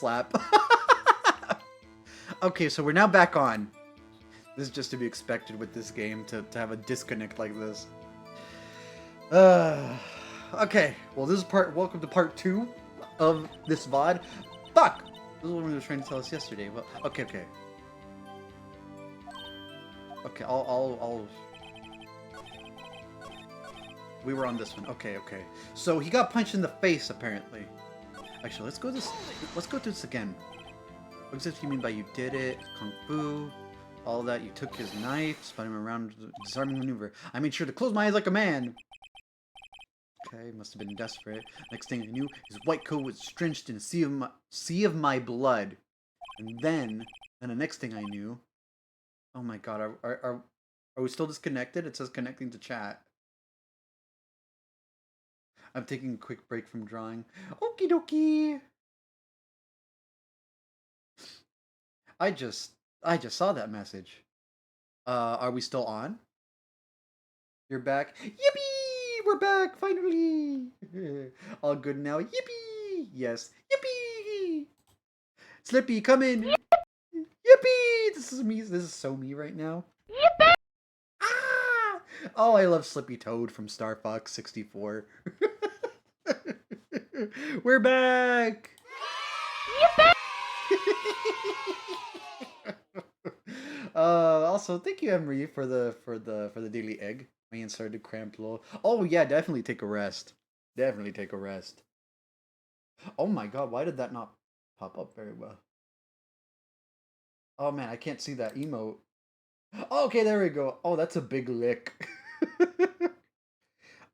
Flap. Okay, so we're now back on. This is just to be expected with this game, to have a disconnect like this. Okay, well this is welcome to part 2 of this VOD. Fuck! This is what we were trying to tell us yesterday, but okay. Okay, I'll... We were on this one, okay. So he got punched in the face, apparently. Actually, let's go through this again. What exactly do you mean by you did it? Kung Fu, all that. You took his knife, spun him around, disarming maneuver. I made sure to close my eyes like a man. Okay, must have been desperate. Next thing I knew, his white coat was drenched in a sea of my blood. And then the next thing I knew, oh my god, are we still disconnected? It says connecting to chat. I'm taking a quick break from drawing. Okie dokie. I just saw that message. Are we still on? You're back. Yippee! We're back finally. All good now. Yippee! Yes. Yippee! Slippy, come in. Yippee! This is me. This is so me right now. Yippee! Ah! Oh, I love Slippy Toad from Star Fox 64. We're back. Yippee! Also, thank you, Emery, for the daily egg. My hand started to cramp low. Oh yeah, definitely take a rest. Definitely take a rest. Oh my god, why did that not pop up very well? Oh man, I can't see that emote. Oh, okay, there we go. Oh, that's a big lick.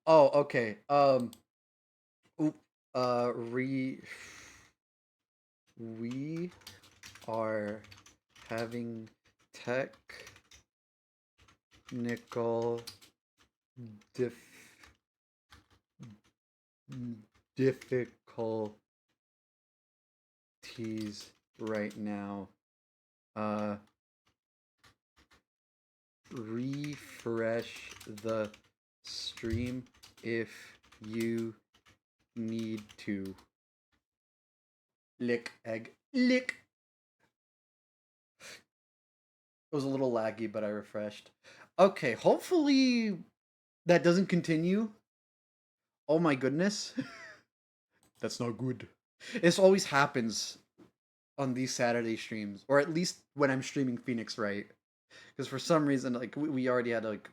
Oh, okay. Oop. We are having technical difficulties right now. Refresh the stream if you need to. Lick egg. Lick. It was a little laggy, but I refreshed. Okay, hopefully that doesn't continue. Oh my goodness. That's not good. This always happens on these Saturday streams, or at least when I'm streaming Phoenix Wright. Because for some reason, like, we already had, like...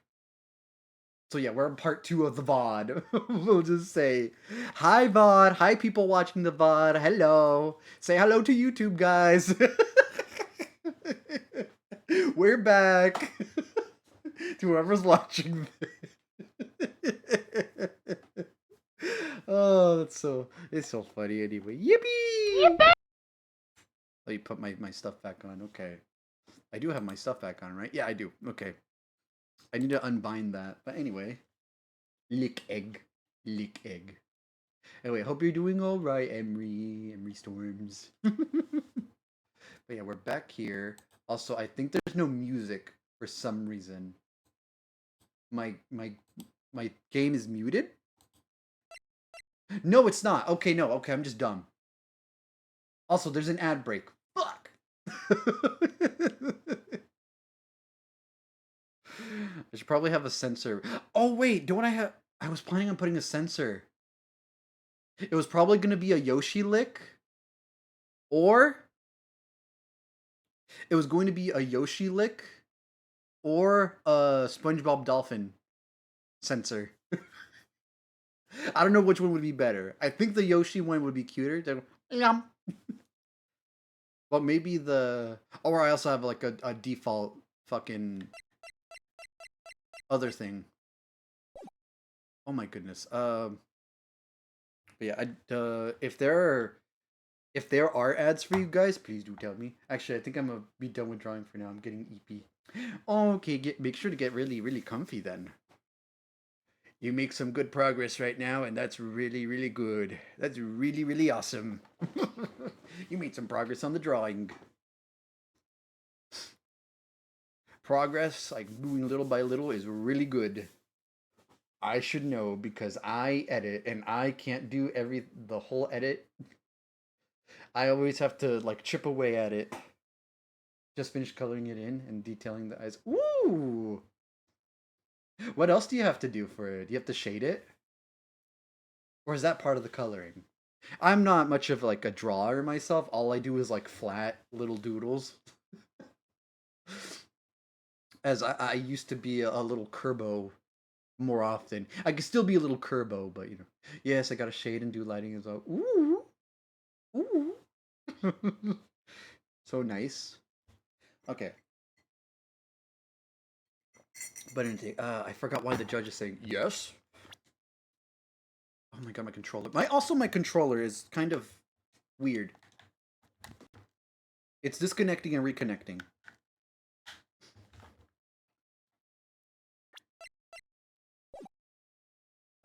So yeah, we're in part 2 of the VOD. We'll just say, hi VOD, hi people watching the VOD, hello. Say hello to YouTube, guys. We're back. To whoever's watching Oh, it's so funny anyway. Yippee! Yippee! Oh, you put my stuff back on. Okay. I do have my stuff back on, right? Yeah, I do. Okay. I need to unbind that. But anyway. Lick egg. Lick egg. Anyway, hope you're doing alright, Emery Storms. But yeah, we're back here. Also, I think there's no music for some reason. My game is muted? No, it's not. Okay, no. Okay, I'm just dumb. Also, there's an ad break. Fuck! I should probably have a sensor. Oh, wait. Don't I have... I was planning on putting a sensor. It was probably going to be a Yoshi lick. Or... It was going to be a Yoshi lick. Or a SpongeBob Dolphin sensor. I don't know which one would be better. I think the Yoshi one would be cuter. Yum. But maybe the... Or I also have like a default fucking other thing. Oh my goodness. But yeah, if there are ads for you guys, please do tell me. Actually, I think I'm gonna be done with drawing for now. I'm getting EP. Okay, make sure to get really, really comfy then. You make some good progress right now, and that's really, really good. That's really, really awesome. You made some progress on the drawing. Progress, like moving little by little, is really good. I should know because I edit, and I can't do the whole edit. I always have to like chip away at it. Just finished coloring it in and detailing the eyes. Ooh! What else do you have to do for it? Do you have to shade it? Or is that part of the coloring? I'm not much of like a drawer myself. All I do is like flat little doodles. As I used to be a little Kerbo more often. I could still be a little Kerbo, but you know. Yes, I got to shade and do lighting as well. Ooh! Ooh! So nice. Okay. But anything, I forgot why the judge is saying yes. Oh my god, my controller. My controller is kind of weird. It's disconnecting and reconnecting.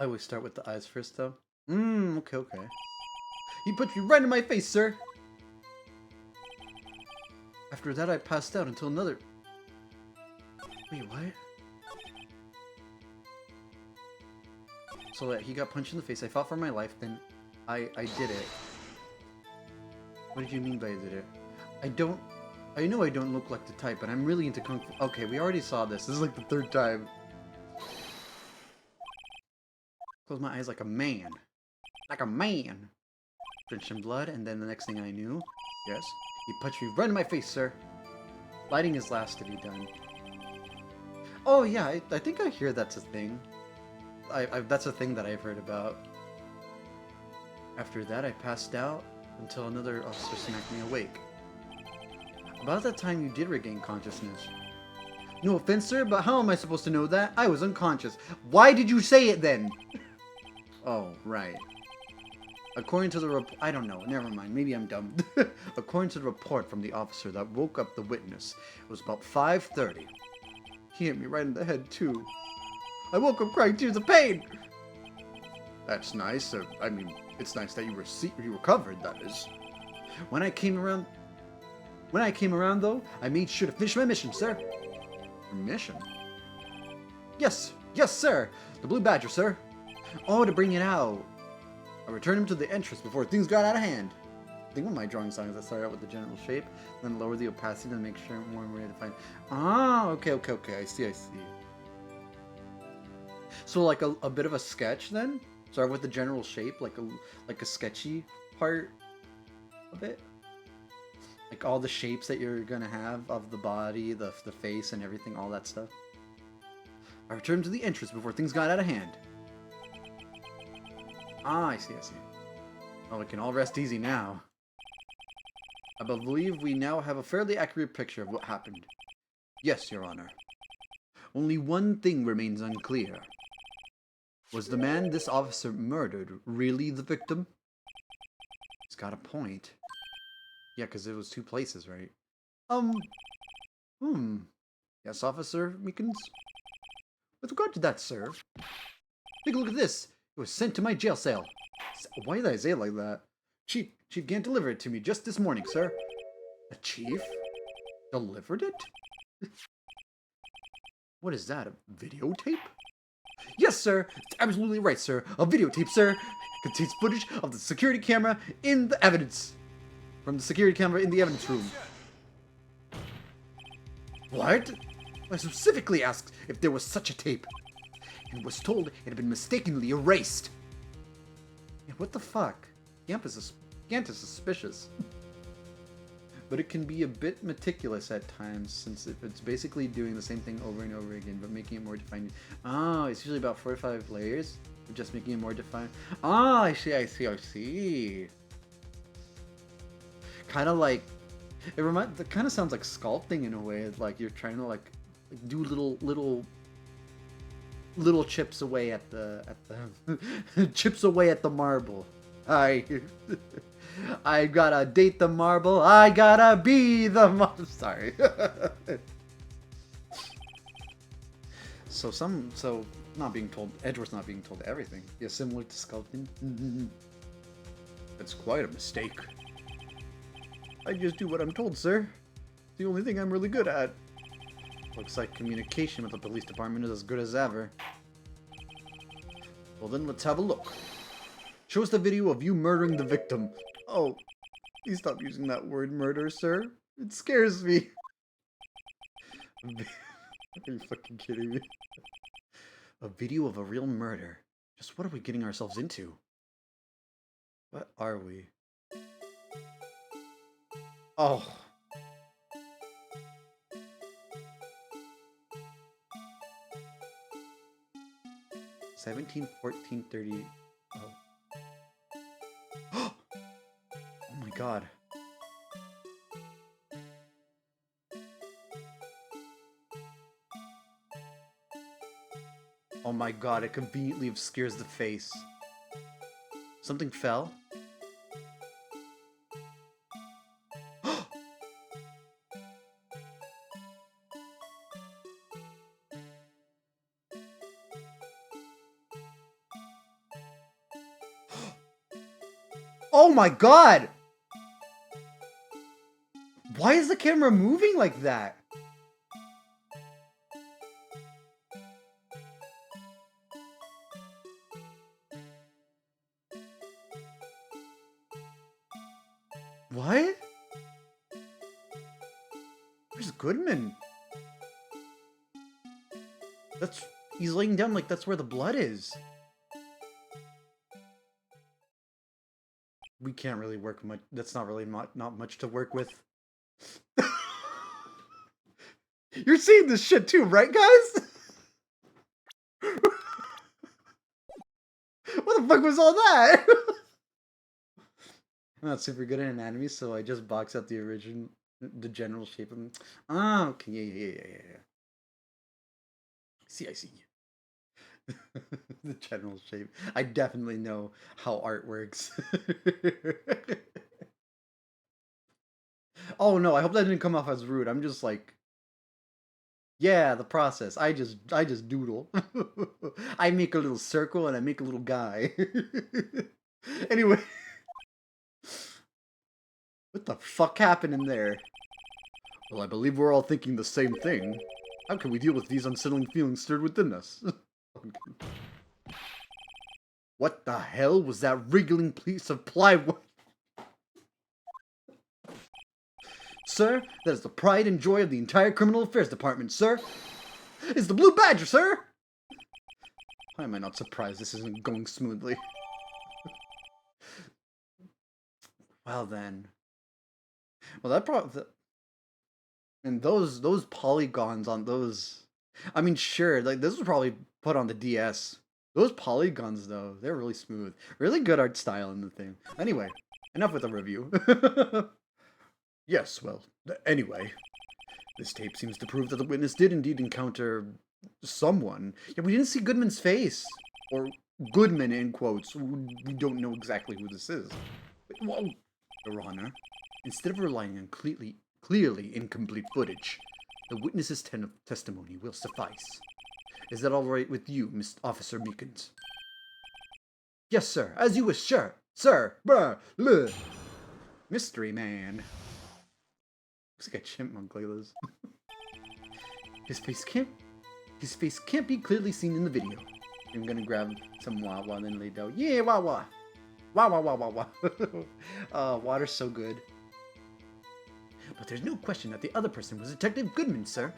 I always start with the eyes first, though. Okay. He put you right in my face, sir! After that, I passed out until another... Wait, what? So he got punched in the face. I fought for my life, then I did it. What did you mean by I did it? I know I don't look like the type, but I'm really into Kung Fu. Okay, we already saw this. This is like the third time. Close my eyes like a man. Like a man. Drenched in blood, and then the next thing I knew, yes, he punched me right in my face, sir. Lighting is last to be done. Oh yeah, I think I hear that's a thing. That's a thing that I've heard about. After that, I passed out until another officer smacked me awake. About that time, you did regain consciousness. No offense, sir, but how am I supposed to know that? I was unconscious. Why did you say it then? Oh, right. According to the I don't know, never mind, maybe I'm dumb. According to the report from the officer that woke up the witness, it was about 5:30. He hit me right in the head, too. I woke up crying tears of pain! That's nice. I mean, it's nice that you recovered, that is. When I came around, though, I made sure to finish my mission, sir. Your mission? Yes, sir. The Blue Badger, sir. Oh, to bring it out. I returned him to the entrance before things got out of hand. I think one of my drawing songs, I start out with the general shape, then lower the opacity to make sure more and more defined. Ah, okay. I see. So like a bit of a sketch then? Start with the general shape, like a sketchy part of it? Like all the shapes that you're gonna have of the body, the face and everything, all that stuff. I returned to the entrance before things got out of hand. Ah, I see. Well, we can all rest easy now. I believe we now have a fairly accurate picture of what happened. Yes, Your Honor. Only one thing remains unclear. Was the man this officer murdered really the victim? He's got a point. Yeah, because it was two places, right? Yes, Officer Meekins? With regard to that, sir, take a look at this. It was sent to my jail cell. Why did I say it like that? Chief Gant delivered it to me just this morning, sir. The chief? Delivered it? What is that, a videotape? Yes, sir. It's absolutely right, sir. A videotape, sir. Contains footage of the security camera in the evidence. From the security camera in the evidence room. What? I specifically asked if there was such a tape. And was told it had been mistakenly erased. Yeah, what the fuck? Gant is suspicious. But it can be a bit meticulous at times, since it's basically doing the same thing over and over again, but making it more defined. Oh, it's usually about 4 or 5 layers, just making it more defined. Ah, I see. Kind of like, it kind of sounds like sculpting in a way, like you're trying to like do little chips away at the chips away at the marble. I gotta date the marble. I gotta be the marble. Sorry. So not being told. Edward's not being told everything. Yeah, similar to sculpting. That's quite a mistake. I just do what I'm told, sir. It's the only thing I'm really good at. Looks like communication with the police department is as good as ever. Well then, let's have a look. Show us the video of you murdering the victim. Oh, Please stop using that word murder, sir. It scares me. Are you fucking kidding me? A video of a real murder. Just what are we getting ourselves into? What are we? Oh. $17, $14, $30. Oh. Oh my god. Oh my god, it conveniently obscures the face. Something fell? Oh my god! Why is the camera moving like that? What? Where's Goodman? He's laying down like that's where the blood is. We can't really work much. That's not really not much to work with. You're seeing this shit too, right, guys? What the fuck was all that? I'm not super good at anatomy, so I just box out the general shape of them. Ah, okay, yeah. I see. The general shape. I definitely know how art works. Oh no, I hope that didn't come off as rude. I'm just like, yeah, the process. I just doodle. I make a little circle and I make a little guy. Anyway. What the fuck happened in there? Well, I believe we're all thinking the same thing. How can we deal with these unsettling feelings stirred within us? What the hell was that wriggling piece of plywood? Sir, that is the pride and joy of the entire Criminal Affairs Department, sir. It's the Blue Badger, sir! Why am I not surprised this isn't going smoothly? Well then. Well, that probably... And those polygons on those... I mean, sure, like, this was probably put on the DS. Those polygons, though, they're really smooth. Really good art style in the thing. Anyway, enough with the review. Yes, well, anyway. This tape seems to prove that the witness did indeed encounter someone. Yeah, we didn't see Goodman's face. Or Goodman, in quotes. We don't know exactly who this is. Whoa. Your Honor, instead of relying on clearly incomplete footage, the witness's testimony will suffice. Is that all right with you, Miss Officer Meekins? Yes, sir. As you wish, sir. Sir. Bruh. Bleh. Mystery man. Looks like a chipmunk, like this. His face can't be clearly seen in the video. I'm gonna grab some Wawa and then lay down. Yeah, Wawa. Wawa. Water's so good. But there's no question that the other person was Detective Goodman, sir.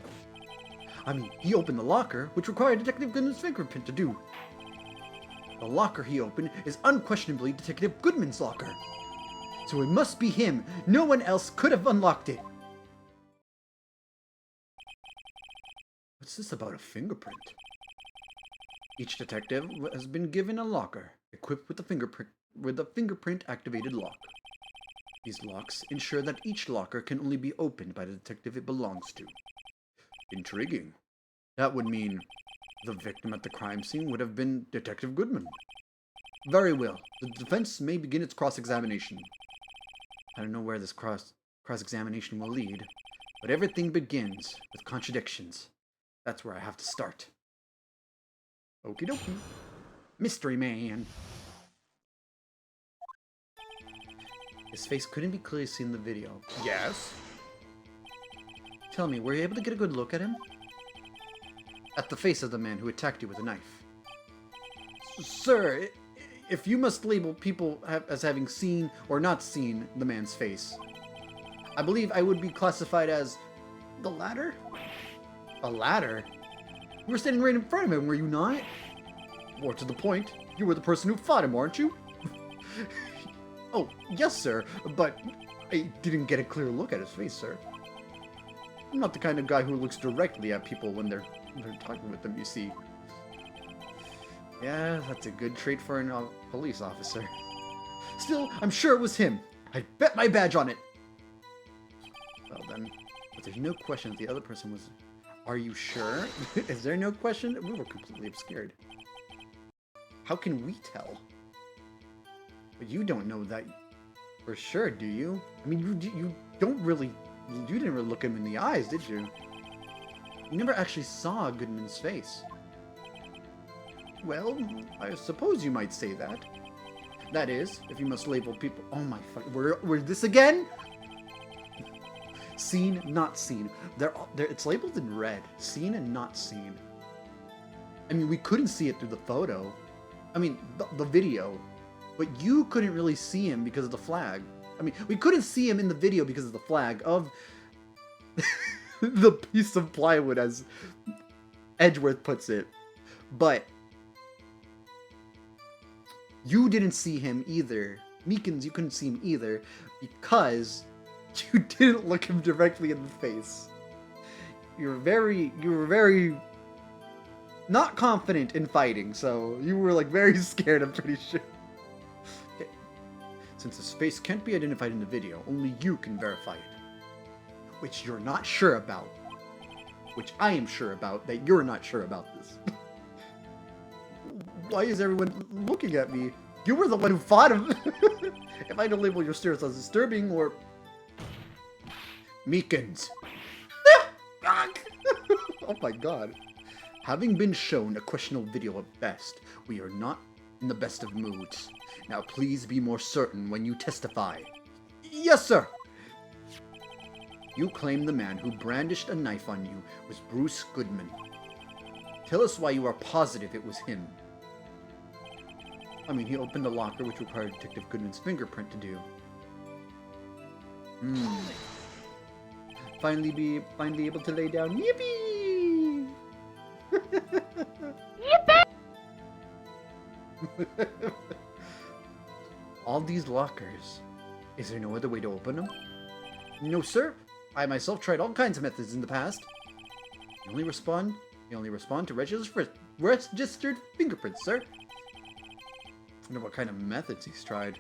I mean, he opened the locker, which required Detective Goodman's fingerprint to do. The locker he opened is unquestionably Detective Goodman's locker. So it must be him. No one else could have unlocked it. What's this about a fingerprint? Each detective has been given a locker, equipped with a fingerprint activated lock. These locks ensure that each locker can only be opened by the detective it belongs to. Intriguing. That would mean the victim at the crime scene would have been Detective Goodman. Very well. The defense may begin its cross-examination. I don't know where this cross-examination will lead, but everything begins with contradictions. That's where I have to start. Okie dokie. Mystery man. His face couldn't be clearly seen in the video. Yes? Tell me, were you able to get a good look at him? At the face of the man who attacked you with a knife. Sir, if you must label people as having seen or not seen the man's face, I believe I would be classified as the latter? A ladder? You were standing right in front of him, were you not? More to the point, you were the person who fought him, aren't you? Oh, yes, sir, but I didn't get a clear look at his face, sir. I'm not the kind of guy who looks directly at people when they're talking with them, you see. Yeah, that's a good trait for a police officer. Still, I'm sure it was him. I'd bet my badge on it. Well then, but there's no question that the other person was... Are you sure? Is there no question? We were completely obscured. How can we tell? But you don't know that for sure, do you? I mean, you don't really... You didn't really look him in the eyes, did you? You never actually saw Goodman's face. Well, I suppose you might say that. That is, if you must label people... Oh my fuck... We're this again? Seen, not seen. It's labeled in red. Seen and not seen. I mean, we couldn't see it through the photo. I mean, the video. But you couldn't really see him because of the flag. I mean, we couldn't see him in the video because of the flag of the piece of plywood, as Edgeworth puts it. But you didn't see him either. Meekins, you couldn't see him either because you didn't look him directly in the face. You were very not confident in fighting, so you were like very scared, I'm pretty sure. Okay. Since his face can't be identified in the video, only you can verify it. Which you're not sure about. Which I am sure about, that you're not sure about this. Why is everyone looking at me? You were the one who fought him! If I don't label your stares as disturbing or... Meekins. Oh my god. Having been shown a questionable video at best, we are not in the best of moods. Now please be more certain when you testify. Yes, sir! You claim the man who brandished a knife on you was Bruce Goodman. Tell us why you are positive it was him. I mean, he opened the locker, which required Detective Goodman's fingerprint to do. Finally able to lay down. Yippee! Yippee! All these lockers. Is there no other way to open them? No, sir. I myself tried all kinds of methods in the past. You only respond to registered fingerprints, sir. I wonder what kind of methods he's tried.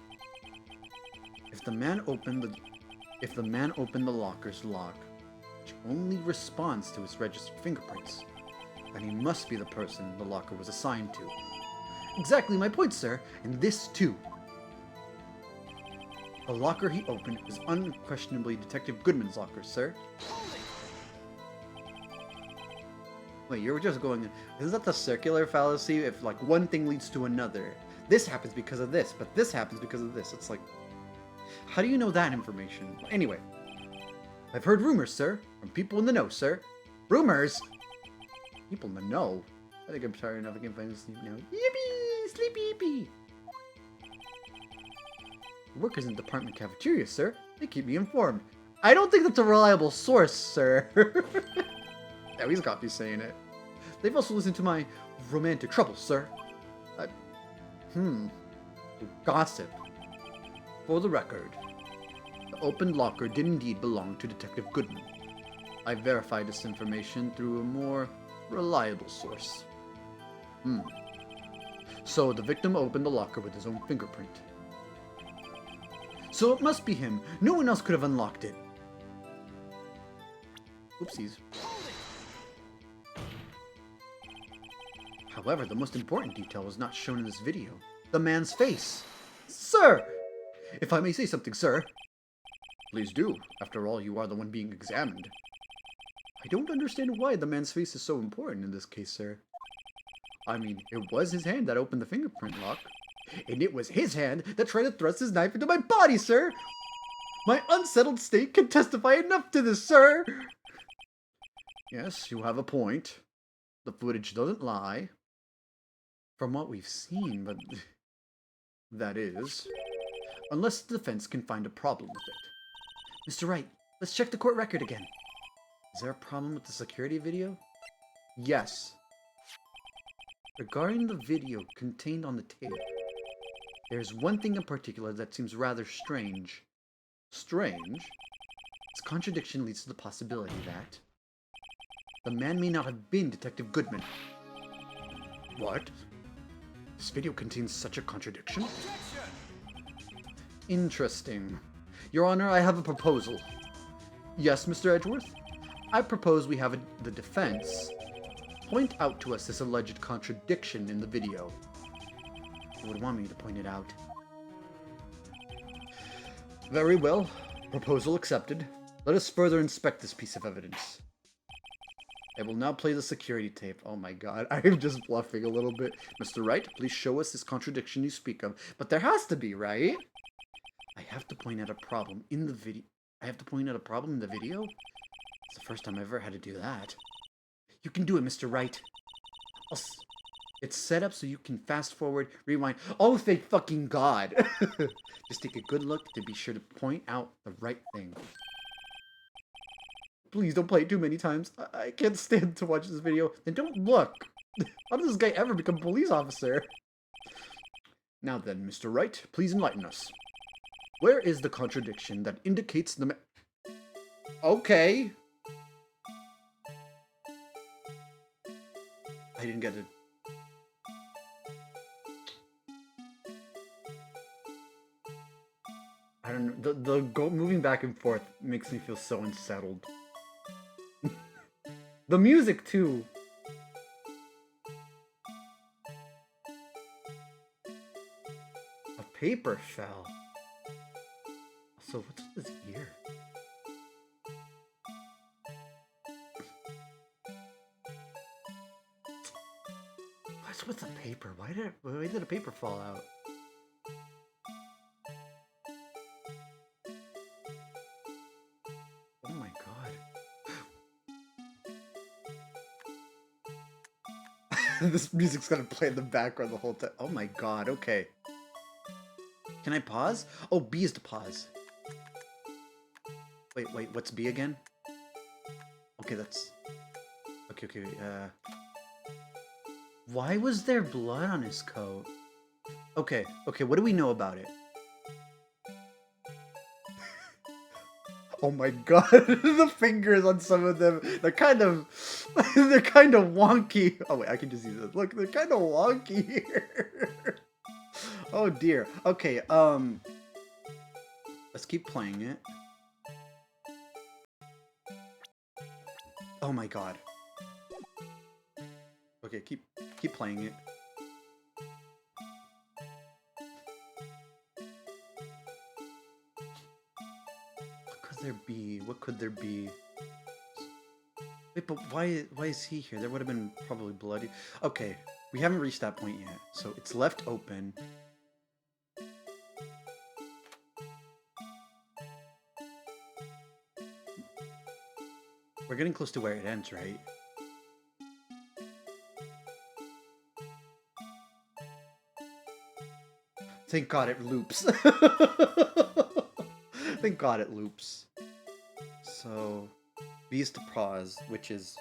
If the man opened the locker's lock, which only responds to his registered fingerprints, then he must be the person the locker was assigned to. Exactly my point, sir, and this too. The locker he opened was unquestionably Detective Goodman's locker, sir. Wait, you're just going... Isn't that the circular fallacy? If, like, one thing leads to another. This happens because of this, but this happens because of this. It's like... How do you know that information? Anyway. I've heard rumors, sir. From people in the know, sir. Rumors? People in the know? I think I'm tired enough. I can finally sleep now. Yippee! Sleep yippee! Workers in the department cafeteria, sir. They keep me informed. I don't think that's a reliable source, sir. Yeah, he's got me saying it. They've also listened to my romantic troubles, sir. Gossip. For the record, the opened locker did indeed belong to Detective Goodman. I verified this information through a more reliable source. So the victim opened the locker with his own fingerprint. So it must be him. No one else could have unlocked it. Oopsies. However, the most important detail was not shown in this video. The man's face. Sir! If I may say something, sir. Please do. After all, you are the one being examined. I don't understand why the man's face is so important in this case, sir. I mean, it was his hand that opened the fingerprint lock. And it was his hand that tried to thrust his knife into my body, sir! My unsettled state can testify enough to this, sir! Yes, you have a point. The footage doesn't lie. From what we've seen, but... That is, unless the defense can find a problem with it. Mr. Wright, let's check the court record again. Is there a problem with the security video? Yes. Regarding the video contained on the tape, there's one thing in particular that seems rather strange. Strange? Its contradiction leads to the possibility that the man may not have been Detective Goodman. What? This video contains such a contradiction? Interesting. Your Honor, I have a proposal. Yes, Mr. Edgeworth? I propose we have the defense point out to us this alleged contradiction in the video. You would want me to point it out. Very well. Proposal accepted. Let us further inspect this piece of evidence. I will now play the security tape. Oh my god, I am just bluffing a little bit. Mr. Wright, please show us this contradiction you speak of. But there has to be, right? I have to point out a problem in the video. It's the first time I've ever had to do that. You can do it, Mr. Wright. It's set up so you can fast forward, rewind. Oh, thank fucking god. Just take a good look to be sure to point out the right thing. Please don't play it too many times. I can't stand to watch this video. Then don't look. How does this guy ever become a police officer? Now then, Mr. Wright, please enlighten us. Where is the contradiction that indicates the Okay. I didn't get it. I don't know. The moving back and forth makes me feel so unsettled. The music too. A paper fell. So what's this ear? What's with the paper? Why did a paper fall out? Oh my god. This music's gonna play in the background the whole time. Oh my god, okay. Can I pause? Oh, B is to pause. Wait, what's B again? Okay, that's... Okay, why was there blood on his coat? Okay, what do we know about it? Oh my god, the fingers on some of them, they're kind of wonky. Oh wait, I can just see this. Look, they're kind of wonky here. Oh dear. Okay, let's keep playing it. Oh my god. Okay, keep playing it. What could there be? Wait, but why is he here? There would have been probably bloody. Okay, we haven't reached that point yet, so it's left open. We're getting close to where it ends, right? Thank God it loops. Thank God it loops. So, B is to pause, which is...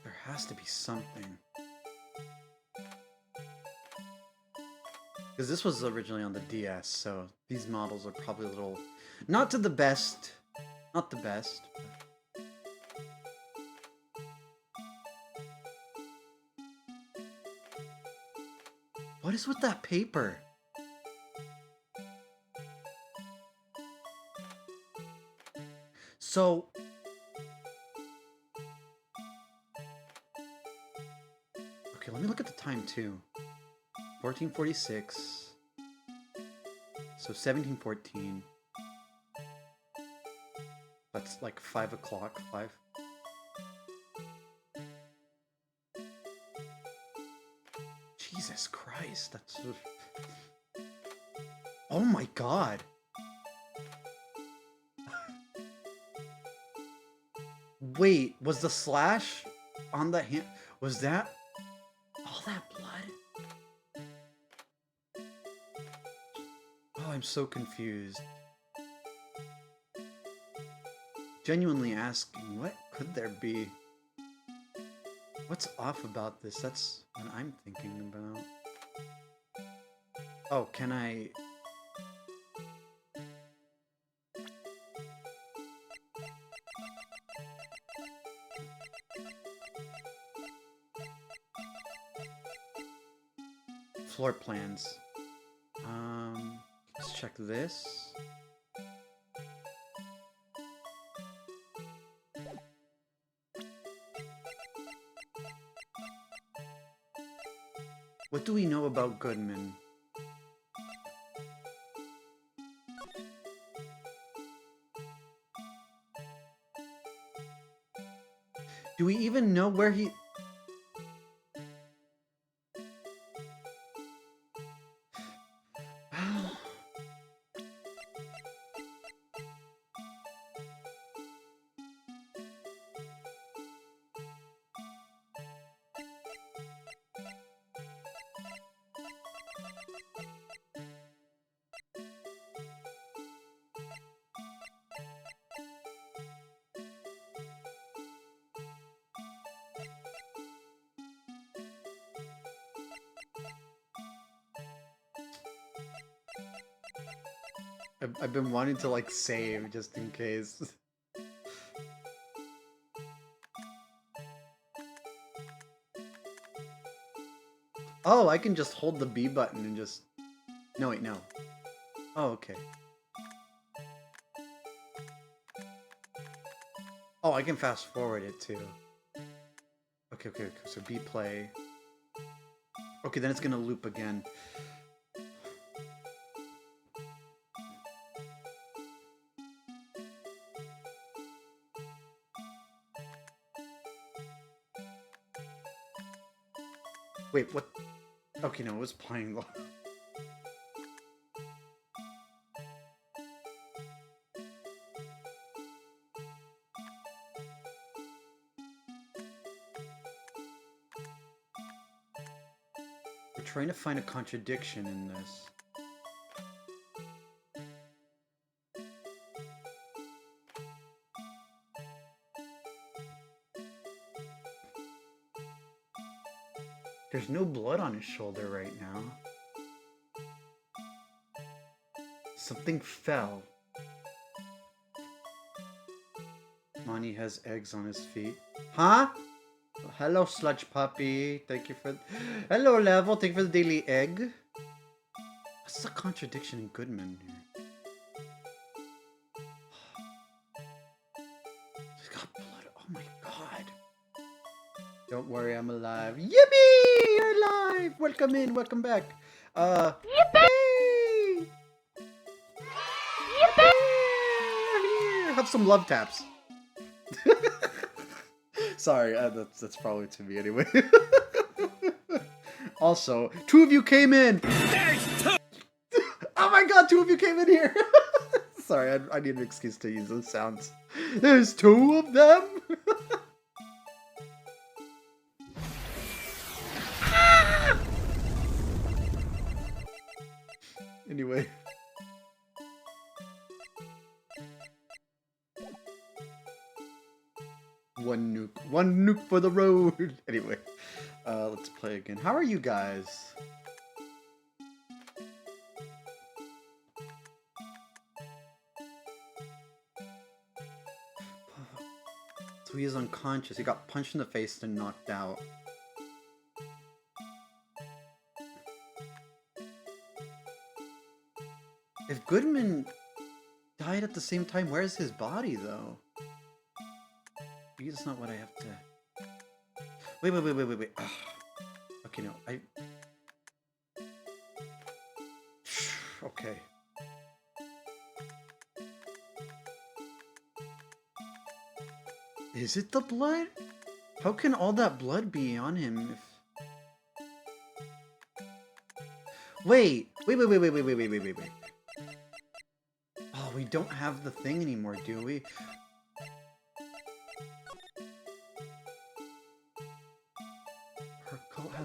There has to be something. Because this was originally on the DS, so these models are probably a little... Not to the best. Not the best. What is with that paper? So... Okay, let me look at the time too. 1446. So 1714. That's like 5 o'clock. 5. Jesus Christ, that's... Oh my god. Wait, was the slash on the hand? Was that all that blood? Oh, I'm so confused. Genuinely asking, what could there be? What's off about this? That's what I'm thinking about. Oh, can I... Floor plans. Let's check this. What do we know about Goodman? Do we even know where he... I've been wanting to, like, save just in case. Oh, I can just hold the B button and just... No, wait, no. Oh, okay. Oh, I can fast forward it too. Okay, okay, okay. So B play. Okay, then it's gonna loop again. Wait, what? Okay, no, it was playing the... We're trying to find a contradiction in this. There's no blood on his shoulder right now. Something fell. Monty has eggs on his feet. Huh? Hello, Sludge Puppy. Thank you for... Hello, Level. Thank you for the daily egg. What's the contradiction in Goodman here? He's got blood. Oh my god. Don't worry, I'm alive. Yippee! You're alive! Welcome in, welcome back. Yippee! Yippee! You're here. Have some love taps. Sorry, that's probably to me anyway. Also, 2 of you came in! There's 2! Oh my god, 2 of you came in here! Sorry, I need an excuse to use those sounds. There's 2 of them! Anyway. One nuke for the road. Anyway, let's play again. How are you guys? So he is unconscious. He got punched in the face and knocked out. If Goodman died at the same time, where's his body though? That's not what I have to... Wait. Ugh. Okay, no, Okay. Is it the blood? How can all that blood be on him if... Wait. Oh, we don't have the thing anymore, do we?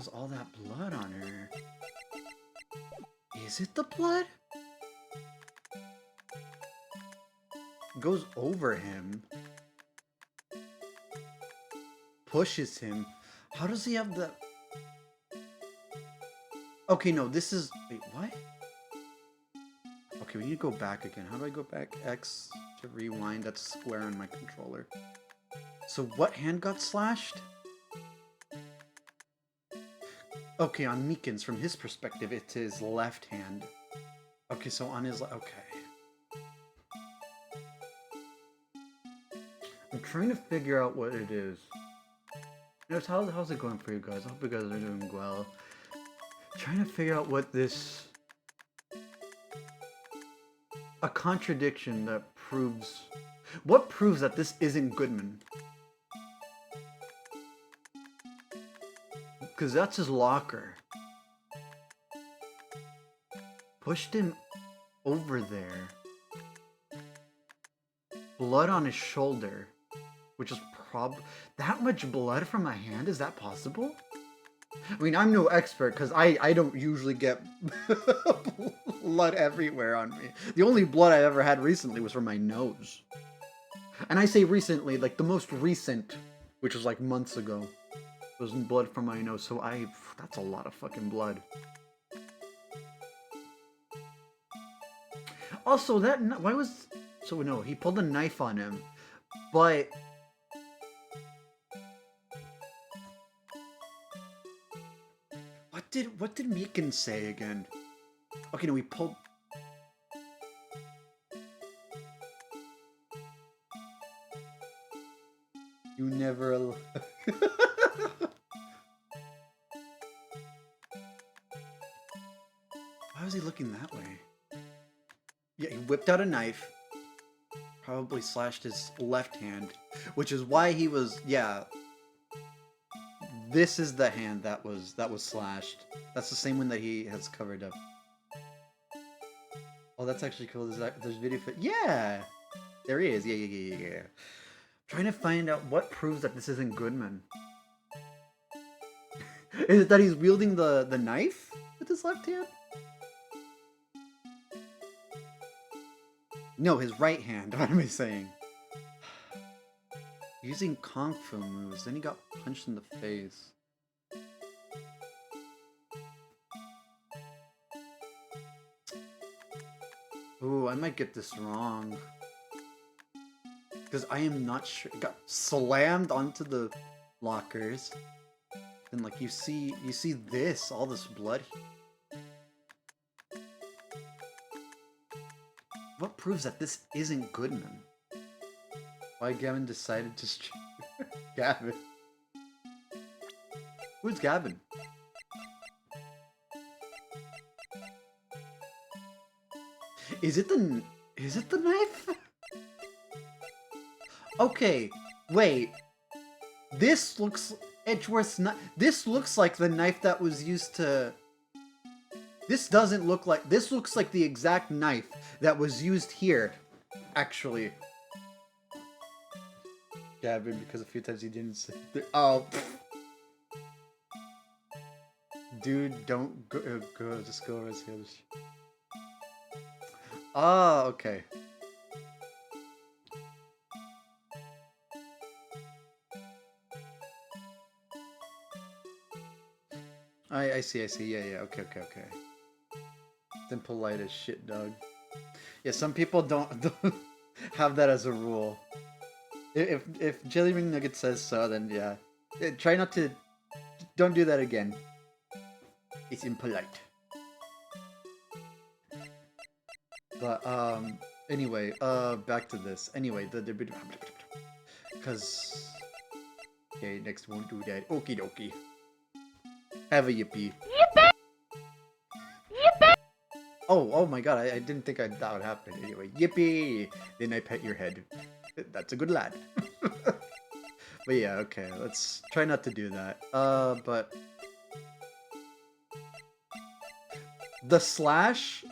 has all that blood on her? Is it the blood? Goes over him. Pushes him. How does he have the... Okay, no, this is... Wait, what? Okay, we need to go back again. How do I go back? X to rewind. That's square on my controller. So what hand got slashed? Okay, on Meekin's, from his perspective, it's his left hand. Okay, so on his... Okay. I'm trying to figure out what it is. Anyways, how's it going for you guys? I hope you guys are doing well. Trying to figure out what this... A contradiction that proves... What proves that this isn't Goodman? Because that's his locker. Pushed him over there. Blood on his shoulder. Which is that much blood from a hand? Is that possible? I mean, I'm no expert because I don't usually get blood everywhere on me. The only blood I've ever had recently was from my nose. And I say recently, like the most recent, which was like months ago, was blood from my nose. So that's a lot of fucking blood. Also, so no, he pulled a knife on him, but... What did Meekin say again? Okay, no, we pulled... You never... Why was he looking that way? Yeah, he whipped out a knife. Probably slashed his left hand. Which is why he was... Yeah. This is the hand that was slashed. That's the same one that he has covered up. Oh, that's actually cool. There's video for... Yeah! There he is. Yeah. Trying to find out what proves that this isn't Goodman. Is it that he's wielding the knife with his left hand? No, his right hand. What am I saying? Using Kung Fu moves, then he got punched in the face. Ooh, I might get this wrong. Because I am not sure. It got slammed onto the lockers. And like you see this, all this blood. What proves that this isn't Goodman? Why Gavin decided to Gavin. Who's Gavin? Is it the knife? Okay, wait. This looks Edgeworth's knife. This looks like the knife that was used to... This doesn't look like... This looks like the exact knife that was used here, actually. Gavin, because a few times he didn't say... Oh. Dude, don't go, just go over the other shit. Oh, okay. I see. Yeah, okay. Impolite as shit, dog. Yeah, some people don't have that as a rule. If Jelly Ring Nugget says so, then yeah. Try not to... Don't do that again. It's impolite. But, anyway, back to this. Anyway, because... Okay, next won't do that. Okie dokie. Have a yippee. Yippee! Oh my god, I didn't think that would happen. Anyway, yippee! Then I pet your head. That's a good lad. But yeah, okay, let's try not to do that. But... The slash...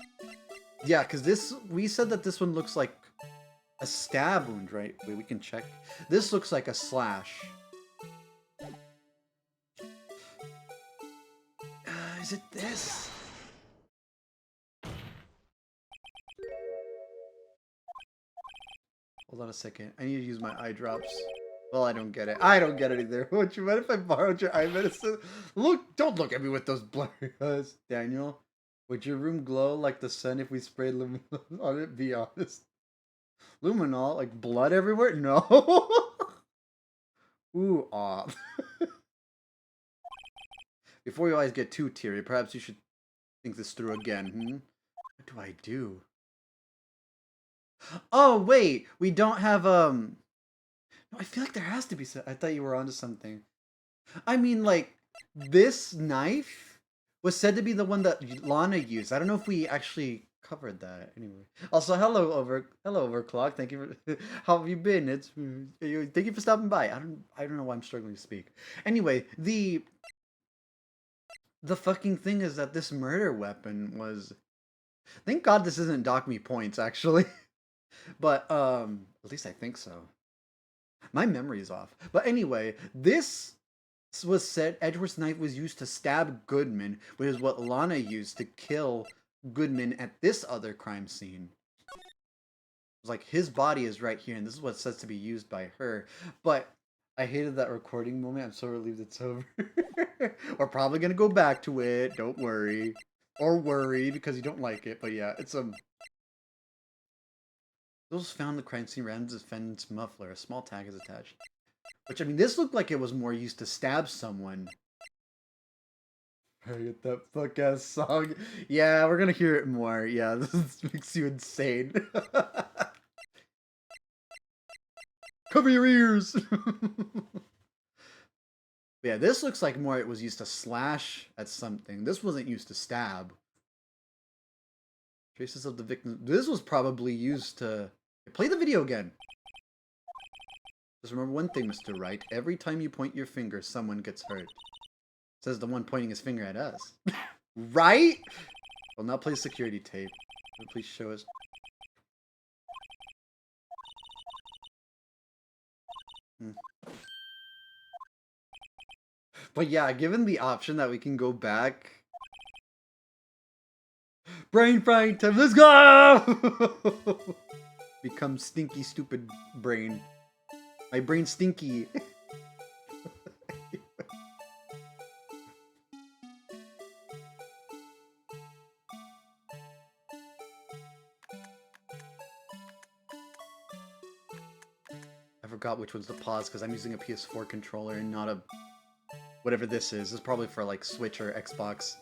Yeah, because we said that this one looks like a stab wound, right? Wait, we can check. This looks like a slash. Is it this? Hold on a second. I need to use my eye drops. Well, I don't get it. I don't get it either. Would you mind if I borrowed your eye medicine? Look, don't look at me with those blurry eyes, Daniel. Would your room glow like the sun if we sprayed luminol on it? Be honest. Luminol? Like blood everywhere? No. Ooh, aw. Before you eyes get too teary, perhaps you should think this through again. What do I do? Oh, wait. We don't have, No, I feel like there has to be some... I thought you were onto something. I mean, like, this knife was said to be the one that Lana used. I don't know if we actually covered that. Anyway. Also, hello, Overclock. Thank you for... How have you been? Thank you for stopping by. I don't know why I'm struggling to speak. Anyway, the fucking thing is that this murder weapon was... Thank God this isn't Dock Me Points, actually. But, at least I think so. My memory's off. But anyway, this was said Edgeworth's knife was used to stab Goodman, which is what Lana used to kill Goodman at this other crime scene. It's like his body is right here, and this is what's said to be used by her. But I hated that recording moment. I'm so relieved it's over. We're probably gonna go back to it. Don't worry. Or worry because you don't like it. But yeah, it's those found the crime scene around the defendant's muffler. A small tag is attached. Which, I mean, this looked like it was more used to stab someone. I get that fuck-ass song. Yeah, we're gonna hear it more. Yeah, this makes you insane. Cover your ears! Yeah, this looks like more it was used to slash at something. This wasn't used to stab. Traces of the victim. This was probably used to... Play the video again. Just remember one thing, Mr. Wright. Every time you point your finger, someone gets hurt. Says the one pointing his finger at us. Right? Will not play security tape. Please show us. But yeah, given the option that we can go back... Brain frying time, let's go! Become stinky, stupid brain. My brain's stinky. I forgot which one's the pause because I'm using a PS4 controller and not a... Whatever this is. This is probably for like Switch or Xbox.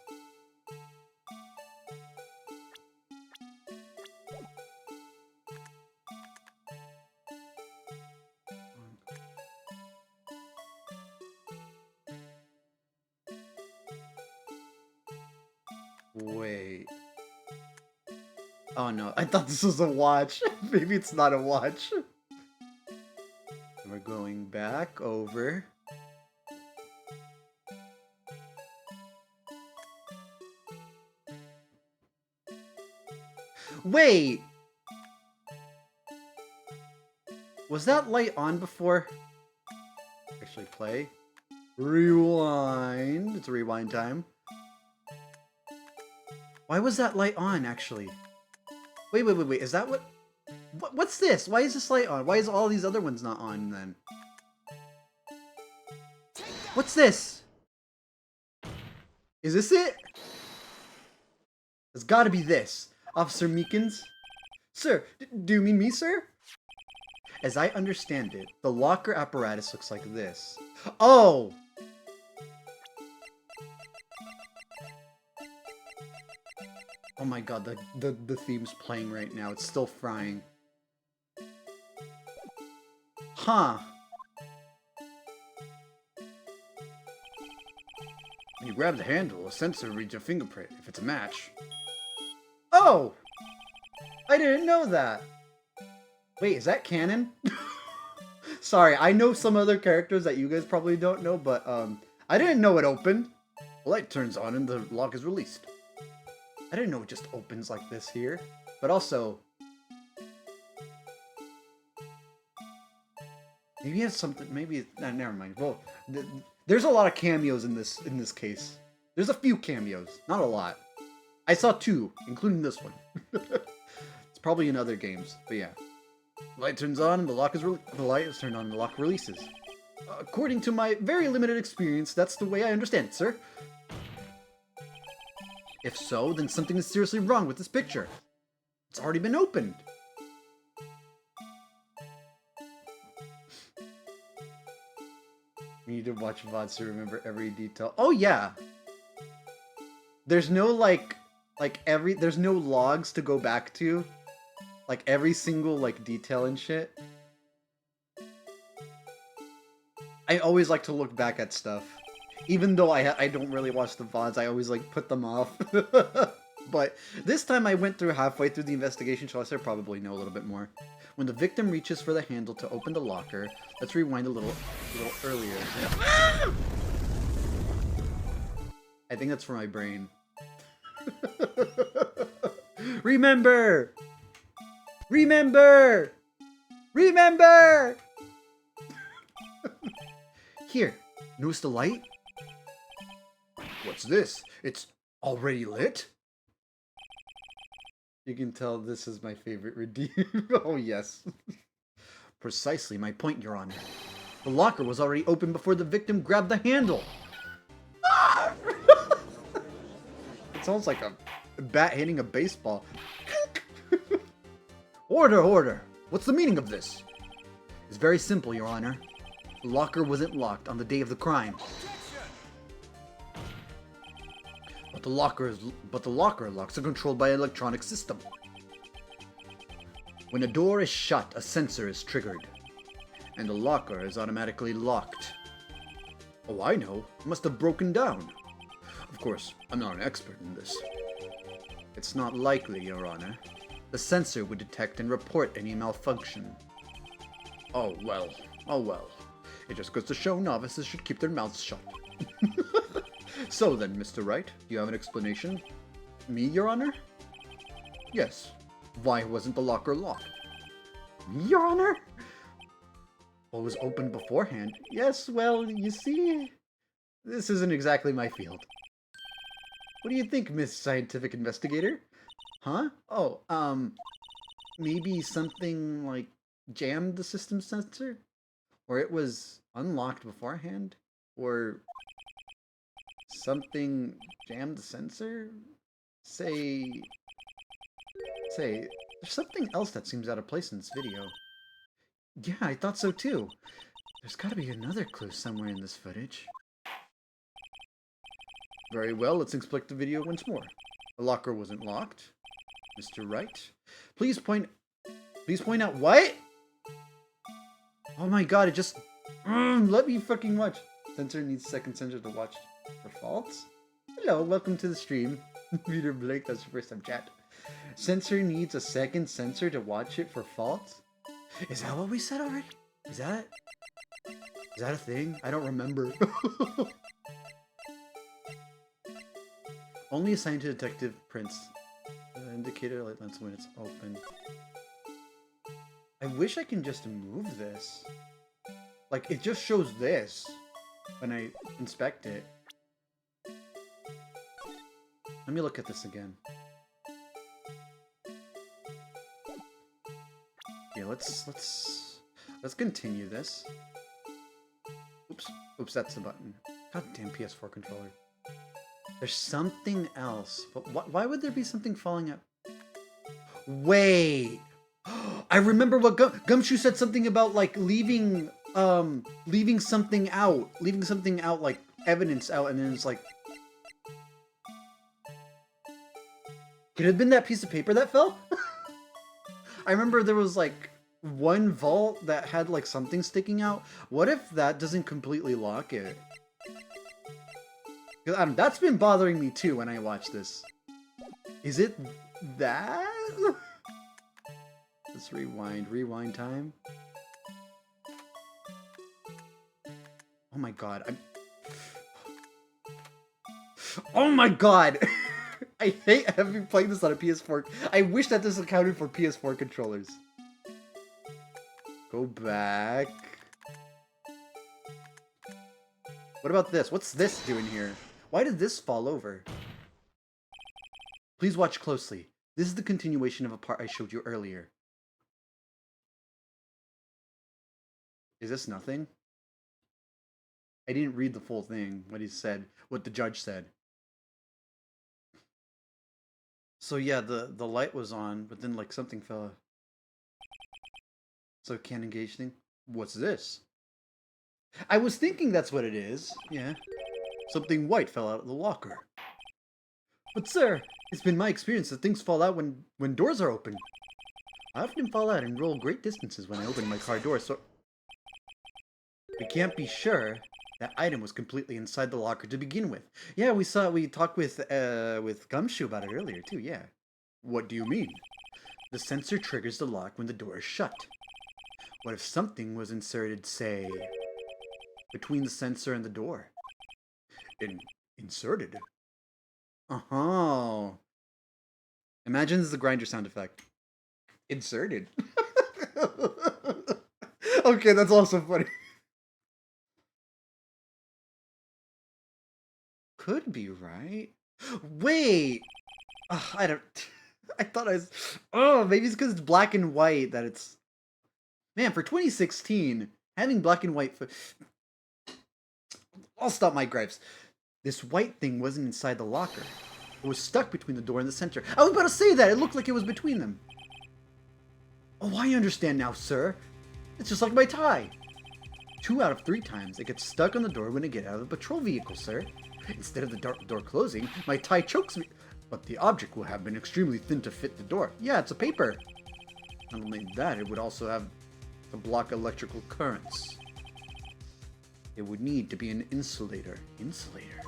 Wait. Oh no, I thought this was a watch. Maybe it's not a watch. And we're going back over. Wait! Was that light on before? Actually play. Rewind. It's rewind time. Why was that light on, actually? Wait. Is that what... What's this? Why is this light on? Why is all these other ones not on, then? What's this? Is this it? It's gotta be this. Officer Meekins? Sir, do you mean me, sir? As I understand it, the locker apparatus looks like this. Oh! Oh my god, the theme's playing right now. It's still frying. Huh. When you grab the handle, a sensor reads your fingerprint if it's a match. Oh! I didn't know that! Wait, is that canon? Sorry, I know some other characters that you guys probably don't know, but I didn't know it opened. The light turns on and the lock is released. I didn't know it just opens like this here. But also... Maybe he has something... Maybe... Nah, never mind. Well, there's a lot of cameos in this case. There's a few cameos, not a lot. I saw 2, including this one. It's probably in other games, but yeah. The light turns on and the light is turned on and the lock releases. According to my very limited experience, that's the way I understand it, sir. If so, then something is seriously wrong with this picture. It's already been opened. We need to watch VODs to remember every detail. Oh yeah. There's no there's no logs to go back to. Like every single detail and shit. I always like to look back at stuff. Even though I don't really watch the VODs, I always put them off. But this time I went through halfway through the investigation, so I probably know a little bit more. When the victim reaches for the handle to open the locker, let's rewind a little earlier. I think that's for my brain. Remember! Remember! Remember! Here, notice the light? What's this? It's already lit? You can tell this is my favorite redeem. Oh, yes. Precisely my point, Your Honor. The locker was already open before the victim grabbed the handle. Ah! It sounds like a bat hitting a baseball. Order, order. What's the meaning of this? It's very simple, Your Honor. The locker wasn't locked on the day of the crime. But the locker locks are controlled by an electronic system. When a door is shut, a sensor is triggered, and the locker is automatically locked. Oh, I know. It must have broken down. Of course, I'm not an expert in this. It's not likely, Your Honor. The sensor would detect and report any malfunction. Oh well. Oh well. It just goes to show novices should keep their mouths shut. So then, Mr. Wright, do you have an explanation? Me, Your Honor? Yes. Why wasn't the locker locked? Me, Your Honor? Well, it was opened beforehand. Yes, well, you see, this isn't exactly my field. What do you think, Miss Scientific Investigator? Huh? Oh, maybe something jammed the system sensor? Or it was unlocked beforehand? Or something jammed the sensor? Say, there's something else that seems out of place in this video. Yeah, I thought so too. There's gotta be another clue somewhere in this footage. Very well, let's inspect the video once more. The locker wasn't locked. Mr. Wright, please point out what? Oh my god, it just... let me fucking watch. Sensor needs second sensor to watch for faults? Hello, welcome to the stream. Peter Blake, that's your first time chat. Sensor needs a second sensor to watch it for faults? Is that what we said already? Is that a thing? I don't remember. Only assigned to detective prints. Indicator light lens when it's open. I wish I can just move this. It just shows this when I inspect it. Let me look at this again. Yeah, let's continue this. Oops, that's the button. Goddamn PS4 controller. There's something else, but why would there be something falling out? Wait, I remember what Gumshoe said something about leaving something out, evidence out, and then it's could it have been that piece of paper that fell? I remember there was one vault that had something sticking out. What if that doesn't completely lock it? That's been bothering me too when I watch this. Is it that? Let's rewind time. Oh my god, oh my god! I hate having played this on a PS4. I wish that this accounted for PS4 controllers. Go back. What about this? What's this doing here? Why did this fall over? Please watch closely. This is the continuation of a part I showed you earlier. Is this nothing? I didn't read the full thing, what he said, what the judge said. So yeah, the light was on, but then like something fell. So can't engage thing? What's this? I was thinking that's what it is. Yeah. Something white fell out of the locker. But sir, it's been my experience that things fall out when doors are open. I often fall out and roll great distances when I open my car door, so we can't be sure that item was completely inside the locker to begin with. Yeah, we talked with Gumshoe about it earlier too, yeah. What do you mean? The sensor triggers the lock when the door is shut. What if something was inserted, say, between the sensor and the door? Inserted? Uh-huh. Imagine this is the grinder sound effect. Inserted. Okay, that's also funny. Could be, right? Wait! I don't... I thought I was... Oh, maybe it's because it's black and white that it's... Man, for 2016, having black and white... I'll stop my gripes. This white thing wasn't inside the locker. It was stuck between the door and the center. I was about to say that! It looked like it was between them. Oh, I understand now, sir. It's just like my tie. 2 out of 3 times, it gets stuck on the door when I get out of the patrol vehicle, sir. Instead of the door closing, my tie chokes me. But the object will have been extremely thin to fit the door. Yeah, it's a paper. Not only that, it would also have to block electrical currents. It would need to be an insulator. Insulator?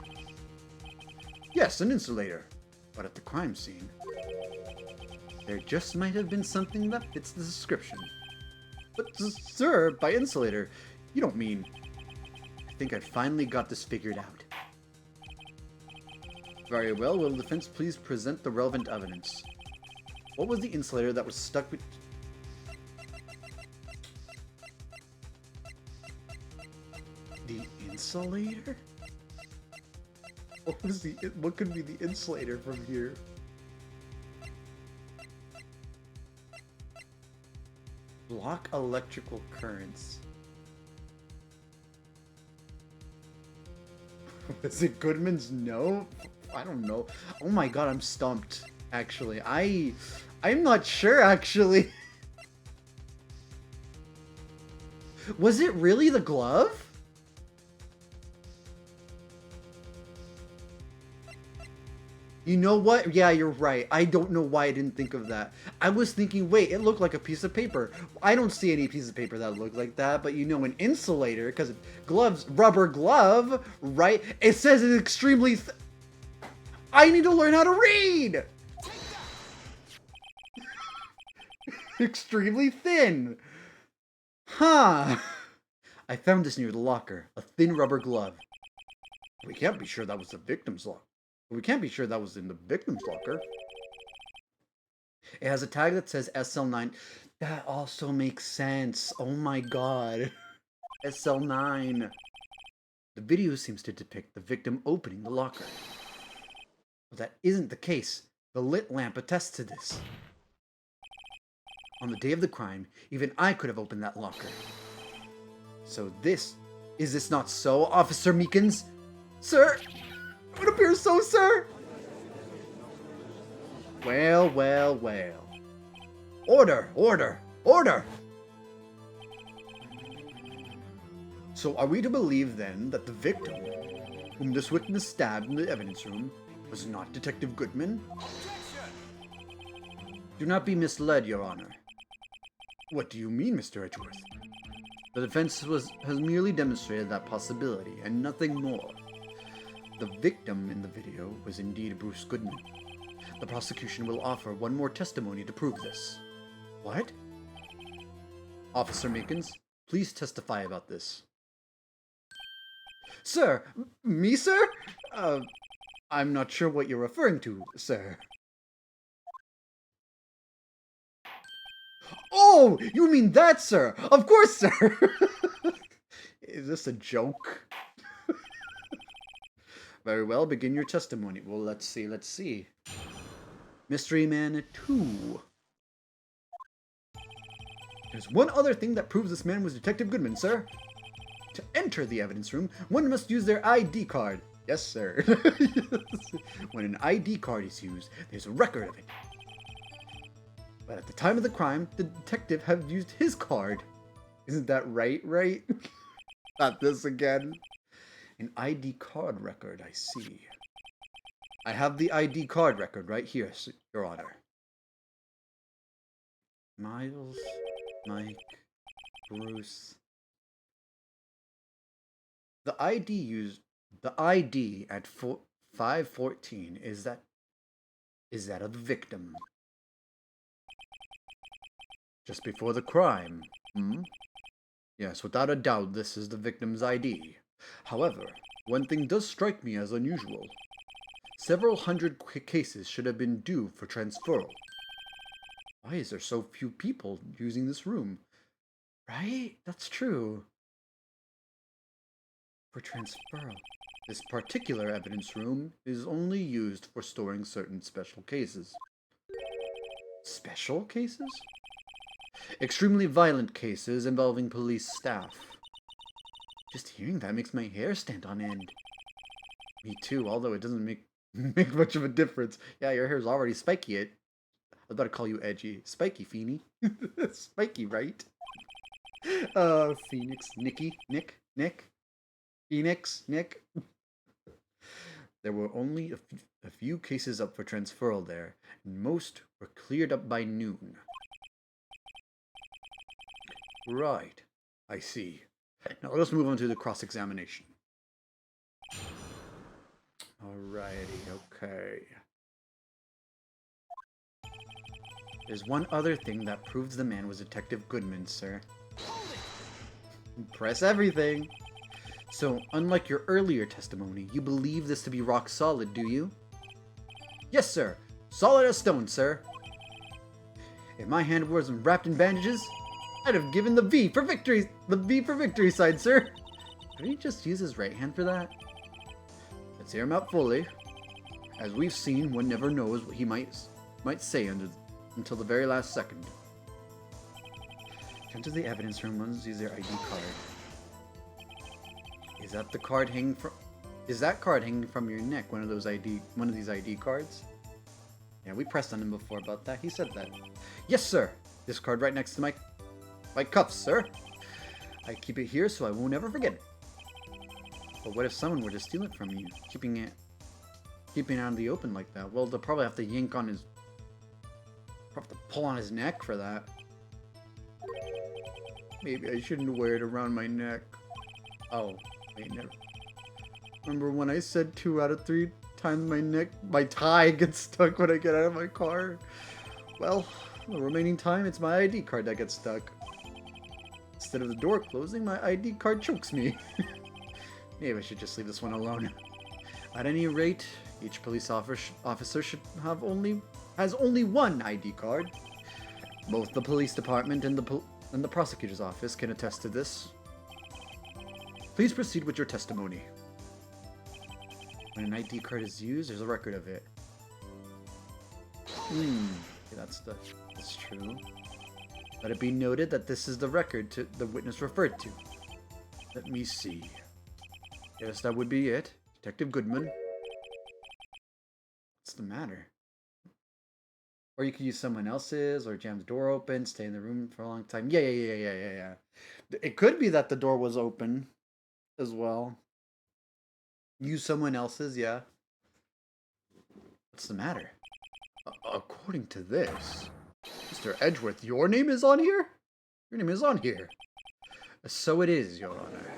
Yes, an insulator. But at the crime scene, there just might have been something that fits the description. But, sir, by insulator, you don't mean... I think I finally got this figured out. Very well, will the defense please present the relevant evidence? What was the insulator that was stuck with... The insulator? What could be the insulator from here? Block electrical currents. Was it Goodman's no? I don't know. Oh my god, I'm stumped. Actually, I'm not sure. Actually, was it really the glove? You know what? Yeah, you're right. I don't know why I didn't think of that. I was thinking, wait, it looked like a piece of paper. I don't see any piece of paper that looked like that, but you know, an insulator, because gloves, rubber glove, right? It says it's extremely... I need to learn how to read! Extremely thin. Huh. I found this near the locker. A thin rubber glove. We can't be sure that was the victim's locker. We can't be sure that was in the victim's locker. It has a tag that says SL9. That also makes sense. Oh my god. SL9. The video seems to depict the victim opening the locker. But that isn't the case. The lit lamp attests to this. On the day of the crime, even I could have opened that locker. So is this not so, Officer Meekins? Sir? It appears so, sir! Well, well, well. Order, order, order! So are we to believe then that the victim, whom this witness stabbed in the evidence room, was not Detective Goodman? Do not be misled, Your Honor. What do you mean, Mr. Edgeworth? The defense has merely demonstrated that possibility, and nothing more. The victim in the video was indeed Bruce Goodman. The prosecution will offer one more testimony to prove this. What? Officer Meekins, please testify about this. Sir? Me, sir? I'm not sure what you're referring to, sir. Oh, you mean that, sir? Of course, sir! Is this a joke? Very well, begin your testimony. Well, let's see. Mystery Man 2. There's one other thing that proves this man was Detective Goodman, sir. To enter the evidence room, one must use their ID card. Yes, sir. When an ID card is used, there's a record of it. But at the time of the crime, the detective had used his card. Isn't that right? Not this again. An ID card record, I see. I have the ID card record right here, Your Honor. Miles, Mike, Bruce. The ID at 514 is that of the victim. Just before the crime. Yes, without a doubt, this is the victim's ID. However, one thing does strike me as unusual. Several hundred cases should have been due for transferal. Why is there so few people using this room? Right? That's true. For transferal. This particular evidence room is only used for storing certain special cases. Special cases? Extremely violent cases involving police staff. Just hearing that makes my hair stand on end. Me too, although it doesn't make much of a difference. Yeah, your hair's already spiky. I was about to call you edgy. Spiky, Feeny. Spiky, right? Phoenix, Nick. Phoenix, Nick. There were only a few cases up for transferal there, and most were cleared up by noon. Right, I see. Now let's move on to the cross-examination. Alrighty, okay. There's one other thing that proves the man was Detective Goodman, sir. Press everything. So, unlike your earlier testimony, you believe this to be rock solid, do you? Yes, sir. Solid as stone, sir. If my hand wasn't wrapped in bandages, I'd have given the V for victory. The V for victory side, sir. Did he just use his right hand for that? Let's hear him out fully. As we've seen, one never knows what he might say until the very last second. Enter the evidence room. One's use their ID card. Is that card hanging from your neck? One of these ID cards? Yeah, we pressed on him before about that. He said that. Yes, sir. This card right next to my cuffs, sir. I keep it here so I won't ever forget it. But what if someone were to steal it from you, keeping it out in the open like that? Well, they'll probably have to yank on his, probably have to pull on his neck for that. Maybe I shouldn't wear it around my neck. Oh, wait, never. Remember when I said 2 out of 3 times my tie gets stuck when I get out of my car? Well, the remaining time, it's my ID card that gets stuck. Instead of the door closing, my ID card chokes me. Maybe I should just leave this one alone. At any rate, each police officer should have has only one ID card. Both the police department and the prosecutor's office can attest to this. Please proceed with your testimony. When an ID card is used, there's a record of it. Okay, that's true. Let it be noted that this is the record the witness referred to. Let me see. Yes, that would be it. Detective Goodman. What's the matter? Or you could use someone else's, or jam the door open, stay in the room for a long time. Yeah. It could be that the door was open as well. Use someone else's, yeah. What's the matter? According to this, Mr. Edgeworth, your name is on here? Your name is on here. So it is, Your Honor.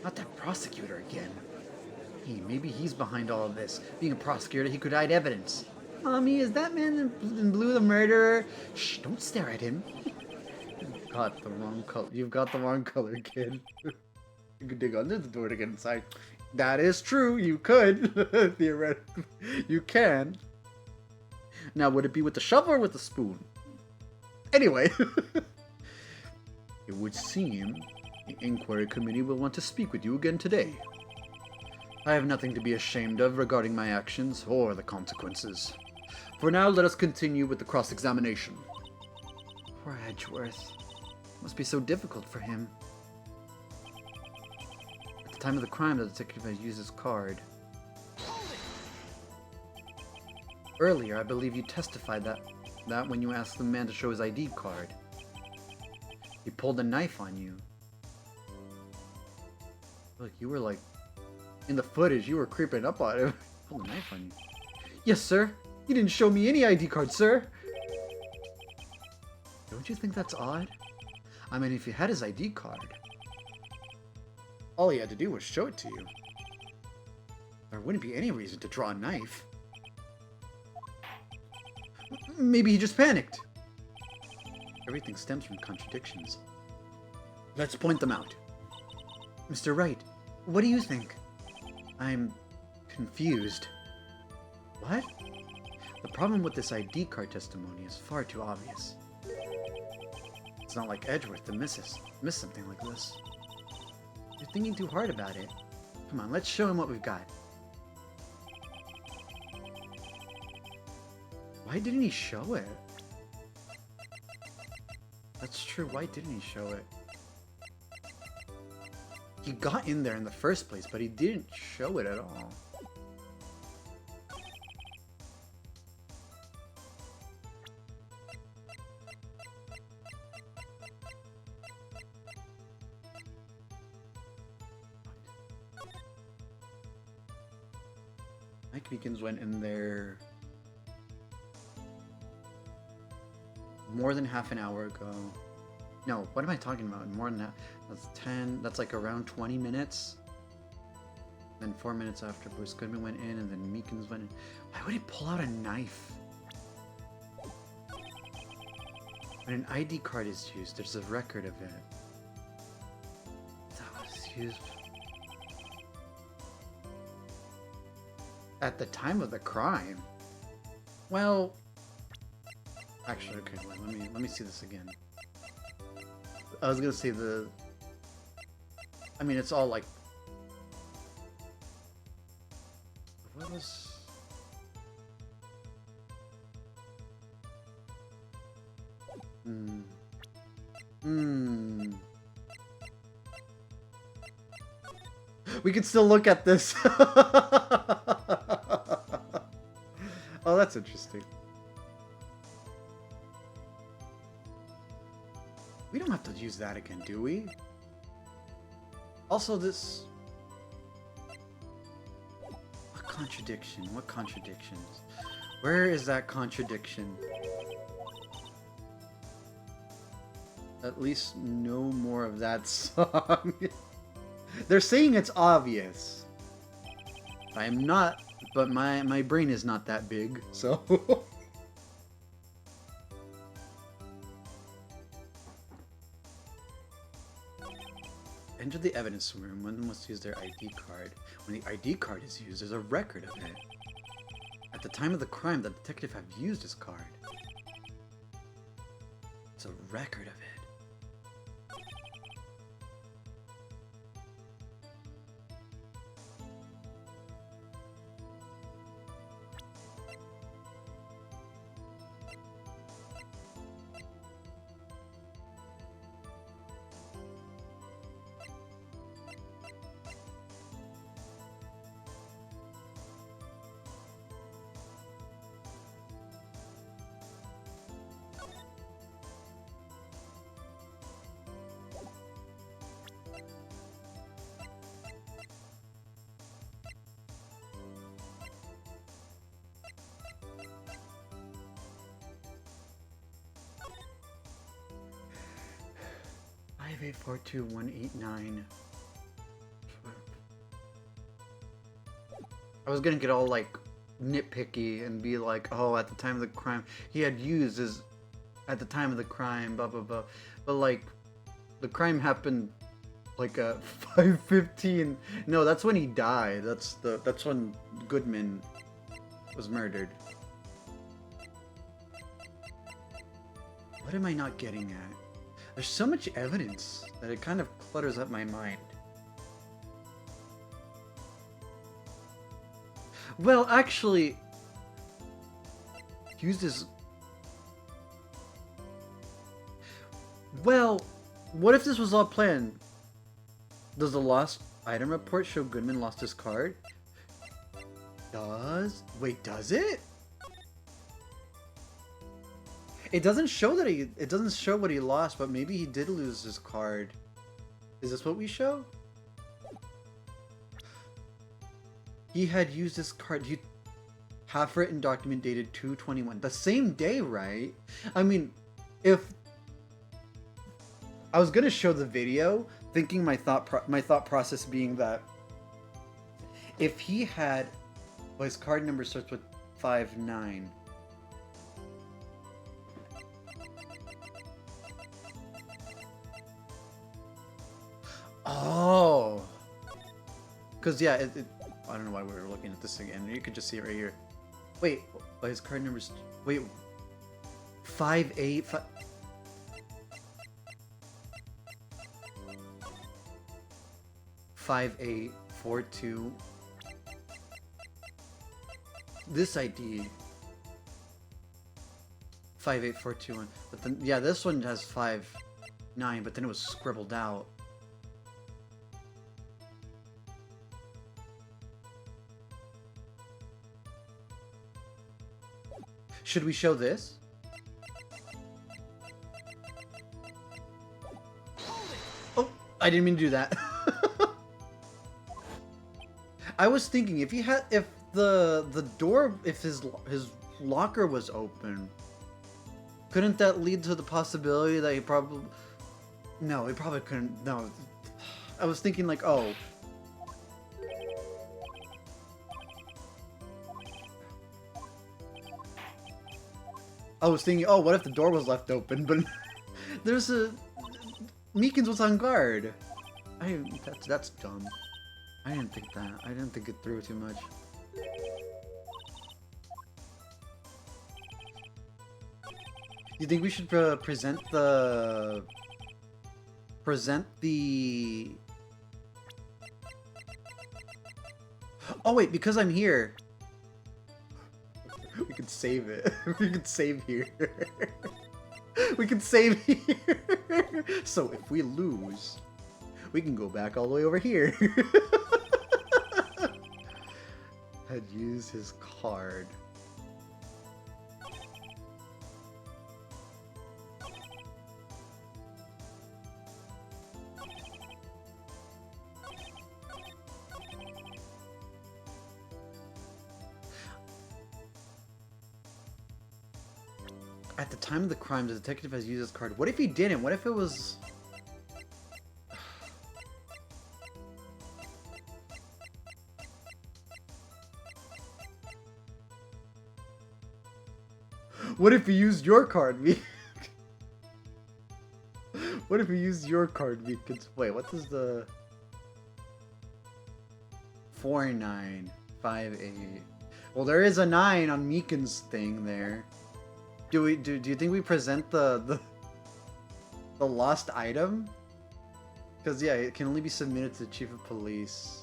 Not that prosecutor again. Hey, maybe he's behind all of this. Being a prosecutor, he could hide evidence. Mommy, is that man in blue the murderer? Shh, don't stare at him. You've got the wrong color, kid. You could dig under the door to get inside. That is true, you could. Theoretically, you can. Now, would it be with the shovel or with the spoon? Anyway. It would seem the inquiry committee will want to speak with you again today. I have nothing to be ashamed of regarding my actions or the consequences. For now, let us continue with the cross-examination. Poor Edgeworth. Must be so difficult for him. At the time of the crime, the detective had used his card. Earlier, I believe you testified that when you asked the man to show his ID card. He pulled a knife on you. Look, you were like... In the footage, you were creeping up on him. Pulled a knife on you. Yes, sir. You didn't show me any ID card, sir. Don't you think that's odd? I mean, if you had his ID card, all he had to do was show it to you. There wouldn't be any reason to draw a knife. Maybe he just panicked. Everything stems from contradictions. Let's point them out. Mr. Wright, what do you think? I'm confused. What? The problem with this ID card testimony is far too obvious. It's not like Edgeworth to miss something like this. You're thinking too hard about it. Come on, let's show him what we've got. Why didn't he show it? That's true, why didn't he show it? He got in there in the first place, but he didn't show it at all. Mike Beacons went in there more than half an hour ago. No, what am I talking about? More than that. That's 10. That's like around 20 minutes. Then 4 minutes after Bruce Goodman went in, and then Meekins went in. Why would he pull out a knife? When an ID card is used, there's a record of it. That was used at the time of the crime. Well, actually, okay. Wait, let me see this again. I was gonna say I mean, it's all like... What was... We can still look at this. Oh, that's interesting. We don't have to use that again, do we? Also, this... What contradiction? What contradictions? Where is that contradiction? At least no more of that song. They're saying it's obvious. I am not, but my brain is not that big, so... Enter the evidence room. One must use their ID card. When the ID card is used, there's a record of it. At the time of the crime, the detective had used his card. It's a record of it. Five 842-189. I was gonna get all like nitpicky and be like, oh, at the time of the crime he had used his, at the time of the crime, blah blah blah, but like the crime happened like at 5:15. No, that's when he died. That's when Goodman was murdered. What am I not getting at? There's so much evidence that it kind of clutters up my mind. Well, actually, use this. Well, what if this was all planned? Does the lost item report show Goodman lost his card? Wait, does it? It doesn't show that it doesn't show what he lost, but maybe he did lose his card. Is this what we show? He had used his card. Half-written document dated 2/21. The same day, right? I mean, if I was gonna show the video, thinking my thought process being that if he had, well, his card number starts with 59. Oh, because yeah, I don't know why we were looking at this again. You could just see it right here. Wait, his card number's wait, 58. 5842. This ID 58421. But then yeah, this one has 59, but then it was scribbled out. Should we show this? Oh, I didn't mean to do that. I was thinking if the door, if his locker was open, couldn't that lead to the possibility that he probably... No, he probably couldn't. No. I was thinking like, oh. I was thinking, oh, what if the door was left open? But there's Meekins was on guard. That's dumb. I didn't think that. I didn't think it through too much. You think we should present the... Oh wait, because I'm here. We could save it. We could save here. We can save here. So if we lose, we can go back all the way over here. Had used his card. At the time of the crime, the detective has used his card. What if he didn't? What if it was... What if he used your card, Meek? What if he used your card, Meek? Wait, what does the... 4958. Well, there is a 9 on Meekin's thing there. Do you think we present the lost item? Because yeah, it can only be submitted to the chief of police.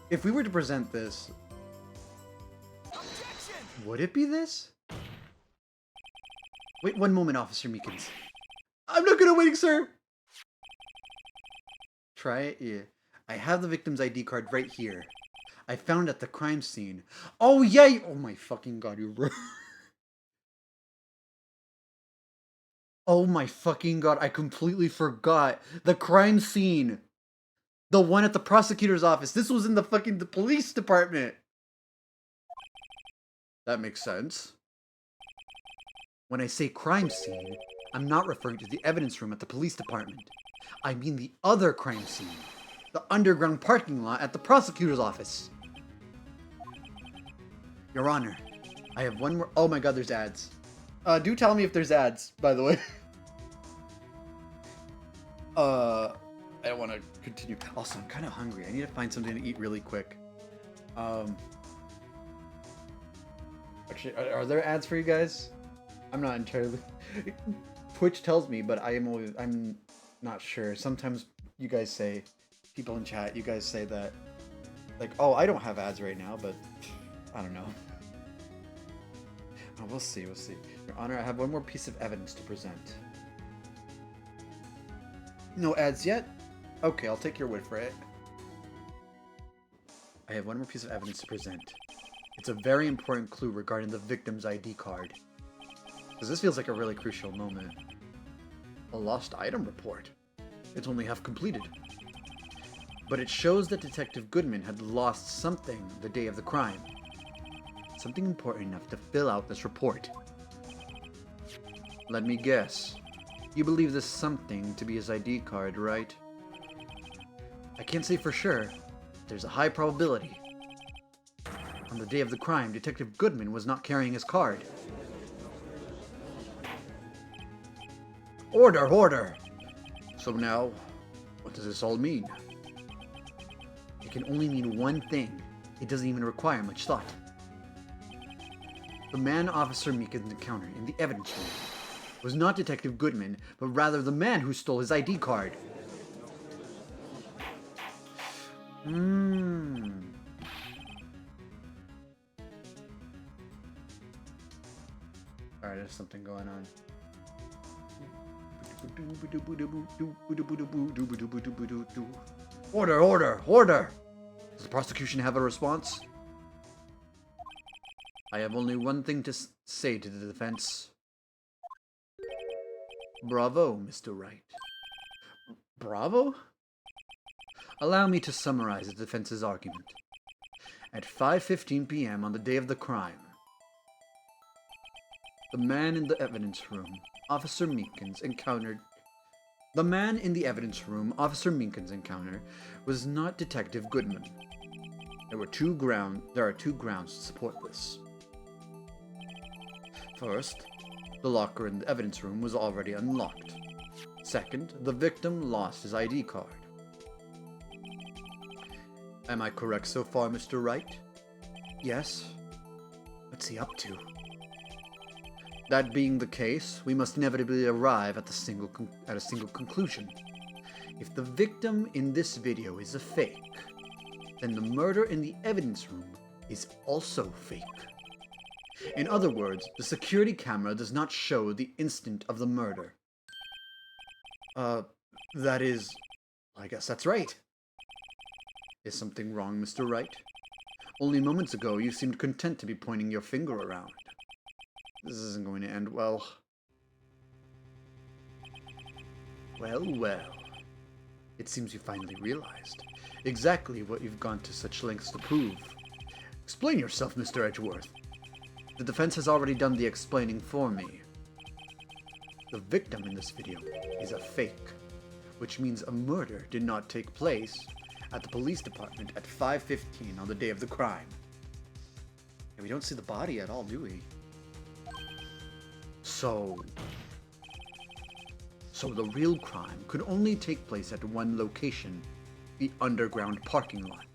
If we were to present this, would it be this? Wait one moment, Officer Meekins. I'm not gonna wait, sir! Try it? Yeah. I have the victim's ID card right here. I found it at the crime scene. Oh, yeah! Oh my fucking god, you're right. Oh my fucking god, I completely forgot. The crime scene. The one at the prosecutor's office. This was in the police department. That makes sense. When I say crime scene, I'm not referring to the evidence room at the police department. I mean the other crime scene. The underground parking lot at the prosecutor's office. Your Honor, I have one more... Oh my god, there's ads. Do tell me if there's ads, by the way. I don't want to continue. Also, I'm kind of hungry. I need to find something to eat really quick. Actually, are there ads for you guys? I'm not entirely... Twitch tells me, but I'm not sure. Sometimes you guys say, people in chat, you guys say that, like, oh, I don't have ads right now, but I don't know. Oh, we'll see, we'll see. Your Honor, I have one more piece of evidence to present. No ads yet? Okay, I'll take your word for it. I have one more piece of evidence to present. It's a very important clue regarding the victim's ID card. Because this feels like a really crucial moment. A lost item report. It's only half completed. But it shows that Detective Goodman had lost something the day of the crime. Something important enough to fill out this report. Let me guess. You believe this something to be his ID card, right? I can't say for sure. There's a high probability. On the day of the crime, Detective Goodman was not carrying his card. Order! Order! So now, what does this all mean? It can only mean one thing. It doesn't even require much thought. The man Officer Meekins encountered in the evidence room was not Detective Goodman, but rather the man who stole his ID card. Alright, there's something going on. Order! Order! Order! Does the prosecution have a response? I have only one thing to say to the defense. Bravo, Mr. Wright. Bravo? Allow me to summarize the defense's argument. At 5:15 p.m. on the day of the crime, the man in the evidence room, Officer Meekins, encountered... The man in the evidence room Officer Meekins encountered was not Detective Goodman. There are two grounds to support this. First, the locker in the evidence room was already unlocked. Second, the victim lost his ID card. Am I correct so far, Mr. Wright? Yes. What's he up to? That being the case, we must inevitably arrive at a single conclusion. If the victim in this video is a fake, then the murder in the evidence room is also fake. In other words, the security camera does not show the instant of the murder. That is... I guess that's right. Is something wrong, Mr. Wright? Only moments ago, you seemed content to be pointing your finger around. This isn't going to end well. Well, well. It seems you finally realized exactly what you've gone to such lengths to prove. Explain yourself, Mr. Edgeworth. The defense has already done the explaining for me. The victim in this video is a fake, which means a murder did not take place at the police department at 5:15 on the day of the crime. And we don't see the body at all, do we? So the real crime could only take place at one location, the underground parking lot.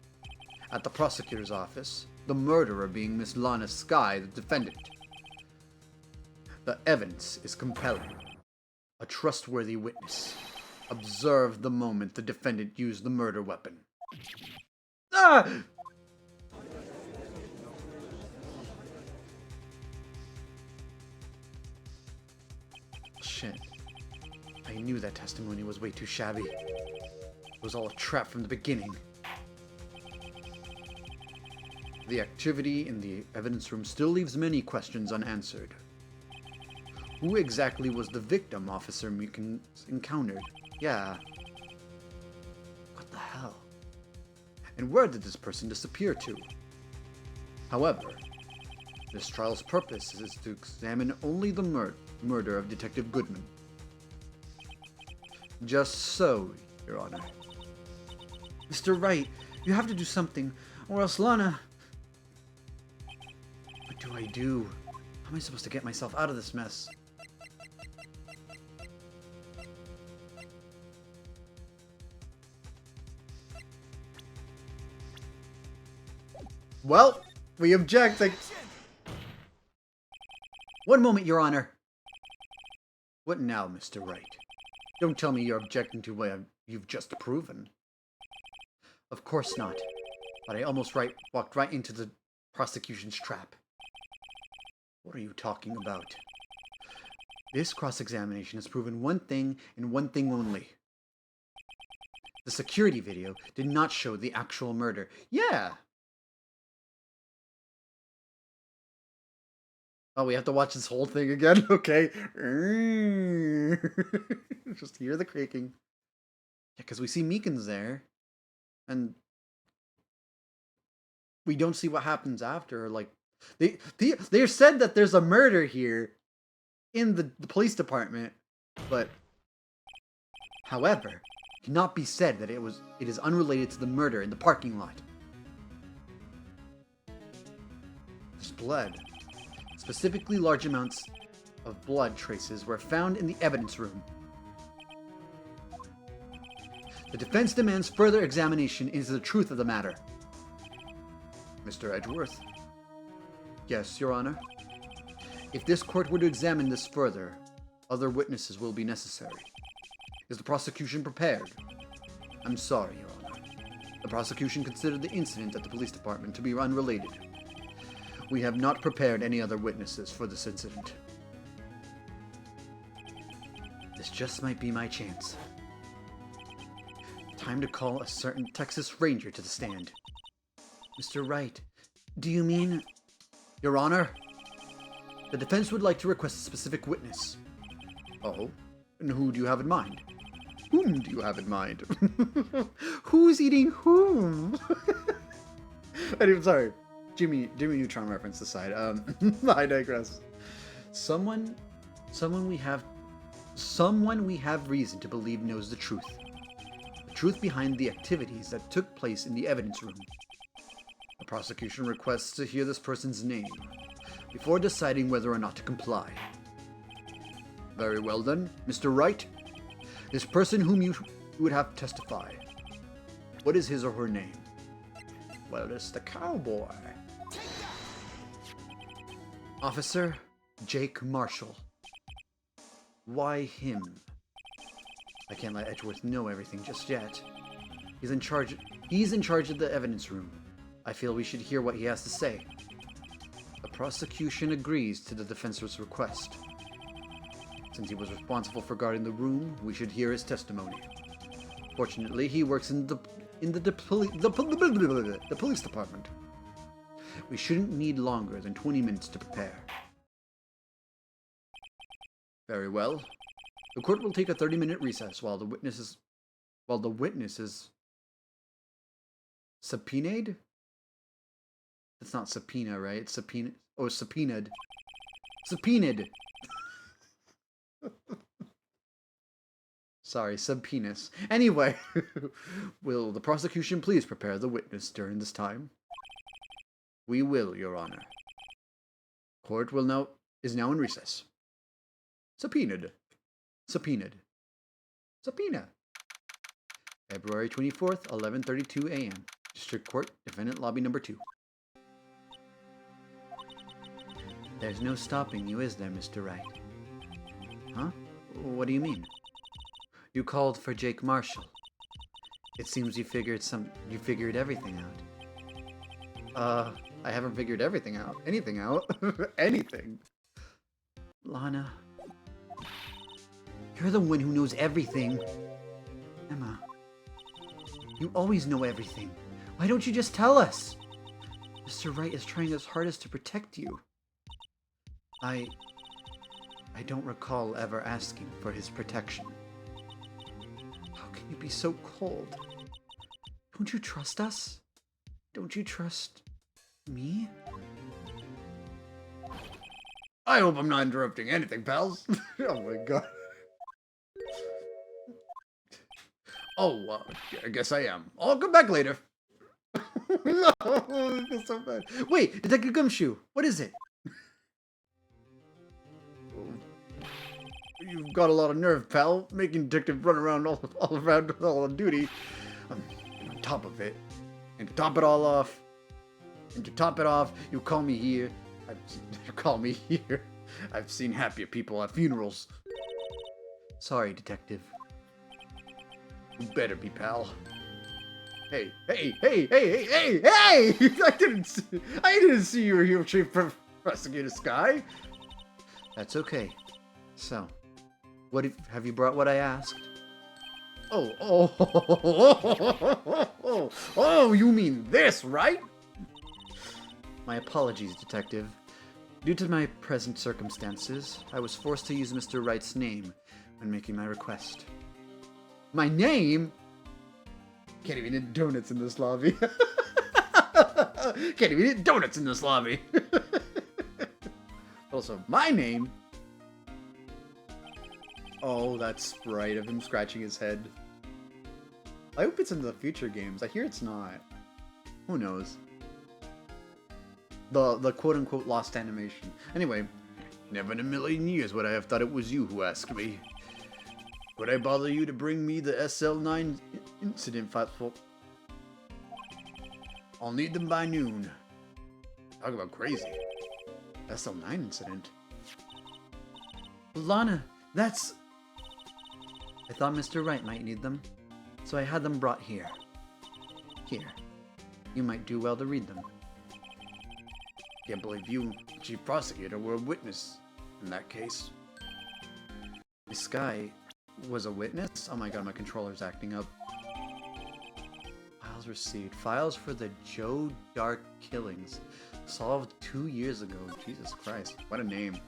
At the prosecutor's office, the murderer being Miss Lana Skye, the defendant. The evidence is compelling. A trustworthy witness observed the moment the defendant used the murder weapon. Ah! Shit. I knew that testimony was way too shabby. It was all a trap from the beginning. The activity in the evidence room still leaves many questions unanswered. Who exactly was the victim Officer Meekins encountered? Yeah. What the hell? And where did this person disappear to? However, this trial's purpose is to examine only the murder of Detective Goodman. Just so, Your Honor. Mr. Wright, you have to do something, or else Lana... What do I do? How am I supposed to get myself out of this mess? Well, we object. One moment, Your Honor. What now, Mr. Wright? Don't tell me you're objecting to what you've just proven. Of course not. But I almost walked right into the prosecution's trap. What are you talking about? This cross-examination has proven one thing and one thing only. The security video did not show the actual murder. Yeah! Oh, we have to watch this whole thing again? Okay. Just hear the creaking. Yeah, because we see Meekins there. And we don't see what happens after. Like, they said that there's a murder here in the police department, but however, it cannot be said that it is unrelated to the murder in the parking lot. There's blood. Specifically, large amounts of blood traces were found in the evidence room. The defense demands further examination into the truth of the matter. Mr. Edgeworth? Yes, Your Honor. If this court were to examine this further, other witnesses will be necessary. Is the prosecution prepared? I'm sorry, Your Honor. The prosecution considered the incident at the police department to be unrelated. We have not prepared any other witnesses for this incident. This just might be my chance. Time to call a certain Texas Ranger to the stand. Mr. Wright, do you mean... Your Honor? The defense would like to request a specific witness. Oh? And who do you have in mind? Whom do you have in mind? Who's eating whom? Anyway, sorry. Jimmy Neutron reference aside. I digress. Someone we have reason to believe knows the truth. The truth behind the activities that took place in the evidence room. The prosecution requests to hear this person's name before deciding whether or not to comply. Very well then, Mr. Wright. This person whom you would have testify. What is his or her name? Well, it's the cowboy. Officer Jake Marshall. Why him? I can't let Edgeworth know everything just yet. He's in charge of the evidence room. I feel we should hear what he has to say. The prosecution agrees to the defense's request. Since he was responsible for guarding the room, we should hear his testimony. Fortunately, he works in the police department. We shouldn't need longer than 20 minutes to prepare. Very well. The court will take a 30-minute recess while the witness is subpoenaed? It's not subpoena, right? It's subpoena. Oh, subpoenaed. Subpoenaed. Sorry, subpenis. Anyway, will the prosecution please prepare the witness during this time? We will, Your Honor. Court is now in recess. Subpoenaed. Subpoenaed. Subpoena. February 24th, 11:32 a.m. District Court, Defendant Lobby Number 2. There's no stopping you, is there, Mr. Wright? Huh? What do you mean? You called for Jake Marshall. It seems you figured everything out. I haven't figured everything out. Anything out. Anything. Lana. You're the one who knows everything. Emma. You always know everything. Why don't you just tell us? Mr. Wright is trying his hardest to protect you. I don't recall ever asking for his protection. How can you be so cold? Don't you trust us? Don't you trust me? I hope I'm not interrupting anything, pals. Oh my god. Oh, I guess I am. I'll come back later. No, I feel so bad. Wait, Detective Gumshoe, what is it? You've got a lot of nerve, pal, making detective run around all on duty. On top of it, and to top it all off, you call me here. I've seen happier people at funerals. Sorry, detective. You better be, pal. Hey, hey, hey, hey, hey, hey, hey! I didn't see you were here, Chief Prosecutor Sky. That's okay. So, have you brought what I asked? Oh, you mean this, right? My apologies, detective. Due to my present circumstances, I was forced to use Mr. Wright's name when making my request. My name? Can't even eat donuts in this lobby. Can't even eat donuts in this lobby. Also, my name? Oh, that sprite of him scratching his head. I hope it's in the future games. I hear it's not. Who knows? The quote-unquote lost animation. Anyway, never in a million years would I have thought it was you who asked me. Would I bother you to bring me the SL9 incident file? I'll need them by noon. Talk about crazy. SL9 incident? Lana, that's... I thought Mr. Wright might need them, so I had them brought here. Here. You might do well to read them. Can't believe you, Chief Prosecutor, were a witness in that case. This guy was a witness? Oh my god, my controller's acting up. Files received. Files for the Joe Dark killings. Solved 2 years ago. Jesus Christ. What a name.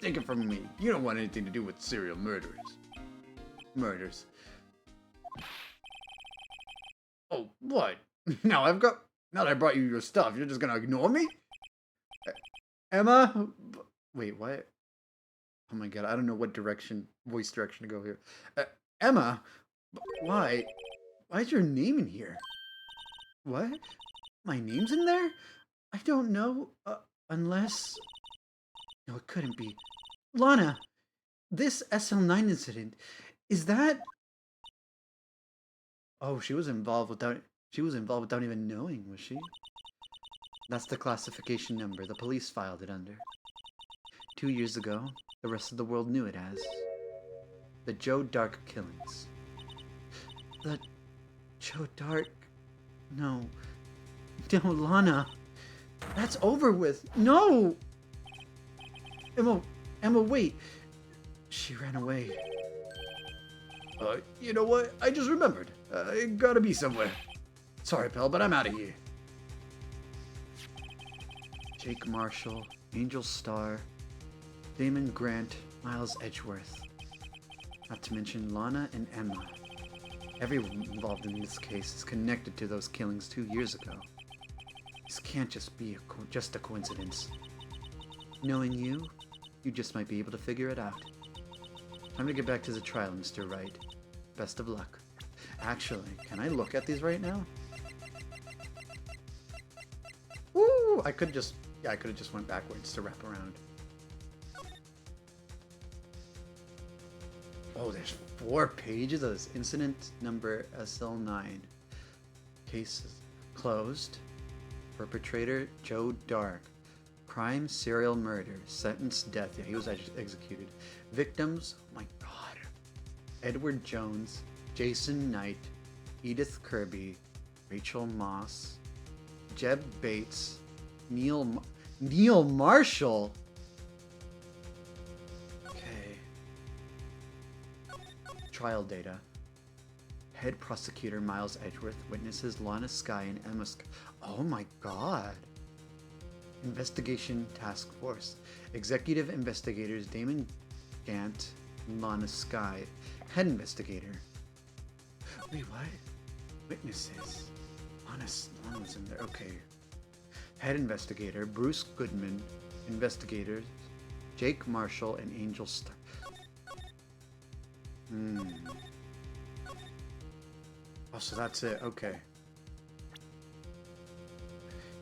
Take it from me. You don't want anything to do with serial murderers. Murders. Oh, what? Now that I brought you your stuff, you're just gonna ignore me? Emma? Wait, what? Oh my god, I don't know what voice direction to go here. Emma? Why? Why is your name in here? What? My name's in there? I don't know, unless... No, it couldn't be. Lana! This SL9 incident, is that... Oh, she was involved without even knowing, was she? That's the classification number the police filed it under. 2 years ago, the rest of the world knew it as the Joe Dark killings. The Joe Dark... No, Lana. That's over with. No! Emma, wait. She ran away. You know what? I just remembered. I gotta be somewhere. Sorry, pal, but I'm out of here. Jake Marshall, Angel Starr, Damon Grant, Miles Edgeworth. Not to mention Lana and Emma. Everyone involved in this case is connected to those killings 2 years ago. This can't just be just a coincidence. Knowing you just might be able to figure it out. Time to get back to the trial, Mr. Wright. Best of luck. Actually, can I look at these right now? Ooh, I could have just went backwards to wrap around. Oh, there's 4 pages of this incident number SL9. Cases closed. Perpetrator Joe Dark. Crime, serial murder. Sentence, death. Yeah, he was executed. Victims, oh my god. Edward Jones, Jason Knight, Edith Kirby, Rachel Moss, Jeb Bates, Neil Marshall. Okay. Trial data. Head prosecutor Miles Edgeworth, witnesses Lana Sky and Emma Sky. Oh my god. Investigation Task Force. Executive investigators Damon Gant and Lana Sky. Head investigator. Wait, what? Witnesses. Lana's in there. Okay. Head investigator Bruce Goodman. Investigators Jake Marshall and Angel Starr. Oh, so that's it. Okay.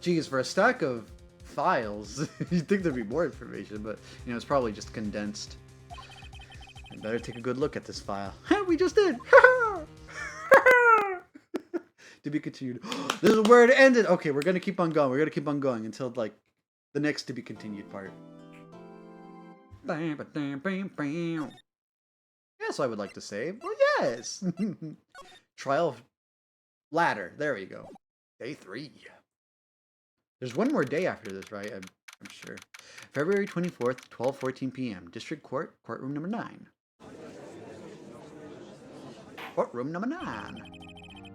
Geez, for a stack of files, you'd think there'd be more information, but, you know, it's probably just condensed. I better take a good look at this file. We just did! To be continued. This is where it ended! Okay, we're gonna keep on going. We're gonna keep on going until, like, the next to be continued part. Yes, I would like to save. Well, yes. Trial ladder. There we go. Day 3. There's one more day after this, right? I'm sure. February 24th, 12:14 p.m. District Court, courtroom number 9. Courtroom number 9.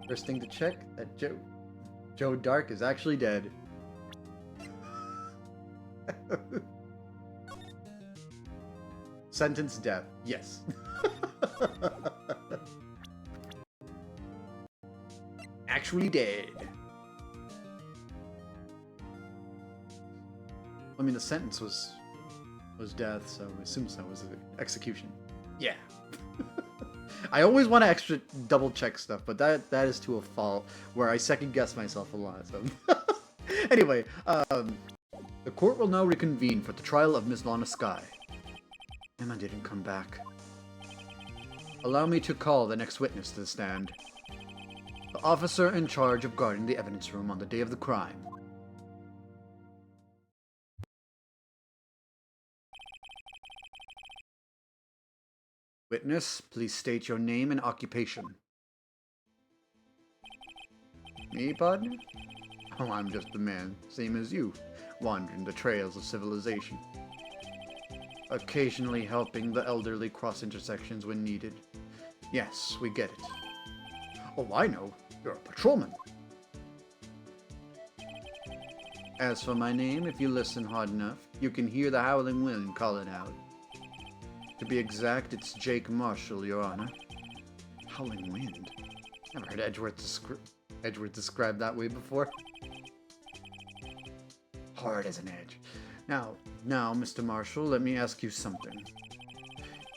First thing to check that Joe Dark is actually dead. Sentence death. Yes. Actually dead. I mean, the sentence was death, so I assume so. It was an execution. Yeah. I always want to extra double check stuff, but that is to a fault where I second guess myself a lot. So. Anyway, the court will now reconvene for the trial of Miss Lana Skye. Emma didn't come back. Allow me to call the next witness to the stand. The officer in charge of guarding the evidence room on the day of the crime. Witness, please state your name and occupation. Me, partner? Oh, I'm just the man, same as you, wandering the trails of civilization. Occasionally helping the elderly cross intersections when needed. Yes, we get it. Oh, I know. You're a patrolman. As for my name, if you listen hard enough, you can hear the howling wind call it out. To be exact, it's Jake Marshall, Your Honor. Howling wind? Never heard Edgeworth described that way before. Hard as an edge. Now, Mr. Marshall, let me ask you something.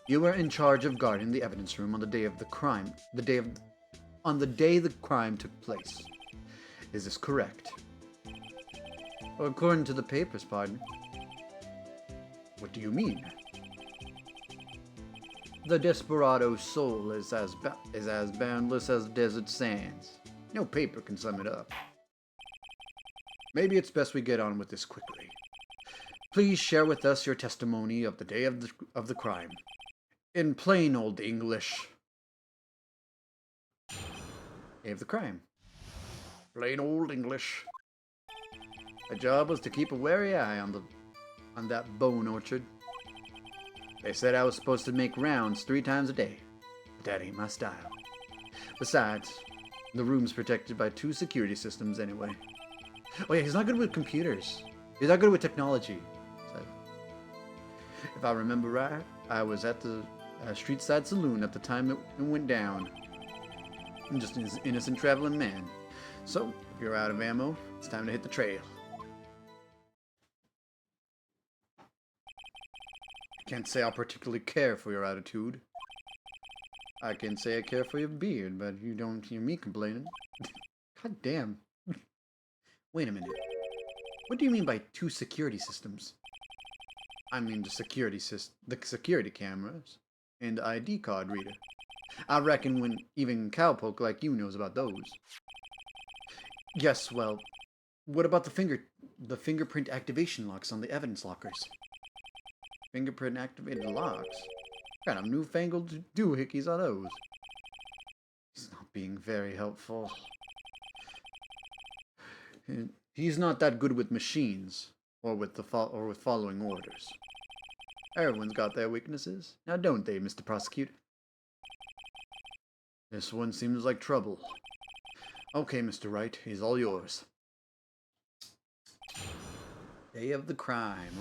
You were in charge of guarding the evidence room on the day of the crime. On the day the crime took place. Is this correct? Well, according to the papers, pardon. What do you mean? The desperado's soul is as boundless as desert sands. No paper can sum it up. Maybe it's best we get on with this quickly. Please share with us your testimony of the day of the crime. In plain old English. Day of the crime. Plain old English. My job was to keep a wary eye on that bone orchard. They said I was supposed to make rounds 3 times a day, but that ain't my style. Besides, the room's protected by 2 security systems anyway. Oh yeah, he's not good with computers. He's not good with technology. So, if I remember right, I was at the street side saloon at the time it went down. I'm just an innocent traveling man. So, if you're out of ammo, it's time to hit the trail. Can't say I particularly care for your attitude. I can say I care for your beard, but you don't hear me complaining. God damn. Wait a minute. What do you mean by 2 security systems? I mean the security cameras and the ID card reader. I reckon when even cowpoke like you knows about those. Yes, well, what about the fingerprint activation locks on the evidence lockers? Fingerprint activated locks? What kind of newfangled doohickeys are those? He's not being very helpful. He's not that good with machines, or with following orders. Everyone's got their weaknesses, now don't they, Mr. Prosecutor? This one seems like trouble. Okay, Mr. Wright, he's all yours. Day of the crime.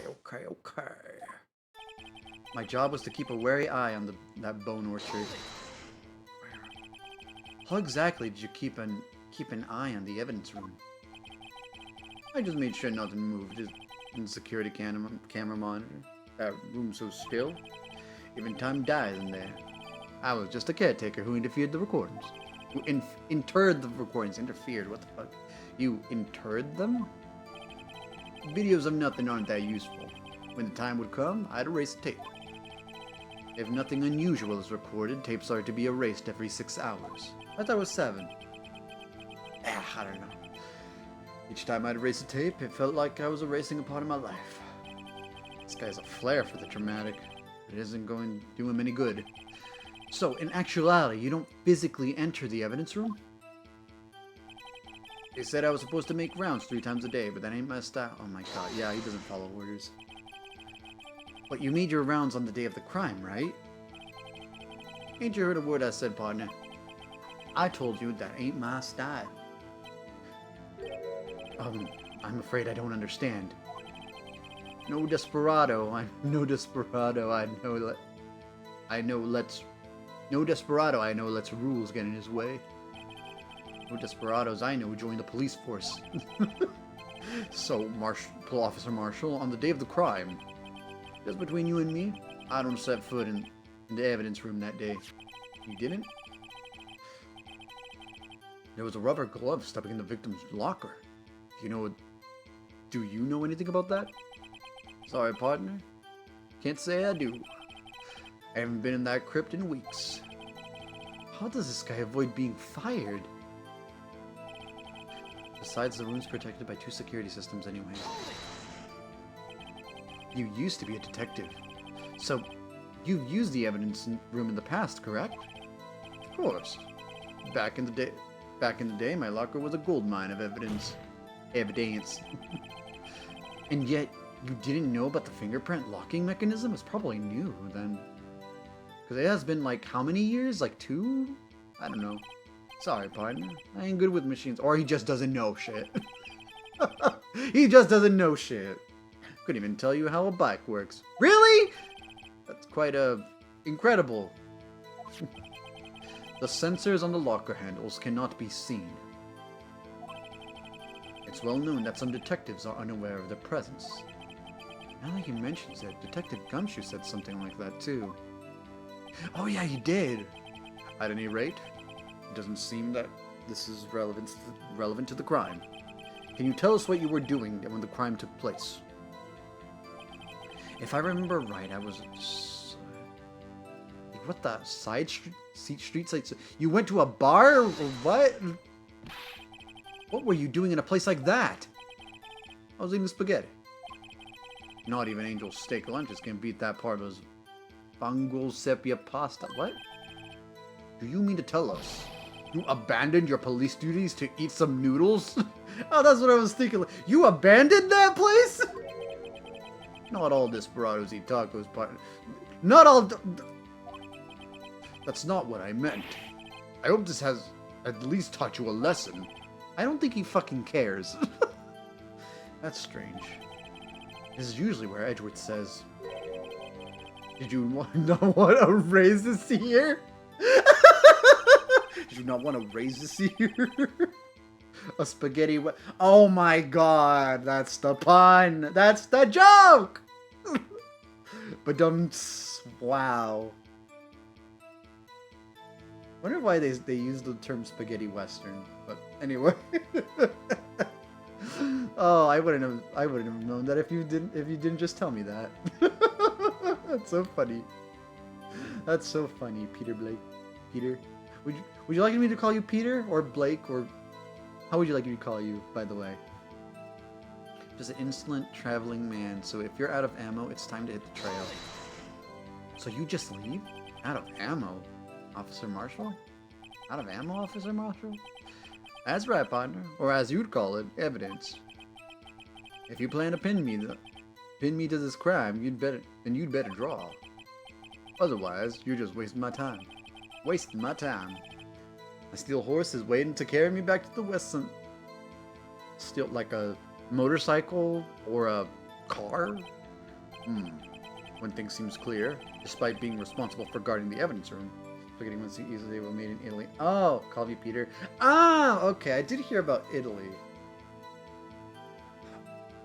Okay. My job was to keep a wary eye on that bone orchard. How exactly did you keep an eye on the evidence room? I just made sure nothing moved in the security camera monitor. That room's so still. Even time dies in there. I was just a caretaker who interfered the recordings. Who interred the recordings. Interfered? What the fuck? You interred them? Videos of nothing aren't that useful. When the time would come, I'd erase the tape. If nothing unusual is recorded, tapes are to be erased every 6 hours. I thought it was 7. I don't know. Each time I'd erase a tape, it felt like I was erasing a part of my life. This guy's a flair for the dramatic. It isn't going to do him any good. So, in actuality, you don't physically enter the evidence room? They said I was supposed to make rounds 3 times a day, but that ain't my style. Oh my god, yeah, he doesn't follow orders. But you made your rounds on the day of the crime, right? Ain't you heard a word I said, partner? I told you that ain't my style. I'm afraid I don't understand. No desperado, no desperado, I know lets rules get in his way. No desperados I know join the police force. So, Officer Marshall, on the day of the crime, just between you and me, I don't set foot in the evidence room that day. You didn't? There was a rubber glove stuck in the victim's locker. Do you know anything about that? Sorry, partner. Can't say I do. I haven't been in that crypt in weeks. How does this guy avoid being fired? Besides, the room's protected by 2 security systems anyway. You used to be a detective. So, you've used the evidence room in the past, correct? Of course. Back in the day, my locker was a goldmine of evidence. And yet, you didn't know about the fingerprint locking mechanism? It's probably new, then. Because it has been, like, how many years? Like, 2? I don't know. Sorry, partner. I ain't good with machines. Or he just doesn't know shit. He just doesn't know shit. Couldn't even tell you how a bike works. Really? That's quite, incredible. The sensors on the locker handles cannot be seen. It's well known that some detectives are unaware of their presence. Now that he mentions it, Detective Gumshoe said something like that too. Oh yeah, he did! At any rate, it doesn't seem that this is relevant to the crime. Can you tell us what you were doing when the crime took place? If I remember right, I was... what the? Street sites? You went to a bar? Or what? What were you doing in a place like that? I was eating spaghetti. Not even Angel's steak lunches can beat that part of his fungal sepia pasta. What? Do you mean to tell us you abandoned your police duties to eat some noodles? Oh, that's what I was thinking. You abandoned that place? Not all desperados eat tacos, partner. Not all... That's not what I meant. I hope this has at least taught you a lesson. I don't think he fucking cares. That's strange. This is usually where Edgeworth says, did you not want to raise this here? Did you not want to raise this here? A spaghetti... Oh my god, that's the pun! That's the joke! But wow. Wonder why they use the term spaghetti western. But anyway. Oh, I wouldn't have known that if you didn't just tell me that. That's so funny. That's so funny, Peter Blake. Peter, would you like me to call you Peter or Blake, or how would you like me to call you, by the way? Just an insolent traveling man. So if you're out of ammo, it's time to hit the trail. So you just leave? Out of ammo, Officer Marshall? Out of ammo, Officer Marshall? That's right, partner. Or as you'd call it, evidence. If you plan to pin me to this crime, you'd better draw. Otherwise, you're just wasting my time. Wasting my time. A steel horse is waiting to carry me back to the west. Still, like a motorcycle or a car? One thing seems clear. Despite being responsible for guarding the evidence room, spaghetti once easily were made in Italy. Oh, call me Peter. Ah, okay. I did hear about Italy.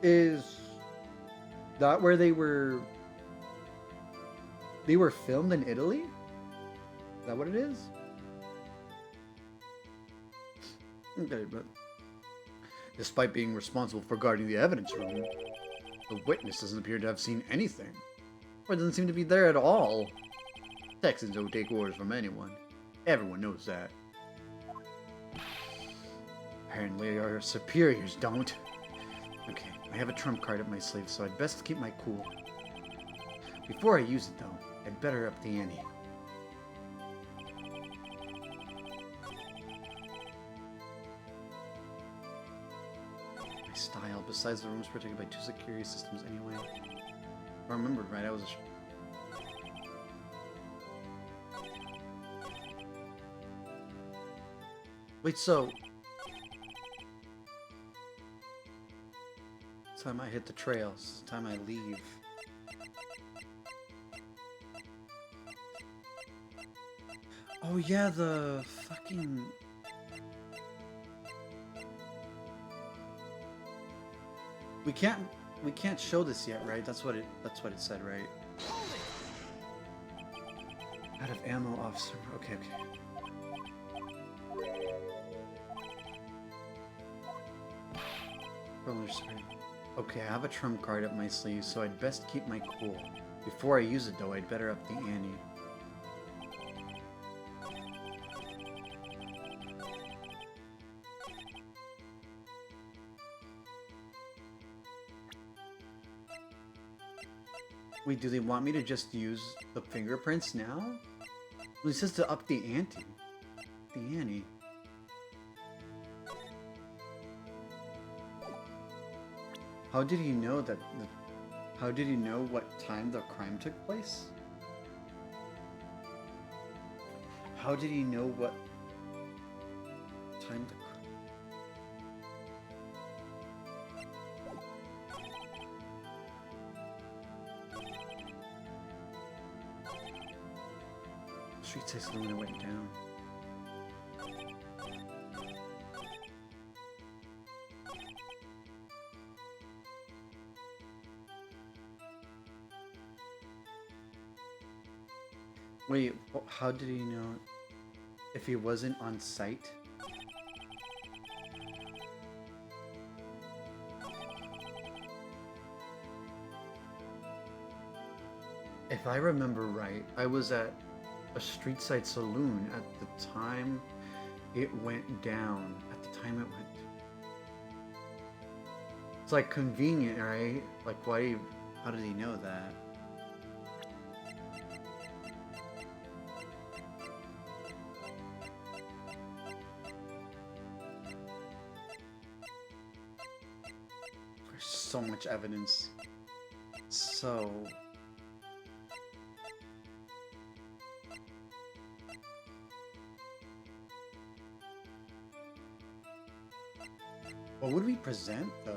Is that where they were filmed in Italy? Is that what it is? Okay, but despite being responsible for guarding the evidence room, the witness doesn't appear to have seen anything. Or doesn't seem to be there at all. Texans don't take orders from anyone. Everyone knows that. Apparently our superiors don't. Okay, I have a trump card up my sleeve, so I'd best keep my cool. Before I use it, though, I'd better up the ante. My style. Besides, the room is protected by 2 security systems anyway. If I remembered right, I was... Wait, so... It's time I hit the trails. It's time I leave. Oh yeah, the fucking... We can't show this yet, right? That's what it said, right? Out of ammo, officer. Okay, okay. Roller spray. Okay, I have a trump card up my sleeve, so I'd best keep my cool. Before I use it though, I'd better up the ante. Wait, do they want me to just use the fingerprints now? Well, it says to up the ante. The ante. How did he know that? How did he know what time the crime took place? How did he know what time the street says Luna went down? Wait, how did he know if he wasn't on site? If I remember right, I was at a street side saloon at the time it went down. At the time it went... It's like convenient, right? Like why... How did he know that? There's so much evidence. So... What would we present, though?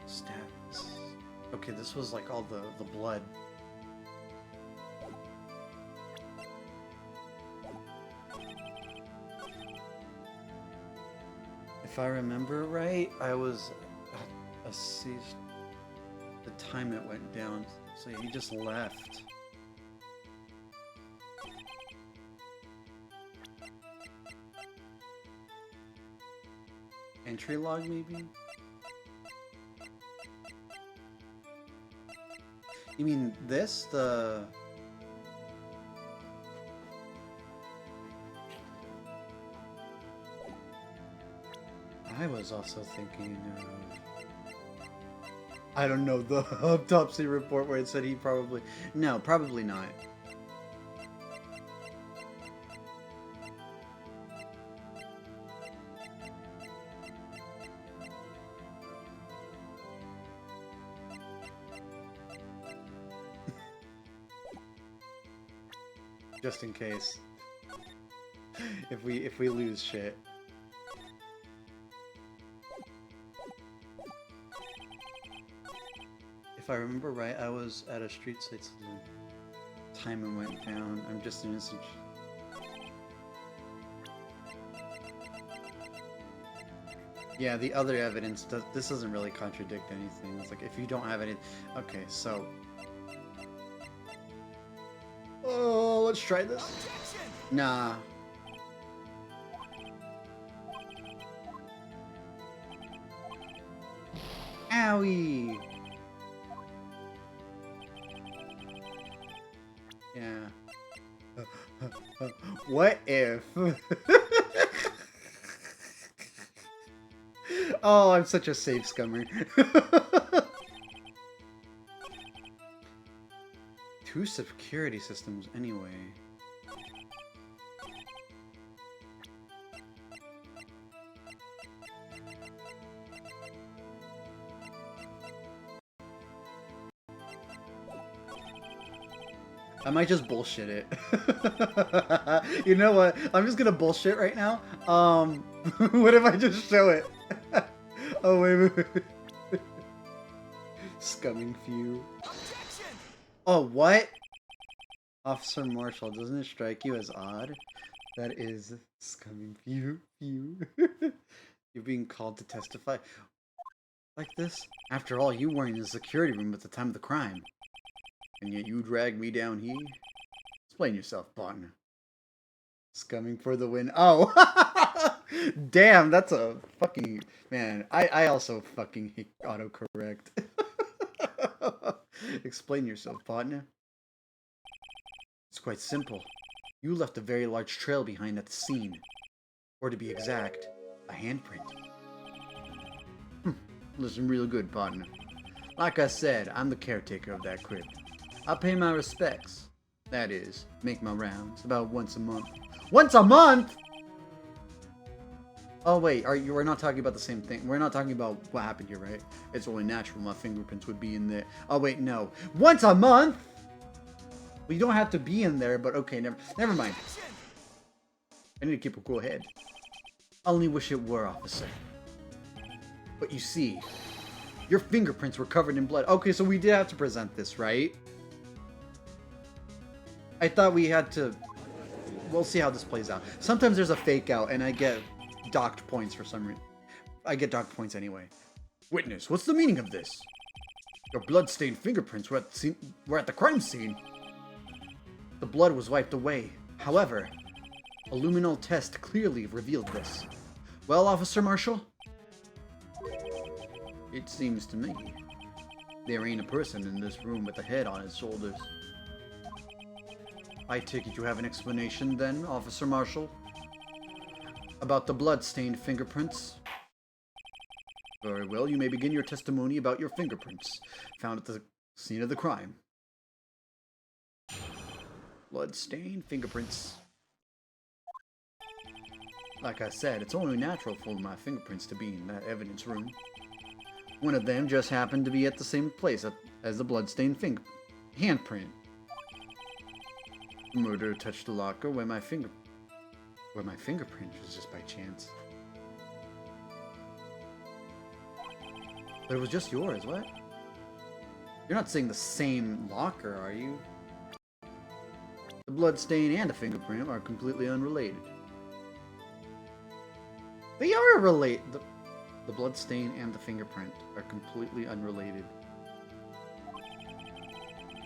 Stats. Okay, this was like all the blood. If I remember right, I was at a siege. The time it went down, so he just left. Entry log, maybe? You mean this? The... I was also thinking of... I don't know, the autopsy report where it said he probably... No, probably not. Just in case. If we lose shit. If I remember right, I was at a street side saloon. Time it went down. I'm just an innocent. Yeah, the other evidence does. This doesn't really contradict anything. It's like if you don't have any. Okay, so. Oh, let's try this. Nah. Owie. Yeah. What if? Oh, I'm such a safe scummer. 2 security systems anyway. I might just bullshit it. You know what? I'm just gonna bullshit right now. What if I just show it? Oh, wait. Scumming few. Oh, what? Officer Marshall, doesn't it strike you as odd? That is scumming few. You're being called to testify like this? After all, you weren't in the security room at the time of the crime. And yet you dragged me down here? Explain yourself, partner. Scumming for the win. Oh! Damn, that's a fucking... Man, I also fucking hate autocorrect. Explain yourself, partner. It's quite simple. You left a very large trail behind at the scene. Or to be exact, a handprint. Listen real good, partner. Like I said, I'm the caretaker of that crypt. I pay my respects. That is, make my rounds about once a month. Once a month?! Oh wait, we're not talking about the same thing. We're not talking about what happened here, right? It's only natural my fingerprints would be in there. Oh wait, no. Once a month?! Well, you don't have to be in there, but okay, never mind. I need to keep a cool head. I only wish it were, officer. But you see, your fingerprints were covered in blood. Okay, so we did have to present this, right? I thought we had to... We'll see how this plays out. Sometimes there's a fake out, and I get docked points for some reason. I get docked points anyway. Witness, what's the meaning of this? Your blood-stained fingerprints were at the crime scene. The blood was wiped away. However, a luminol test clearly revealed this. Well, Officer Marshall? It seems to me there ain't a person in this room with a head on his shoulders. I take it you have an explanation then, Officer Marshall? About the blood-stained fingerprints? Very well, you may begin your testimony about your fingerprints found at the scene of the crime. Blood-stained fingerprints. Like I said, it's only natural for my fingerprints to be in that evidence room. One of them just happened to be at the same place as the blood-stained handprint. The murderer touched the locker where my fingerprint was just by chance. But it was just yours, what? You're not saying the same locker, are you? The blood stain and the fingerprint are completely unrelated. They are related. The blood stain and the fingerprint are completely unrelated.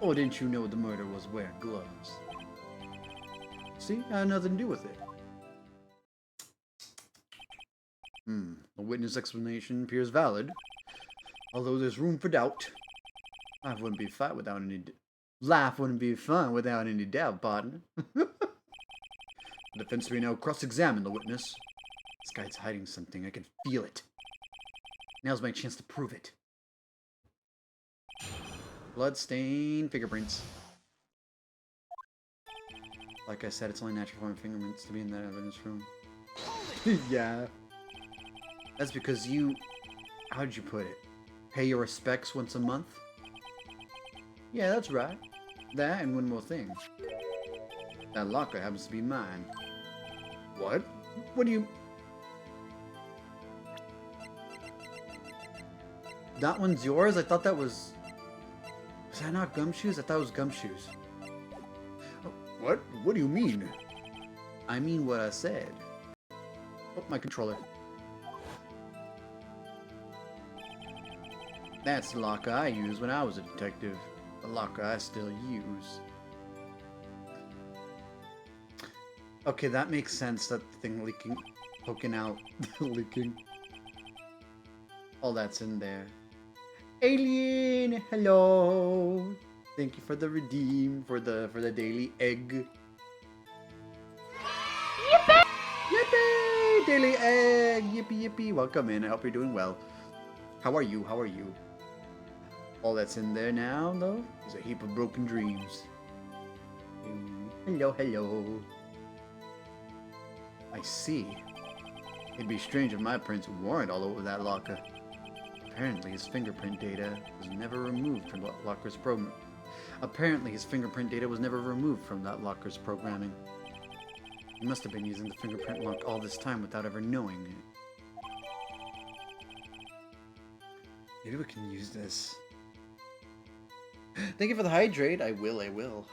Or didn't you know the murderer was wearing gloves? See, I had nothing to do with it. The witness explanation appears valid, although there's room for doubt. Life wouldn't be fun without any doubt, partner. The defense may now cross-examine the witness. This guy's hiding something. I can feel it. Now's my chance to prove it. Bloodstained fingerprints. Like I said, it's only natural for my fingerprints to be in that evidence room. Yeah. That's because you... How'd you put it? Pay your respects once a month? Yeah, that's right. That and one more thing. That locker happens to be mine. What? What do you... That one's yours? I thought that was... Was that not Gumshoes? I thought it was Gumshoes. What? What do you mean? I mean what I said. Oh, my controller. That's the locker I used when I was a detective. The locker I still use. Okay, that makes sense, that thing leaking, poking out, leaking. All that's in there. Alien, hello. Thank you for the redeem, for the daily egg. Yippee! Yippee! Lily Egg! Yippee yippee! Welcome in. I hope you're doing well. How are you? How are you? All that's in there now, though, is a heap of broken dreams. Hello, hello. I see. It'd be strange if my prints weren't all over that locker. Apparently, his fingerprint data was never removed from that locker's program. Apparently, his fingerprint data was never removed from that locker's programming. He must have been using the fingerprint lock all this time without ever knowing it. Maybe we can use this. Thank you for the hydrate. I will.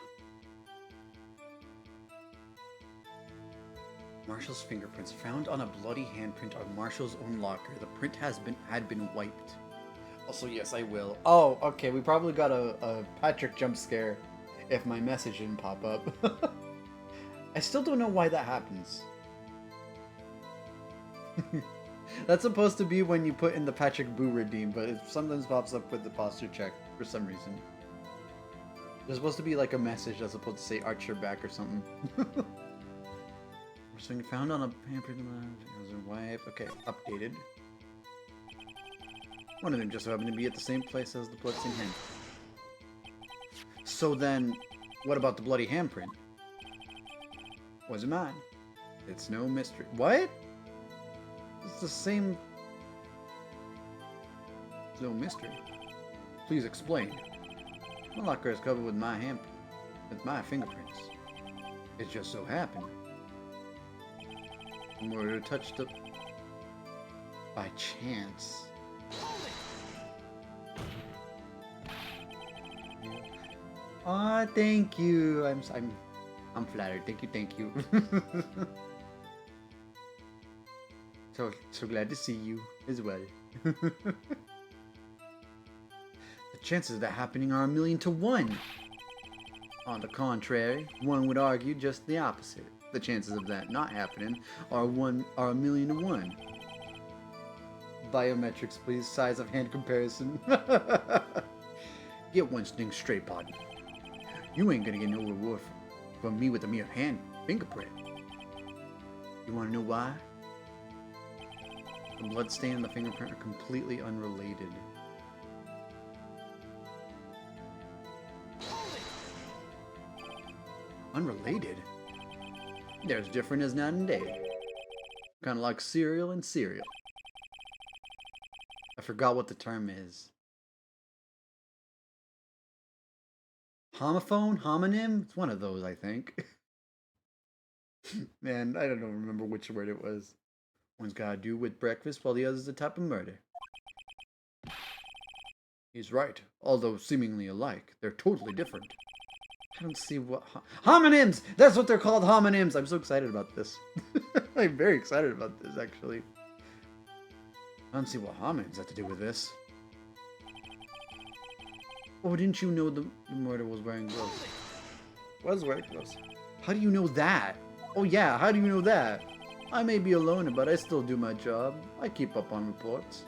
Marshall's fingerprints found on a bloody handprint on Marshall's own locker. The print had been wiped. Also, yes, I will. Oh, okay. We probably got a Patrick jump scare if my message didn't pop up. I still don't know why that happens. That's supposed to be when you put in the Patrick Boo redeem, but it sometimes pops up with the posture check for some reason. There's supposed to be like a message that's supposed to say Archer back or something. Something found on a pampered wife. Okay, updated. One of them just so happened to be at the same place as the bloodstained hand. So then, what about the bloody handprint? Was it mine? It's no mystery. What? It's the same. It's no mystery. Please explain. My locker is covered with my fingerprints. It just so happened. The murder touched up by chance. Aw, thank you. I'm flattered. Thank you. So glad to see you as well. The chances of that happening are 1,000,000 to 1. On the contrary, one would argue just the opposite. The chances of that not happening are 1,000,000 to 1. Biometrics, please. Size of hand comparison. Get one thing straight, partner. You ain't gonna get no reward from me with a mere hand fingerprint. You wanna know why? The bloodstain and the fingerprint are completely unrelated. Unrelated? They're as different as night and day. Kinda like cereal and cereal. I forgot what the term is. Homophone? Homonym? It's one of those, I think. Man, I don't remember which word it was. One's gotta do with breakfast while the other's a type of murder. He's right. Although seemingly alike, they're totally different. I don't see what... Homonyms! That's what they're called, homonyms! I'm so excited about this. I'm very excited about this, actually. I don't see what homonyms have to do with this. Oh, didn't you know the murderer was wearing gloves? Was wearing gloves. How do you know that? Oh yeah, how do you know that? I may be a loner, but I still do my job. I keep up on reports.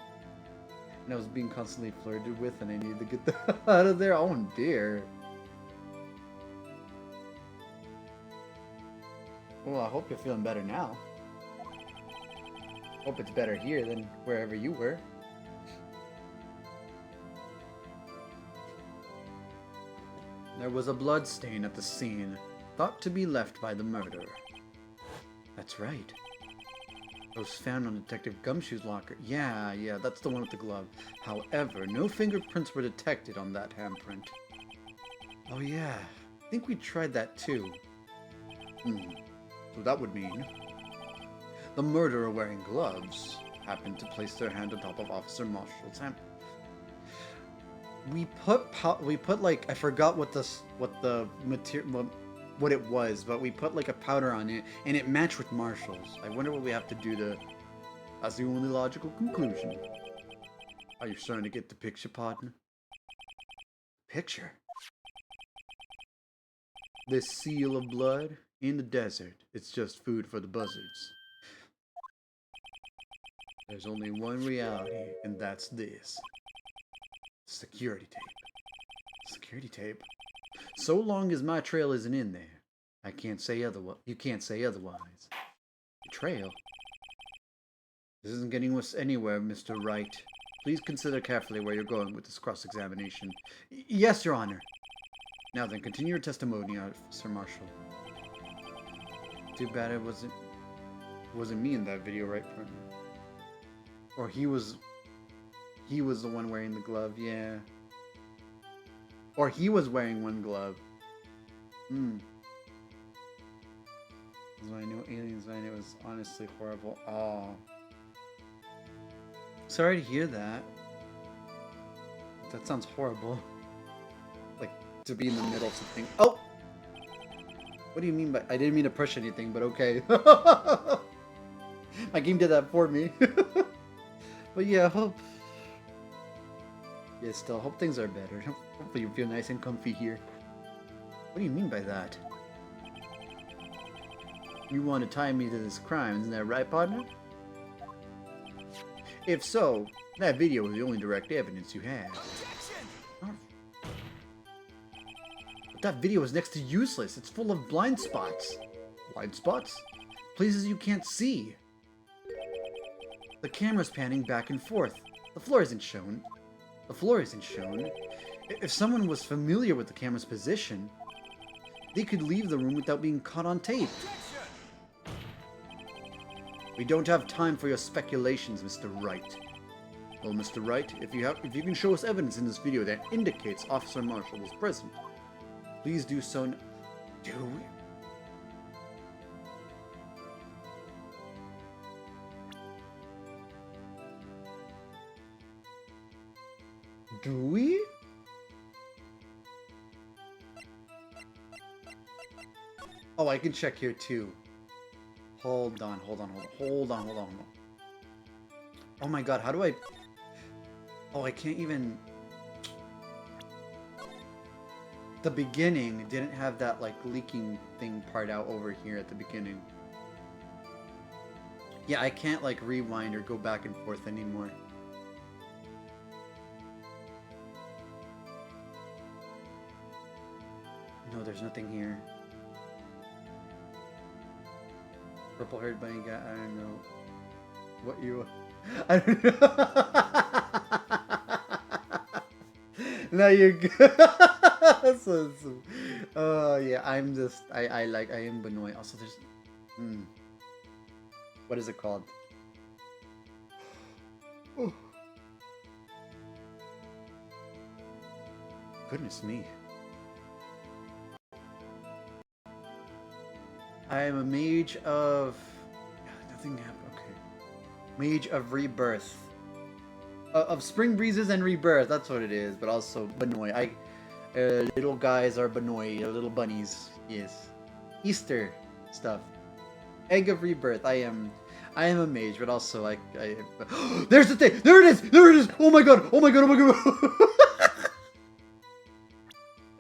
And I was being constantly flirted with, and I needed to get the out of there. Oh dear. Well, I hope you're feeling better now. Hope it's better here than wherever you were. There was a blood stain at the scene, thought to be left by the murderer. That's right. It was found on Detective Gumshoe's locker. Yeah, that's the one with the glove. However, no fingerprints were detected on that handprint. Oh yeah, I think we tried that too. So that would mean the murderer wearing gloves happened to place their hand on top of Officer Marshall's hand. We put like, I forgot what the material, what it was, but we put like a powder on it, and it matched with Marshall's. I wonder what we have to do to... That's the only logical conclusion. Are you starting to get the picture, partner? Picture? This seal of blood in the desert. It's just food for the buzzards. There's only one reality, and that's this. Security tape. Security tape? So long as my trail isn't in there, I can't say otherwise. You can't say otherwise. The trail? This isn't getting us anywhere, Mr. Wright. Please consider carefully where you're going with this cross-examination. Yes, Your Honor. Now then, continue your testimony, Sir Marshal. Too bad it wasn't me in that video, right, partner? Or he was the one wearing the glove, yeah. Or he was wearing one glove. I know aliens, man, it was honestly horrible. Oh. Sorry to hear that. That sounds horrible. Like, to be in the middle of something. Oh! What do you mean by... I didn't mean to push anything, but okay. My game did that for me. But yeah, hope... Yeah, still, hope things are better. Hopefully you feel nice and comfy here. What do you mean by that? You want to tie me to this crime, isn't that right, partner? If so, that video is the only direct evidence you have. But that video is next to useless. It's full of blind spots. Blind spots? Places you can't see. The camera's panning back and forth. The floor isn't shown. The floor isn't shown. If someone was familiar with the camera's position, they could leave the room without being caught on tape. We don't have time for your speculations, Mr. Wright. Well, Mr. Wright, if you can show us evidence in this video that indicates Officer Marshall was present, please do so now. Do we? Do we? Oh, I can check here too. Hold on. Oh my god, how do I... Oh, I can't even... The beginning didn't have that, like, leaking thing part out over here at the beginning. Yeah, I can't, like, rewind or go back and forth anymore. No, there's nothing here. Purple haired bunny guy, I don't know what you... I don't know. No, you're good. Yeah, I'm just... I am Benoit. Also, there's... What is it called? Oh. Goodness me. I am a mage of... Nothing happened. Okay. Mage of rebirth. Of spring breezes and rebirth. That's what it is. But also Benoit. Little guys are Benoit. Little bunnies. Yes. Easter stuff. Egg of rebirth. I am a mage, but also I there's the thing. There it is. There it is. Oh my god. Oh my god. Oh my god.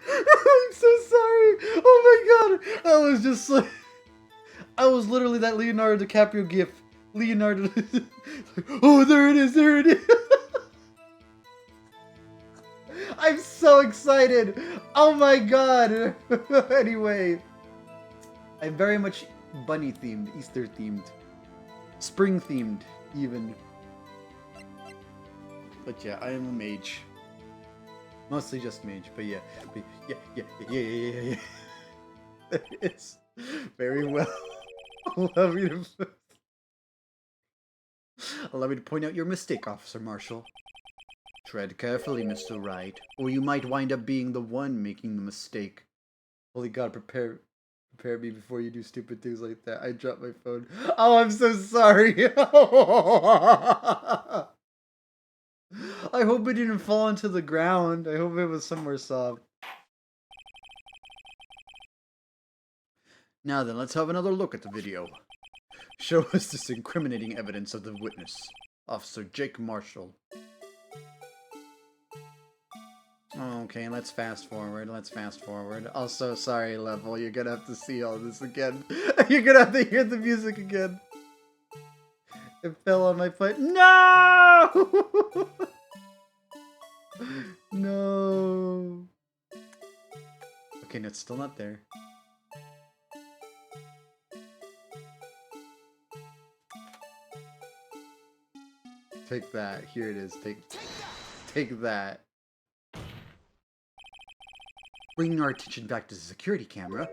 I'm so sorry. Oh my god. I was just like... I was literally that Leonardo DiCaprio gif. Leonardo. Oh, there it is. There it is. I'm so excited. Oh my god. Anyway. I'm very much bunny themed, Easter themed, spring themed even. But yeah, I am a mage. Mostly just mage, but yeah. Yeah. It's very well. Allow me to point out your mistake, Officer Marshall. Tread carefully, Mr. Wright, or you might wind up being the one making the mistake. Holy God, prepare me before you do stupid things like that. I dropped my phone. Oh, I'm so sorry. I hope it didn't fall into the ground. I hope it was somewhere soft. Now then, let's have another look at the video. Show us this incriminating evidence of the witness, Officer Jake Marshall. Okay, let's fast forward. Also, sorry, Level, you're gonna have to see all this again. You're gonna have to hear the music again. It fell on my foot. No! No. Okay, no, it's still not there. Take that. Here it is. Take that. Bringing our attention back to the security camera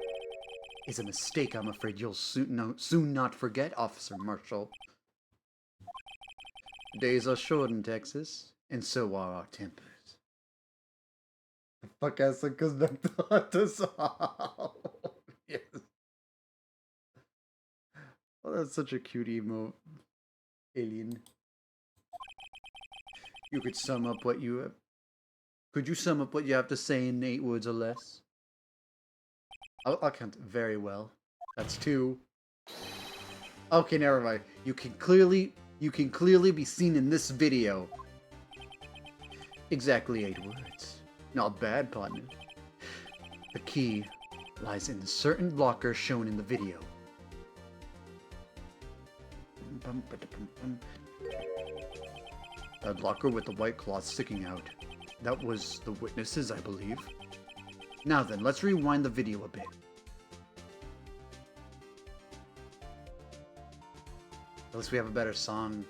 is a mistake I'm afraid you'll soon not forget, Officer Marshall. Days are short in Texas, and so are our tempers. The fuck ass that goes back to hot to solve. Yes. Oh, that's such a cute emote. Alien. You could sum up what you have. Could you sum up what you have to say in 8 words or less? I'll count it very well. That's 2. Okay, never mind. You can clearly be seen in this video. Exactly 8 words. Not bad, partner. The key lies in a certain locker shown in the video. That locker with the white cloth sticking out. That was the witnesses, I believe. Now then, let's rewind the video a bit. Unless we have a better song.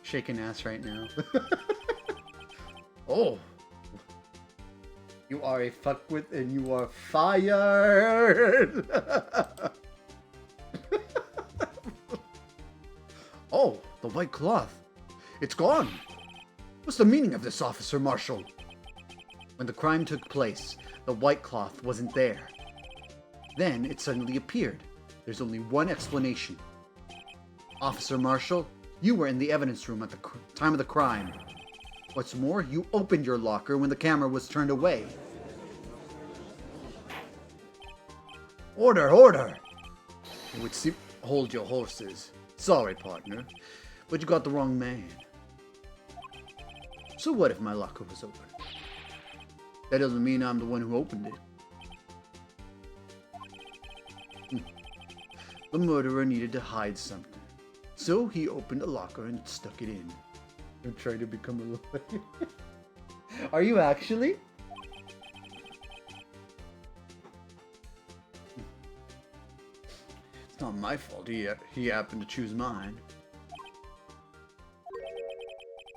Shaking ass right now. Oh! You are a fuckwit and you are fired! Oh, the white cloth. It's gone. What's the meaning of this, Officer Marshall? When the crime took place, the white cloth wasn't there. Then it suddenly appeared. There's only one explanation. Officer Marshall, you were in the evidence room at the time of the crime. What's more, you opened your locker when the camera was turned away. Order, order! It would seem... Hold your horses. Sorry, partner, but you got the wrong man. So what if my locker was open? That doesn't mean I'm the one who opened it. The murderer needed to hide something. So he opened a locker and stuck it in. I'm trying to become a lawyer. Are you actually? It's not my fault he happened to choose mine.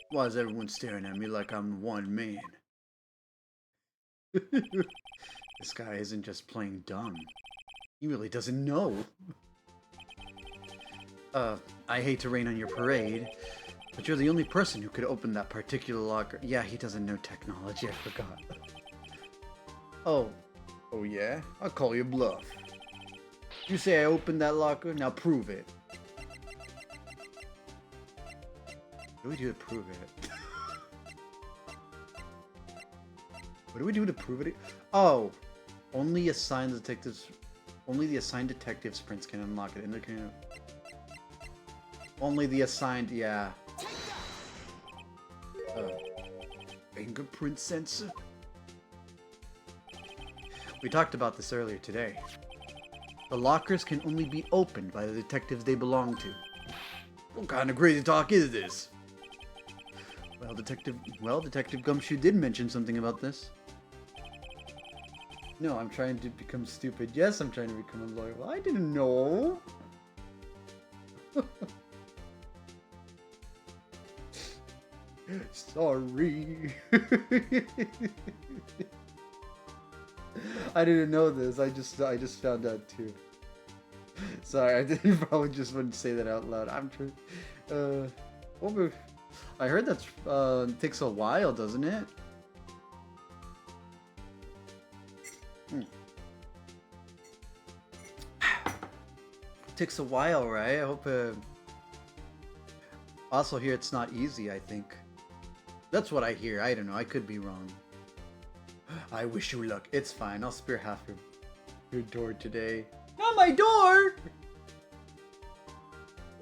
Why is everyone staring at me like I'm one man? This guy isn't just playing dumb. He really doesn't know. I hate to rain on your parade, but you're the only person who could open that particular locker. Yeah, he doesn't know technology, I forgot. Oh yeah? I'll call you bluff. You say I opened that locker, now prove it. What do we do to prove it? What do we do to prove it? Oh! Only the assigned detectives prints can unlock it. Only the assigned, yeah. Fingerprint sensor? We talked about this earlier today. The lockers can only be opened by the detectives they belong to. What kind of crazy talk is this? Well, Detective Gumshoe did mention something about this. No, I'm trying to become stupid. Yes, I'm trying to become a lawyer. Well, I didn't know. Sorry. I didn't know this. I just found out too. Sorry, I didn't probably just wouldn't say that out loud. I'm true. I heard that takes a while, doesn't it? Takes a while, right? I hope. Also, here it's not easy. I think. That's what I hear. I don't know. I could be wrong. I wish you luck. It's fine. I'll spare half your door today. Not my door!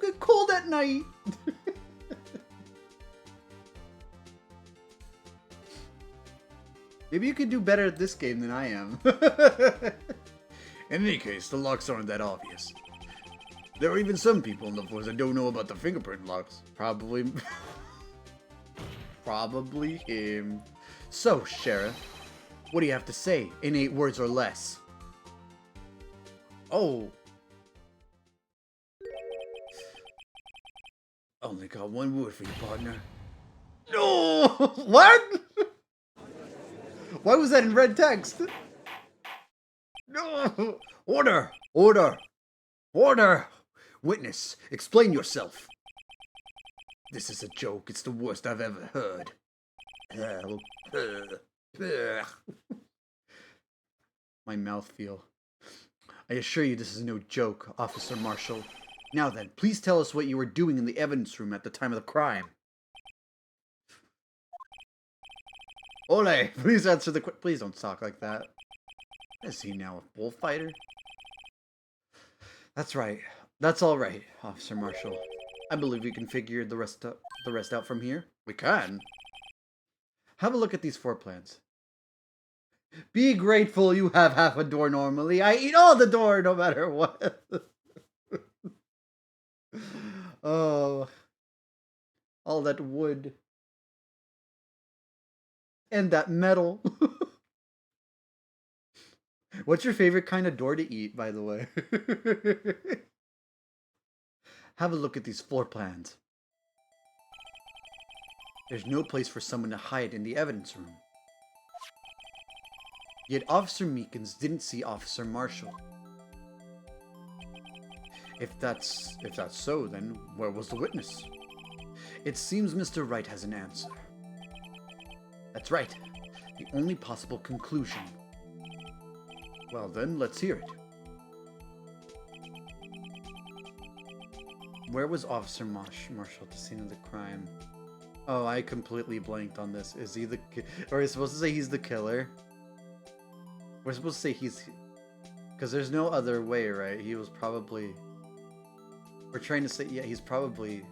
Get cold at night! Maybe you could do better at this game than I am. In any case, the locks aren't that obvious. There are even some people in the force that don't know about the fingerprint locks. Probably... Probably him. So, Sheriff, What do you have to say in 8 words or less? Oh. Only got 1 word for you, partner. No! What? Why was that in red text? No! Order! Order! Order! Witness, explain yourself. This is a joke. It's the worst I've ever heard. My mouth feel. I assure you this is no joke, Officer Marshall. Now then, please tell us what you were doing in the evidence room at the time of the crime. Ole, please answer the question. Please don't talk like that. Is he now a bullfighter? That's right. That's all right, Officer Marshall. I believe we can figure the rest out from here. We can. Have a look at these 4 plans. Be grateful you have half a door normally. I eat all the door no matter what. Oh. All that wood. And that metal. What's your favorite kind of door to eat, by the way? Have a look at these floor plans. There's no place for someone to hide in the evidence room. Yet Officer Meekins didn't see Officer Marshall. If that's so, then where was the witness? It seems Mr. Wright has an answer. That's right. The only possible conclusion. Well then, let's hear it. Where was Officer Marshall at the scene of the crime? Oh, I completely blanked on this. Is he the... Or are we supposed to say he's the killer? We're supposed to say he's... Because there's no other way, right? He was probably... We're trying to say... Yeah, he's probably...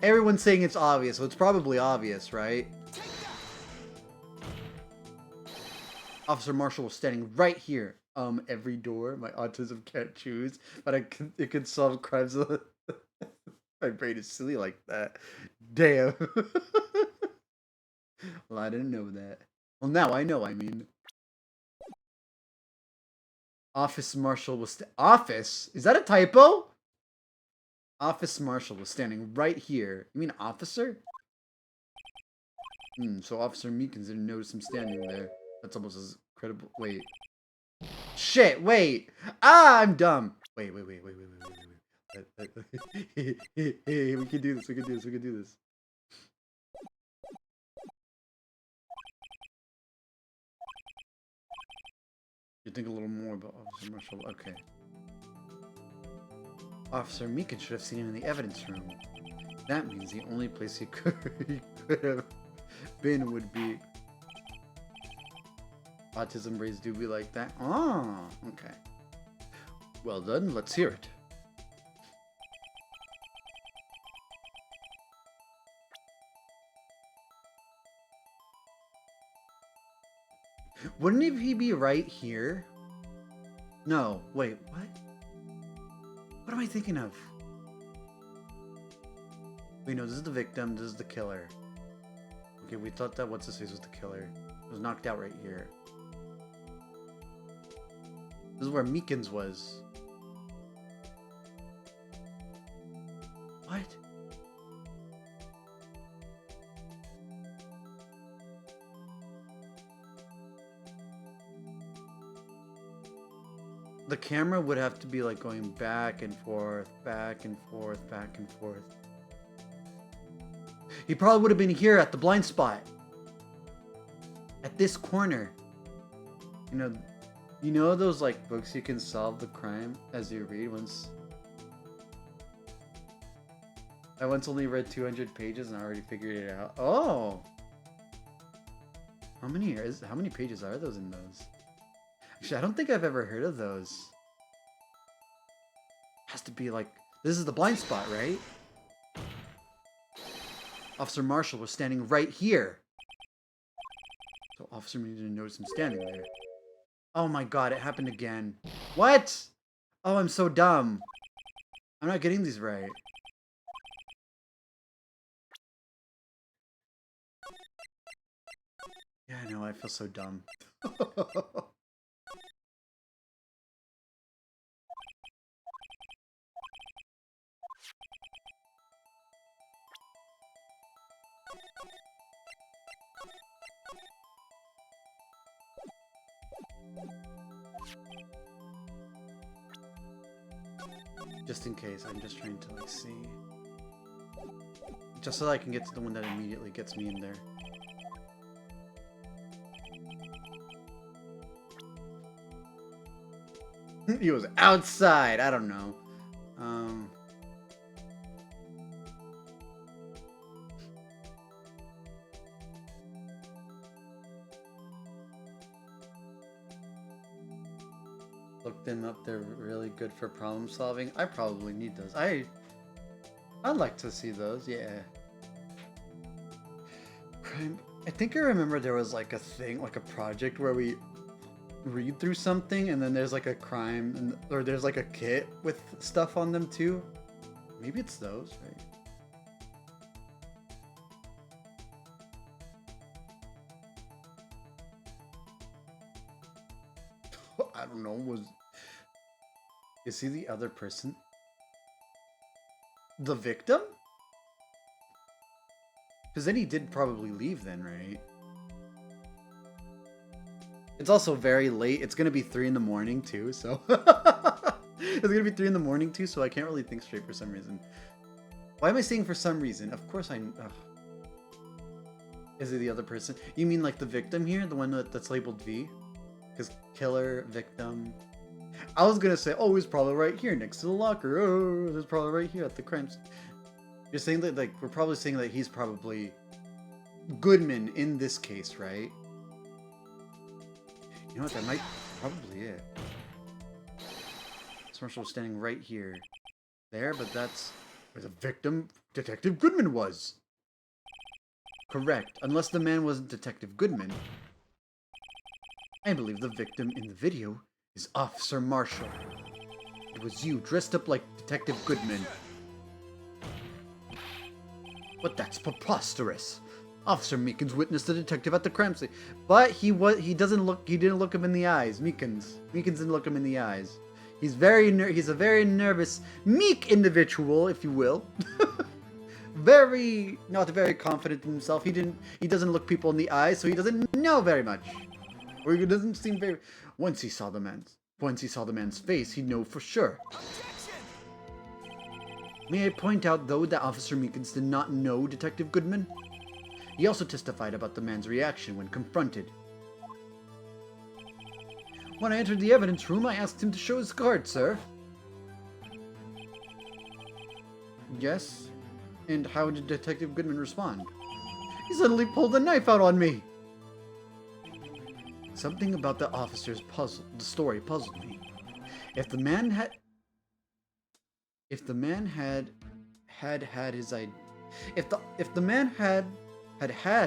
Everyone's saying it's obvious, so it's probably obvious, right? Officer Marshall was standing right here. Every door. My autism can't choose, but it could solve crimes. My brain is silly like that. Damn. Well, I didn't know that. Well, now I know. I mean, Office Marshall was Office. Is that a typo? Office Marshall was standing right here. You mean officer? So Officer Meekins didn't notice him standing there. That's almost as credible. Wait. Shit, wait. Ah, I'm dumb. Wait. We can do this. We can do this. You think a little more about Officer Marshall. Okay. Officer Meekins should have seen him in the evidence room. That means the only place he could have been would be... Autism brains do be like that. Oh, okay. Well then, let's hear it. Wouldn't he be right here? No, wait, what? What am I thinking of? Wait, no, this is the victim, this is the killer. Okay, we thought that what's-his-face was the killer. It was knocked out right here. This is where Meekins was. What? The camera would have to be like going back and forth, back and forth, back and forth. He probably would have been here at the blind spot. At this corner. You know those like books you can solve the crime as you read once? I once only read 200 pages and I already figured it out. Oh! How many pages are those in those? Actually, I don't think I've ever heard of those. Has to be like... This is the blind spot, right? Officer Marshall was standing right here. So Officer Meekins didn't notice him standing there. Oh my god, it happened again. What? Oh, I'm so dumb. I'm not getting these right. Yeah, I know, I feel so dumb. Just in case, I'm just trying to like see. Just so that I can get to the one that immediately gets me in there. He was outside. I don't know. Look them up. They're really good for problem solving. I probably need those. I'd like to see those. Yeah. Crime. I think I remember there was like a thing, like a project where we read through something and then there's like a crime or there's like a kit with stuff on them too. Maybe it's those, right? I don't know. Is he the other person? The victim? Because then he did probably leave then, right? It's also very late. It's gonna be 3 in the morning too, so it's gonna be 3 in the morning too, so I can't really think straight for some reason. Why am I saying for some reason? Of course Is it the other person? You mean like the victim here? The one that's labeled V? Because killer, victim... I was gonna say, oh, he's probably right here next to the locker. Oh, he's probably right here at the crime scene. You're saying that, like, we're probably saying that he's probably Goodman in this case, right? You know what, that might probably it. This Marshall was standing right here. There, but that's where the victim, Detective Goodman, was. Correct, unless the man wasn't Detective Goodman. I believe the victim in the video is Officer Marshall. It was you, dressed up like Detective Goodman. But that's preposterous. Officer Meekins witnessed the detective at the crime scene, but he didn't look him in the eyes. Meekins didn't look him in the eyes. He's a very nervous, meek individual, if you will. Not very confident in himself. He doesn't look people in the eyes, so he doesn't know very much. Or he doesn't seem very... Once he saw the man's face, he'd know for sure. May I point out, though, that Officer Meekins did not know Detective Goodman? He also testified about the man's reaction when confronted. When I entered the evidence room, I asked him to show his card, sir. Yes? And how did Detective Goodman respond? He suddenly pulled a knife out on me! Something about the officer's story puzzled me. If the man had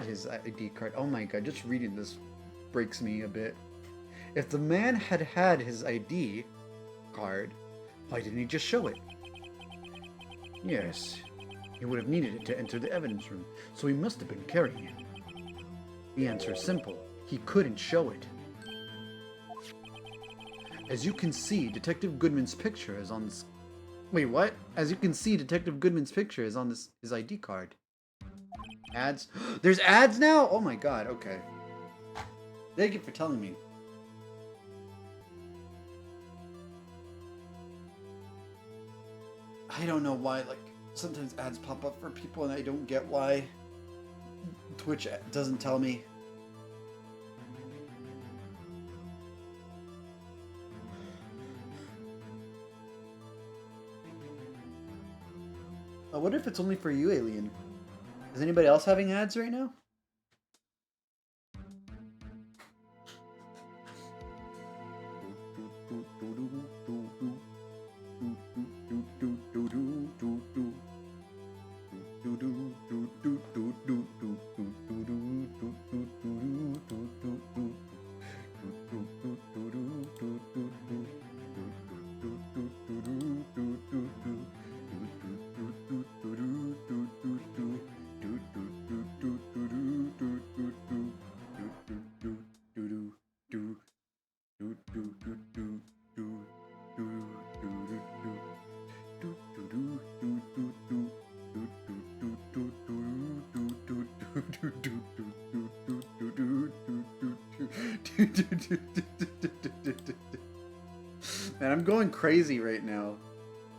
his ID card, oh my god, just reading this breaks me a bit. If the man had his ID card, why didn't he just show it? Yes, he would have needed it to enter the evidence room, so he must have been carrying it. The answer is simple. He couldn't show it. As you can see, Detective Goodman's picture is on this... Wait, what? As you can see, Detective Goodman's picture is on his ID card. Ads? There's ads now? Oh my god, okay. Thank you for telling me. I don't know why, like, sometimes ads pop up for people and I don't get why. Twitch doesn't tell me. I wonder if it's only for you, Alien. Is anybody else having ads right now? Man, I'm going crazy right now.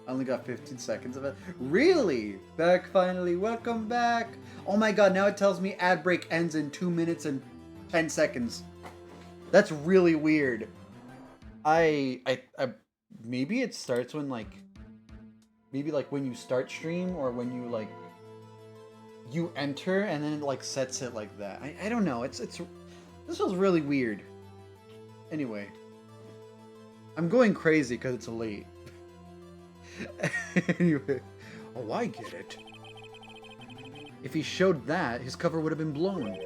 I only got 15 seconds of it. Really? Back finally. Welcome back. Oh my god, now it tells me ad break ends in 2 minutes and 10 seconds. That's really weird. I maybe it starts when maybe when you start stream or when you enter and then it sets it like that. I don't know. This was really weird. Anyway, I'm going crazy because it's late. Anyway, oh, I get it. If he showed that, his cover would have been blown.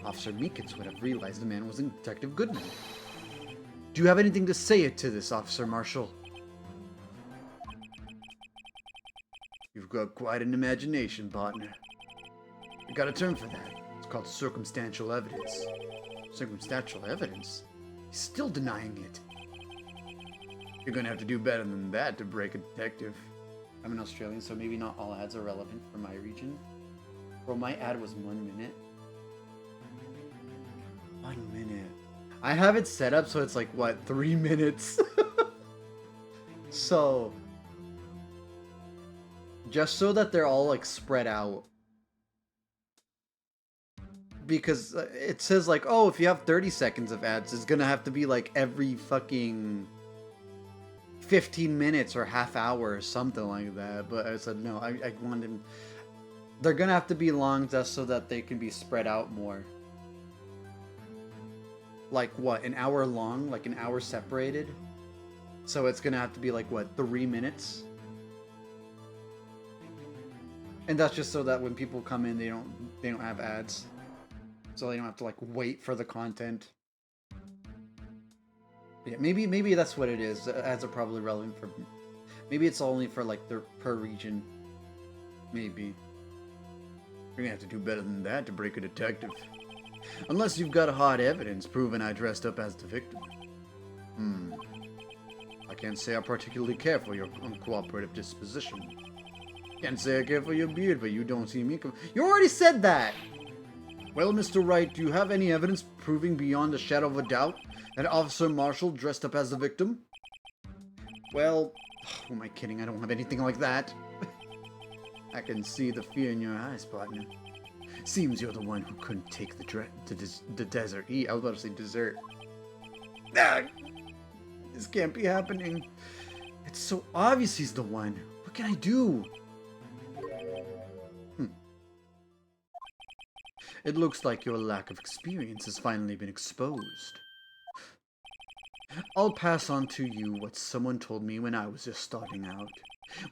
Officer Meekins would have realized the man wasn't Detective Goodman. Do you have anything to say to this, Officer Marshall? You've got quite an imagination, partner. You got a term for that. It's called circumstantial evidence. Circumstantial evidence? He's still denying it. You're gonna have to do better than that to break a detective. I'm an Australian, so maybe not all ads are relevant for my region. Bro, my ad was 1 minute. 1 minute. I have it set up so it's 3 minutes? So, just so that they're all spread out. Because it says oh, if you have 30 seconds of ads, it's gonna have to be every fucking 15 minutes or half hour or something like that. But I said no, I want them. They're gonna have to be long just so that they can be spread out more. What, an hour long? An hour separated? So it's gonna have to be what, 3 minutes? And that's just so that when people come in, they don't have ads. So they don't have to wait for the content. Yeah, maybe that's what it is. Ads are probably relevant for. Maybe it's only for the per region. Maybe. You're gonna have to do better than that to break a detective. Unless you've got hard evidence proving I dressed up as the victim. I can't say I particularly care for your uncooperative disposition. Can't say I care for your beard, but you don't see me. You already said that! Well, Mr. Wright, do you have any evidence proving beyond a shadow of a doubt that Officer Marshall dressed up as the victim? Well, who am I kidding? I don't have anything like that. I can see the fear in your eyes, partner. Seems you're the one who couldn't take the desert. I was about to say dessert. Ah, this can't be happening. It's so obvious he's the one. What can I do? It looks like your lack of experience has finally been exposed. I'll pass on to you what someone told me when I was just starting out.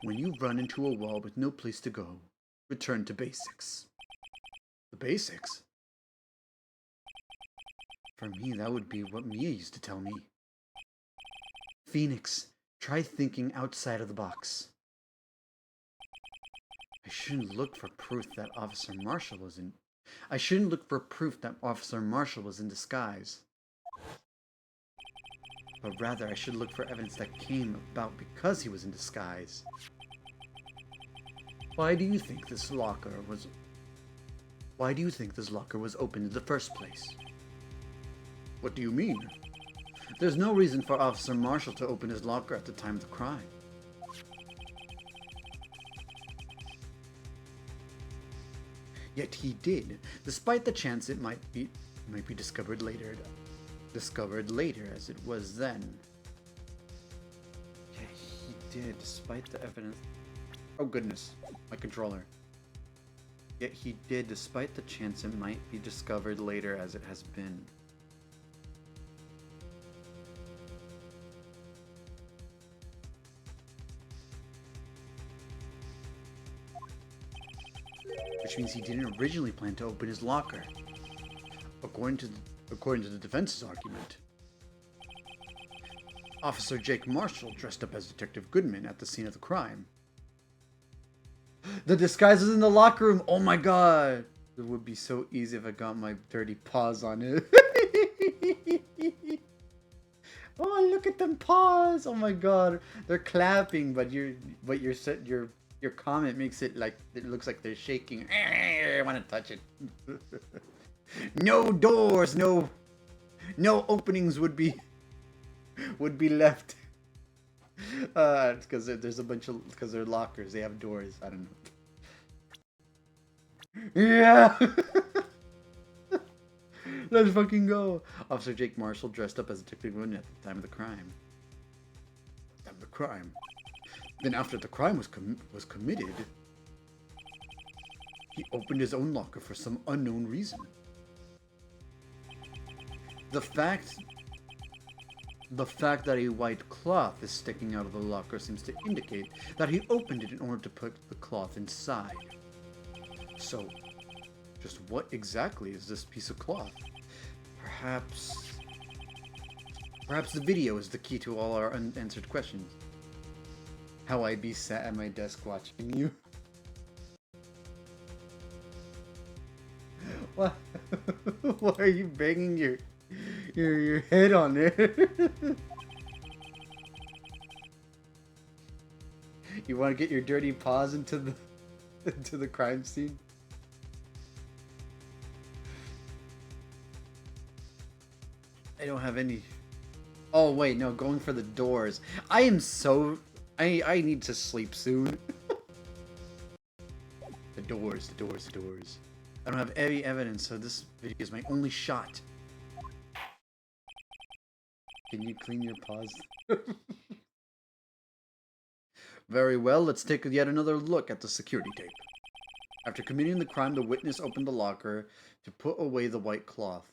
When you run into a wall with no place to go, return to basics. The basics? For me, that would be what Mia used to tell me. Phoenix, try thinking outside of the box. I shouldn't look for proof that Officer Marshall was in disguise. But rather, I should look for evidence that came about because he was in disguise. Why do you think this locker was opened in the first place? What do you mean? There's no reason for Officer Marshall to open his locker at the time of the crime. Yet he did, despite the chance it might be discovered later as it was then. Yeah, he did, despite the evidence. Oh goodness, my controller. Yet he did, despite the chance it might be discovered later as it has been. Which means he didn't originally plan to open his locker, according to the defense's argument. Officer Jake Marshall dressed up as Detective Goodman at the scene of the crime. The disguise is in the locker room! Oh my god! It would be so easy if I got my dirty paws on it. Oh, look at them paws! Oh my god, they're clapping, but your comment makes it like it looks like they're shaking. I want to touch it. No doors, no openings would be left. It's because there's a bunch of because they're lockers. They have doors. I don't know. Yeah. Let's fucking go. Officer Jake Marshall dressed up as a Detective Wooden at the time of the crime. Time of the crime. Then after the crime was committed, he opened his own locker for some unknown reason. The fact that a white cloth is sticking out of the locker seems to indicate that he opened it in order to put the cloth inside. So, just what exactly is this piece of cloth? Perhaps the video is the key to all our unanswered questions. How I be sat at my desk watching you. What? Why are you banging your head on it? You want to get your dirty paws into the crime scene? I don't have any. Oh wait, no, going for the doors. I am so I need to sleep soon. The doors. I don't have any evidence, so this video is my only shot. Can you clean your paws? Very well, let's take yet another look at the security tape. After committing the crime, the witness opened the locker to put away the white cloth.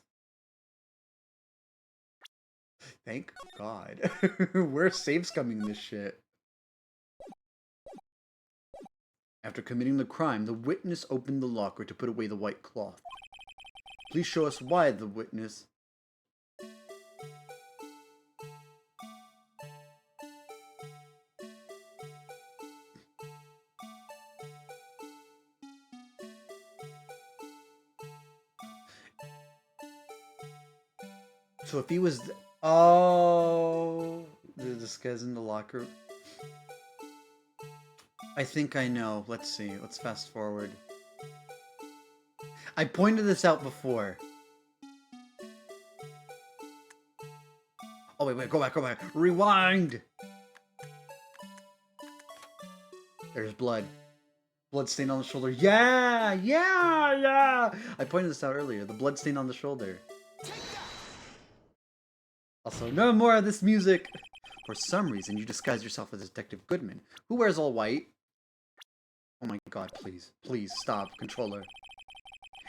Thank God. We're safe scumming this shit. After committing the crime, the witness opened the locker to put away the white cloth. Please show us why the witness... So if he was... Oh... This guy's in the locker. I think I know. Let's see. Let's fast forward. I pointed this out before. Oh, wait, go back. Rewind! There's blood. Blood stain on the shoulder. Yeah! I pointed this out earlier. The blood stain on the shoulder. Also, no more of this music! For some reason, you disguise yourself as Detective Goodman, who wears all white. Oh my god, please. Please, stop, controller.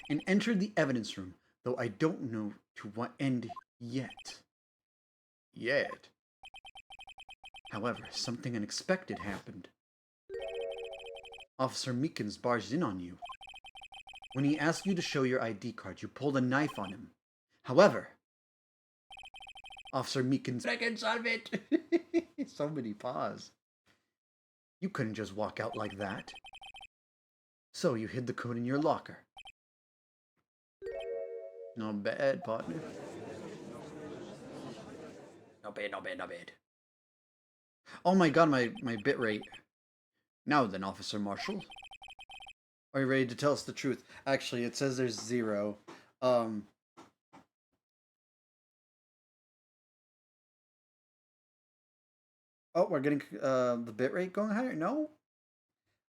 And enter the evidence room, though I don't know to what end yet. However, something unexpected happened. Officer Meekins barged in on you. When he asked you to show your ID card, you pulled a knife on him. However, Officer Meekins... I can solve it! So many paws. You couldn't just walk out like that. So you hid the code in your locker. Not bad, partner. Not bad. Oh my god, my bitrate. Now then, Officer Marshall. Are you ready to tell us the truth? Actually, it says there's 0. Oh, we're getting the bitrate going higher? No?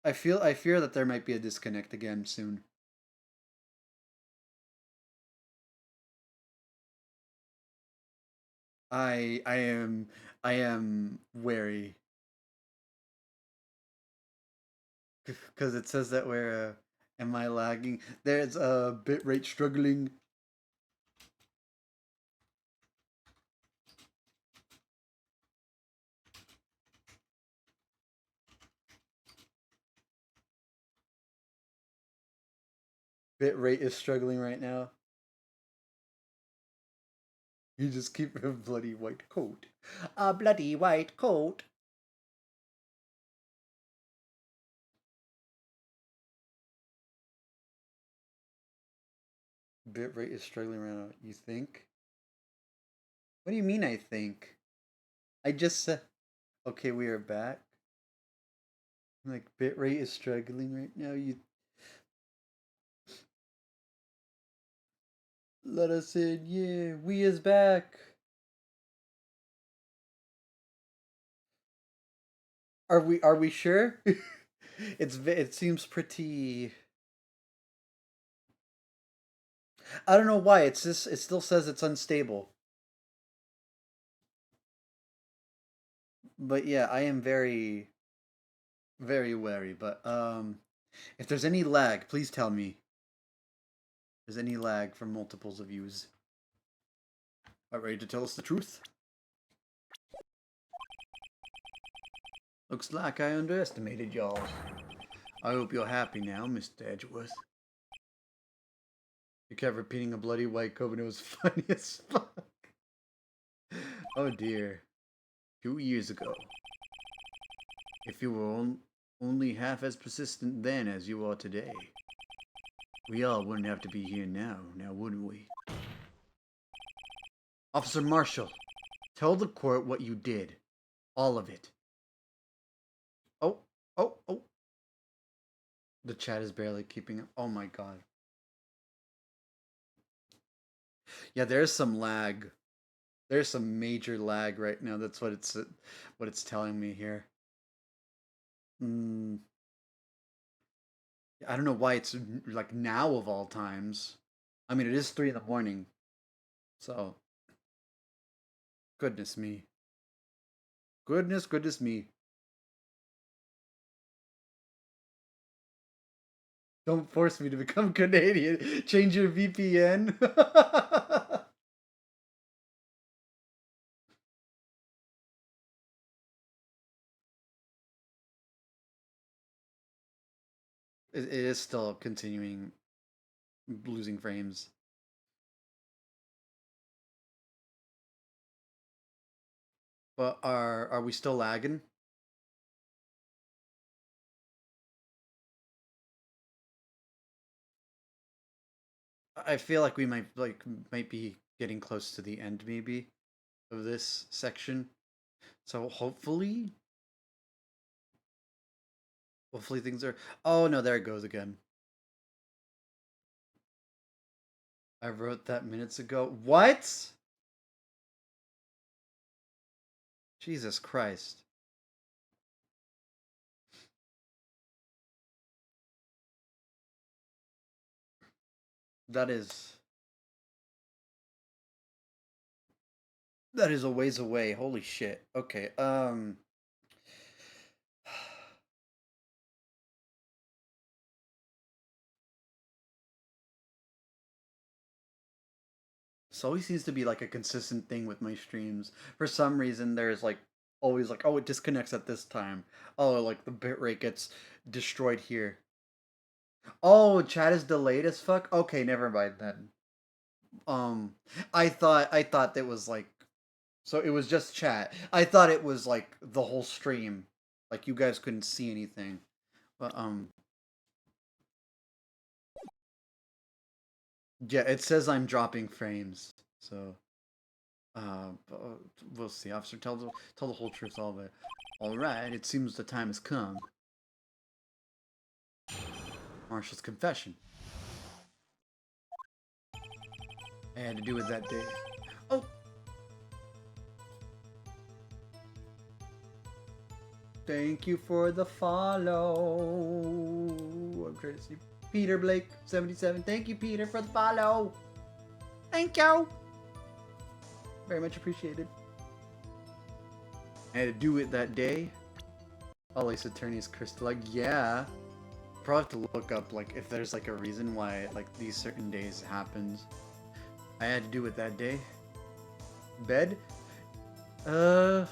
I fear that there might be a disconnect again soon. I am wary. Because it says that we're am I lagging? There's a bitrate struggling. Bitrate is struggling right now. You just keep a bloody white coat. A bloody white coat. Bitrate is struggling right now. You think? What do you mean I think? I just said, okay, we are back. Like, bitrate is struggling right now. You let us in, yeah. We is back. Are we sure? It seems pretty. I don't know why. It's just it still says it's unstable. But yeah, I am very wary. But if there's any lag, please tell me. If there's any lag from multiples of views. Are ready to tell us the truth? Looks like I underestimated y'all. I hope you're happy now, Mr. Edgeworth. You kept repeating a bloody white coat and it was funny as fuck. Oh dear. 2 years ago. If you were only half as persistent then as you are today, we all wouldn't have to be here now wouldn't we? Officer Marshall, tell the court what you did. All of it. Oh, oh. The chat is barely keeping up. Oh my god. Yeah, there's some lag. There's some major lag right now. That's what it's telling me here. Mm, I don't know why it's like now of all times. I mean, it is 3 in the morning. So, goodness me. Goodness me. Don't force me to become Canadian. Change your VPN. It is still continuing losing frames. But are we still lagging? I feel like we might be getting close to the end maybe of this section. So hopefully things are. Oh no, there it goes again. I wrote that minutes ago. What? Jesus Christ. That is that is a ways away. Holy shit. Okay. This always seems to be like a consistent thing with my streams. For some reason, there's like always like, oh, it disconnects at this time. Oh, like the bitrate gets destroyed here. Oh, chat is delayed as fuck. Okay, never mind then. Um, I thought that was like, so it was just chat. I thought it was like the whole stream, like you guys couldn't see anything. But yeah, it says I'm dropping frames. So we'll see. Officer, tell the whole truth, all of it. All right, it seems the time has come. Marshall's confession. I had to do it that day. Oh, thank you for the follow. I'm trying to see Peter Blake 77. Thank you, Peter, for the follow. Thank you. Very much appreciated. I had to do it that day. Alice attorney's Crystal. Like, yeah. Probably have to look up like if there's like a reason why like these certain days happens. I had to do it that day. Bed? I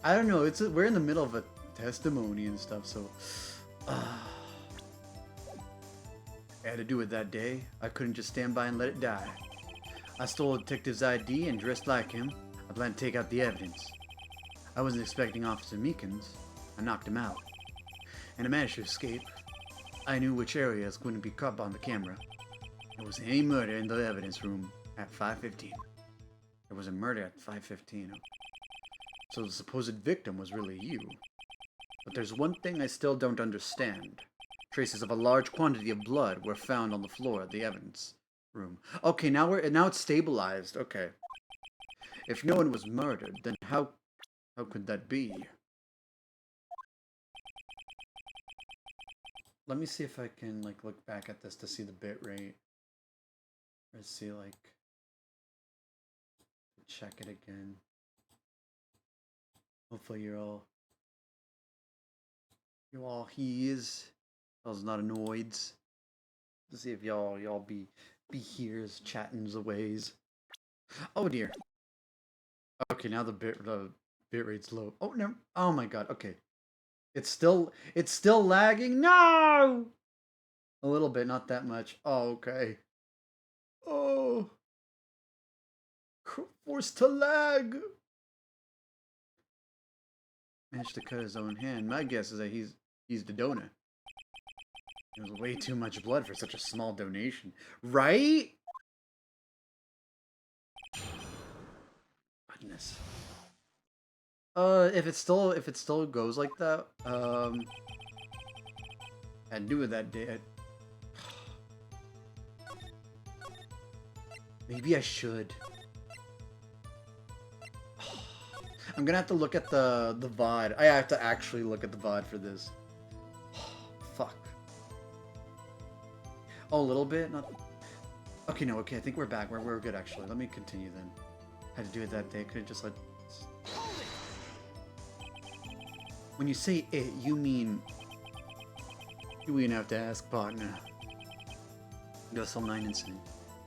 don't know. We're in the middle of a testimony and stuff, so I had to do it that day. I couldn't just stand by and let it die. I stole a detective's ID and dressed like him. I planned to take out the evidence. I wasn't expecting Officer Meekins. I knocked him out. And I managed to escape. I knew which area was going to be caught on the camera. There wasn't any murder in the evidence room at 5:15. There was a murder at 5:15. So the supposed victim was really you. But there's one thing I still don't understand. Traces of a large quantity of blood were found on the floor of the evidence room. Okay, now it's stabilized. Okay. If no one was murdered, then how could that be? Let me see if I can like look back at this to see the bit rate. Let's see, like, check it again. Hopefully you all hears. I was not annoyed. To see if y'all be here's chatting the ways. Oh dear. Okay, now the bit rate's low. Oh no! Oh my god. Okay, it's still lagging. No, a little bit, not that much. Oh, okay. Oh, forced to lag. Managed to cut his own hand. My guess is that he's the donor. It was way too much blood for such a small donation, right? Goodness. If it still goes like that, I'd do it that day. Maybe I should. I'm gonna have to look at the VOD. I have to actually look at the VOD for this. Fuck. Oh, a little bit? Not... Okay, no, okay, I think we're back. We're good, actually. Let me continue, then. Had to do it that day. Could've just let... When you say it, you mean... You wouldn't have to ask, partner. Vessel 9 incident.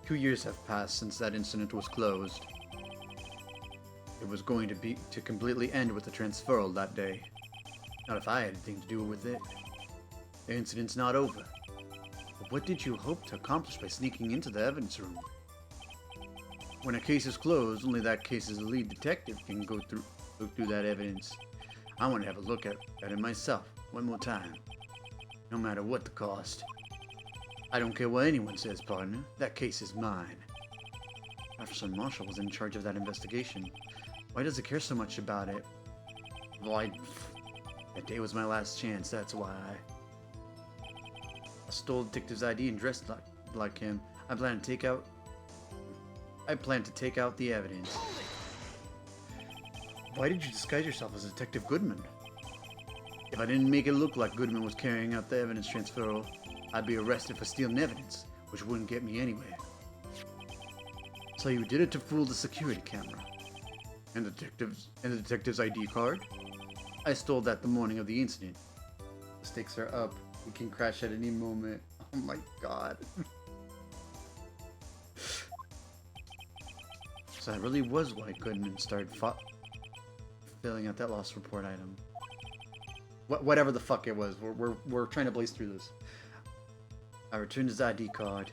2 years have passed since that incident was closed. It was going to completely end with the transferal that day. Not if I had anything to do with it. The incident's not over. But what did you hope to accomplish by sneaking into the evidence room? When a case is closed, only that case's lead detective can look through that evidence. I want to have a look at it myself, one more time. No matter what the cost. I don't care what anyone says, partner. That case is mine. Officer Marshall was in charge of that investigation. Why does he care so much about it? Well, that day was my last chance, that's why. I stole the detective's ID and dressed like him. I plan to take out the evidence. Why did you disguise yourself as Detective Goodman? If I didn't make it look like Goodman was carrying out the evidence transferal, I'd be arrested for stealing evidence, which wouldn't get me anywhere. So you did it to fool the security camera. And the detective's ID card? I stole that the morning of the incident. The stakes are up. We can crash at any moment. Oh my god. So that really was why Goodman started filling out that lost report item. Whatever the fuck it was. We're trying to blaze through this. I returned his ID card.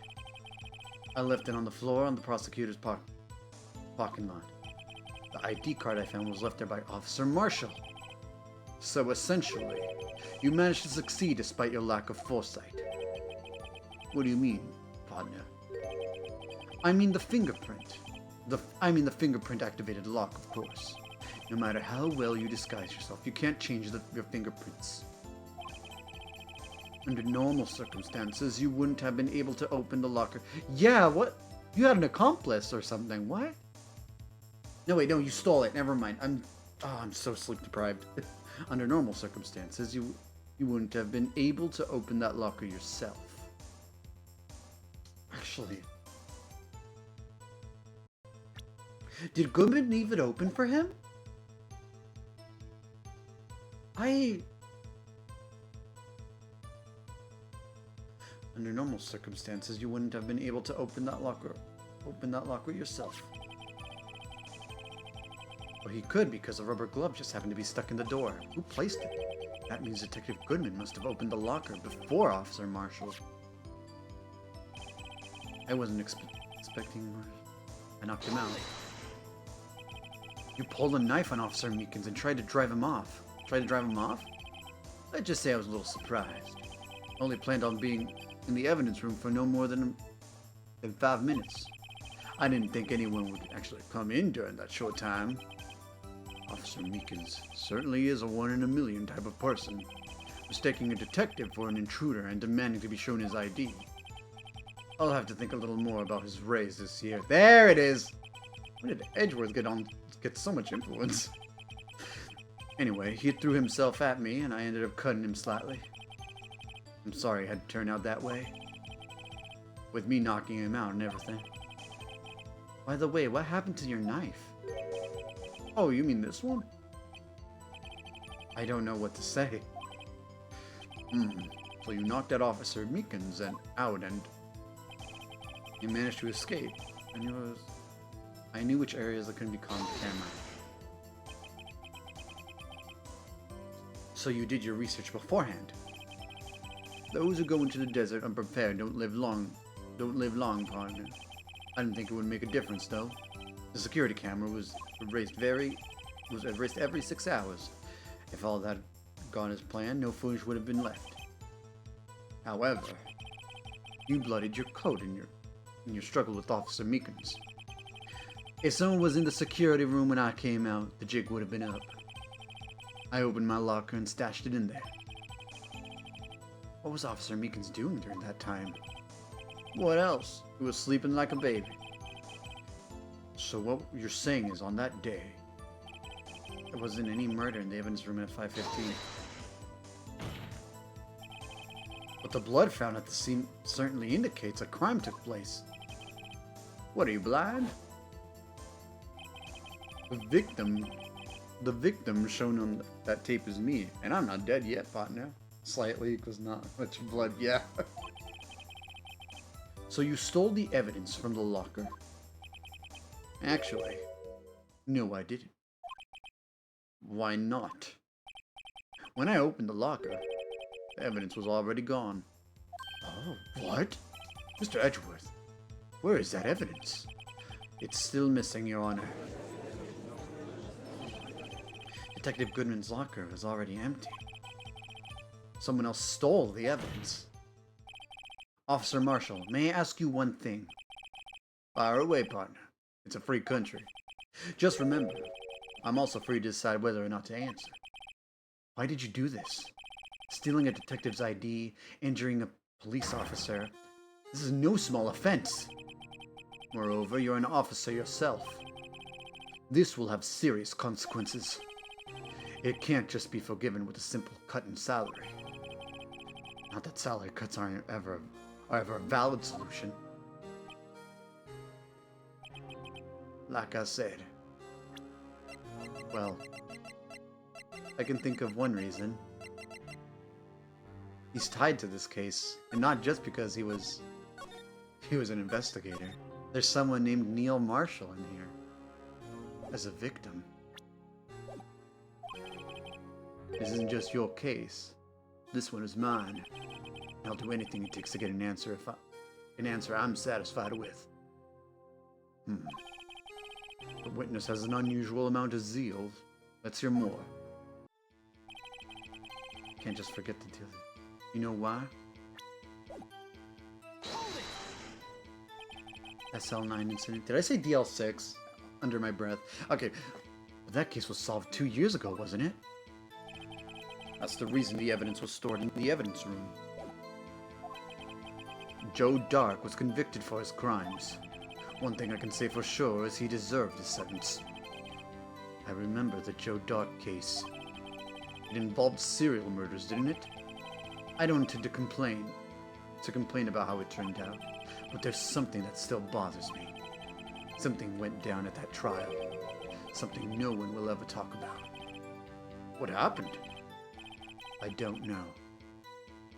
I left it on the floor on the prosecutor's parking lot. The ID card I found was left there by Officer Marshall. So essentially, you managed to succeed despite your lack of foresight. What do you mean, partner? I mean the fingerprint. The fingerprint activated lock, of course. No matter how well you disguise yourself, you can't change your fingerprints. Under normal circumstances, you wouldn't have been able to open the locker. Yeah, what? You had an accomplice or something, what? No, wait, no, you stole it. Never mind. I'm so sleep deprived. Under normal circumstances, you wouldn't have been able to open that locker yourself. Actually, did Goodman leave it open for him? Under normal circumstances, you wouldn't have been able to open that locker yourself. Well, he could because a rubber glove just happened to be stuck in the door. Who placed it? That means Detective Goodman must have opened the locker before Officer Marshall. I wasn't expecting Marshall. I knocked him out. You pulled a knife on Officer Meekins and tried to drive him off. I'd just say I was a little surprised. Only planned on being in the evidence room for no more than 5 minutes. I didn't think anyone would actually come in during that short time. Officer Meekins certainly is a one-in-a-million type of person, mistaking a detective for an intruder and demanding to be shown his ID. I'll have to think a little more about his raise this year. There it is! Where did Edgeworth get so much influence? Anyway, he threw himself at me, and I ended up cutting him slightly. I'm sorry it had to turn out that way, with me knocking him out and everything. By the way, what happened to your knife? Oh, you mean this one? I don't know what to say. So you knocked that Officer Meekins out and you managed to escape. I knew which areas that couldn't be caught on camera. So you did your research beforehand. Those who go into the desert unprepared don't live long, partner. I didn't think it would make a difference, though. The security camera was erased every 6 hours. If all that had gone as planned, no footage would have been left. However, you bloodied your coat in your struggle with Officer Meekins. If someone was in the security room when I came out, the jig would have been up. I opened my locker and stashed it in there. What was Officer Meekins doing during that time? What else? He was sleeping like a baby. So what you're saying is on that day, there wasn't any murder in the evidence room at 5:15. But the blood found at the scene certainly indicates a crime took place. What, are you blind? The victim shown on that tape is me, and I'm not dead yet, partner. Slightly, because not much blood, yeah. So you stole the evidence from the locker? Actually, no, I didn't. Why not? When I opened the locker, the evidence was already gone. Oh, what? Mr. Edgeworth, where is that evidence? It's still missing, Your Honor. Detective Goodman's locker was already empty. Someone else stole the evidence. Officer Marshall, may I ask you one thing? Fire away, partner. It's a free country. Just remember, I'm also free to decide whether or not to answer. Why did you do this? Stealing a detective's ID, injuring a police officer. This is no small offense. Moreover, you're an officer yourself. This will have serious consequences. It can't just be forgiven with a simple cut in salary. Not that salary cuts aren't ever a valid solution. Like I said. Well, I can think of one reason. He's tied to this case, and not just because he was an investigator. There's someone named Neil Marshall in here as a victim. This isn't just your case. This one is mine. I'll do anything it takes to get an answer I'm satisfied with. The witness has an unusual amount of zeal. Let's hear more. Can't just forget to do it. You know why? SL9 incident. Did I say DL6? Under my breath. Okay, but that case was solved 2 years ago, wasn't it? That's the reason the evidence was stored in the evidence room. Joe Dark was convicted for his crimes. One thing I can say for sure is he deserved his sentence. I remember the Joe Dark case. It involved serial murders, didn't it? I don't intend to complain about how it turned out, but there's something that still bothers me. Something went down at that trial. Something no one will ever talk about. What happened? I don't know.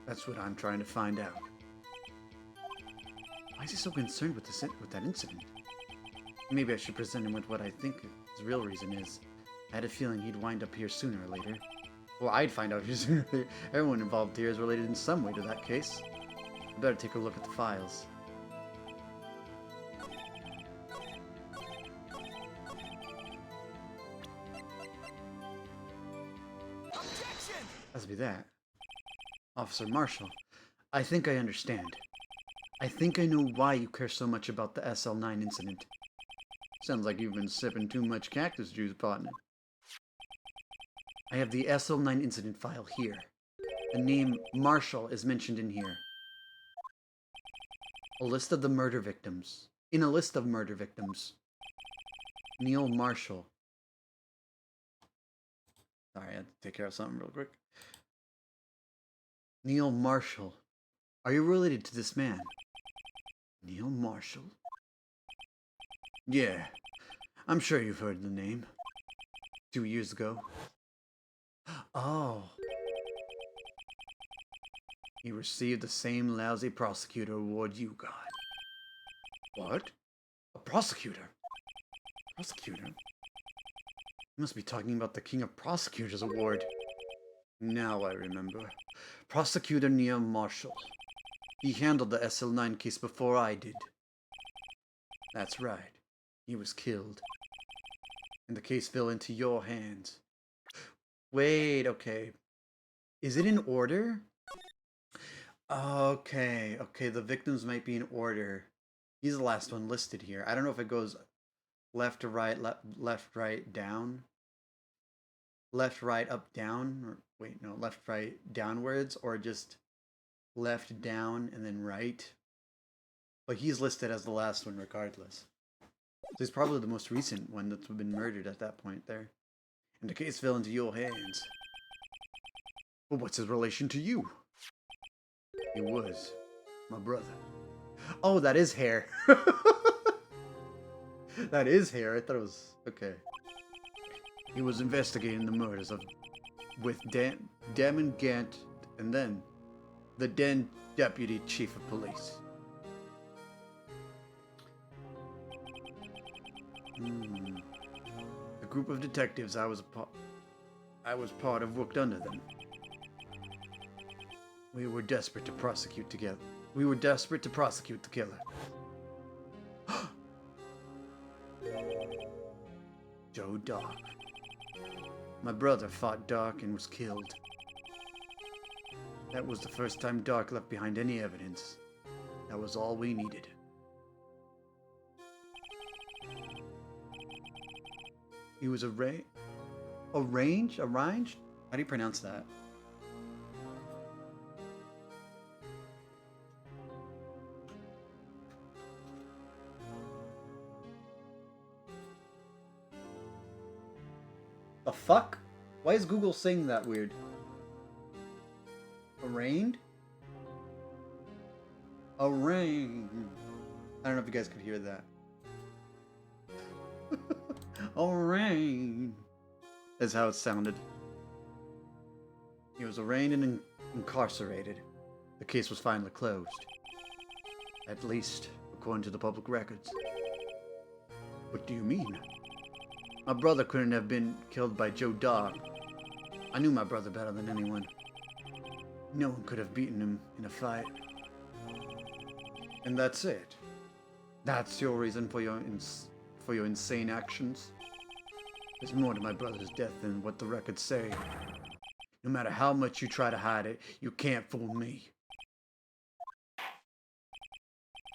That's what I'm trying to find out. Why is he so concerned with that incident? Maybe I should present him with what I think his real reason is. I had a feeling he'd wind up here sooner or later. Well, I'd find out here sooner or later. Everyone involved here is related in some way to that case. I better take a look at the files. Must be that. Officer Marshall, I think I understand. I think I know why you care so much about the SL9 incident. Sounds like you've been sipping too much cactus juice, partner. I have the SL9 incident file here. The name Marshall is mentioned in here. A list of the murder victims. In a list of murder victims. Neil Marshall. Sorry, I had to take care of something real quick. Neil Marshall. Are you related to this man? Neil Marshall? Yeah, I'm sure you've heard the name. 2 years ago. Oh. He received the same lousy prosecutor award you got. What? A prosecutor? Prosecutor? You must be talking about the King of Prosecutors Award. Now I remember. Prosecutor Neil Marshall. He handled the SL9 case before I did. That's right. He was killed. And the case fell into your hands. Wait, okay. Is it in order? Okay, the victims might be in order. He's the last one listed here. I don't know if it goes left to right, left, right, down. Left, right, up, down. Or, wait, no, left, right, downwards, or just left, down, and then right. But he's listed as the last one regardless. So he's probably the most recent one that's been murdered at that point there. And the case fell into your hands. Well, what's his relation to you? He was my brother. Oh, that is hair. That is hair. I thought it was... okay. He was investigating the murders of... with Damon Gant and then the then Deputy Chief of Police. The group of detectives I was part of worked under them. We were desperate to prosecute together. We were desperate to prosecute the killer. Joe Doc. My brother fought Doc and was killed. That was the first time Doc left behind any evidence. That was all we needed. He was arranged? Arranged? How do you pronounce that? The fuck? Why is Google saying that weird? Arraigned? Arraigned. I don't know if you guys could hear that. Arraigned. That's how it sounded. He was arraigned and incarcerated. The case was finally closed. At least, according to the public records. What do you mean? My brother couldn't have been killed by Joe Doc. I knew my brother better than anyone. No one could have beaten him in a fight. And that's it. That's your reason for your insane actions. There's more to my brother's death than what the records say. No matter how much you try to hide it, you can't fool me.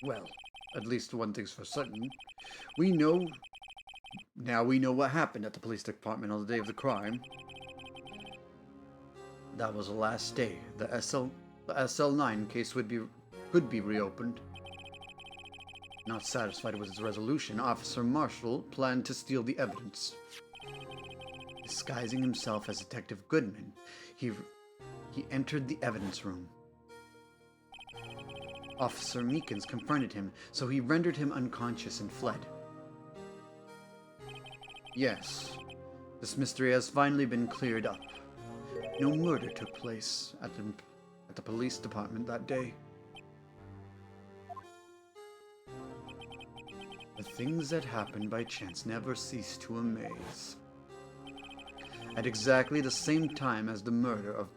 Well, at least one thing's for certain. Now we know what happened at the police department on the day of the crime. That was the last day. The SL9 case could be reopened. Not satisfied with its resolution, Officer Marshall planned to steal the evidence. Disguising himself as Detective Goodman, he entered the evidence room. Officer Meekins confronted him, so he rendered him unconscious and fled. Yes, this mystery has finally been cleared up. No murder took place at the police department that day. The things that happen by chance never cease to amaze. At exactly the same time as the murder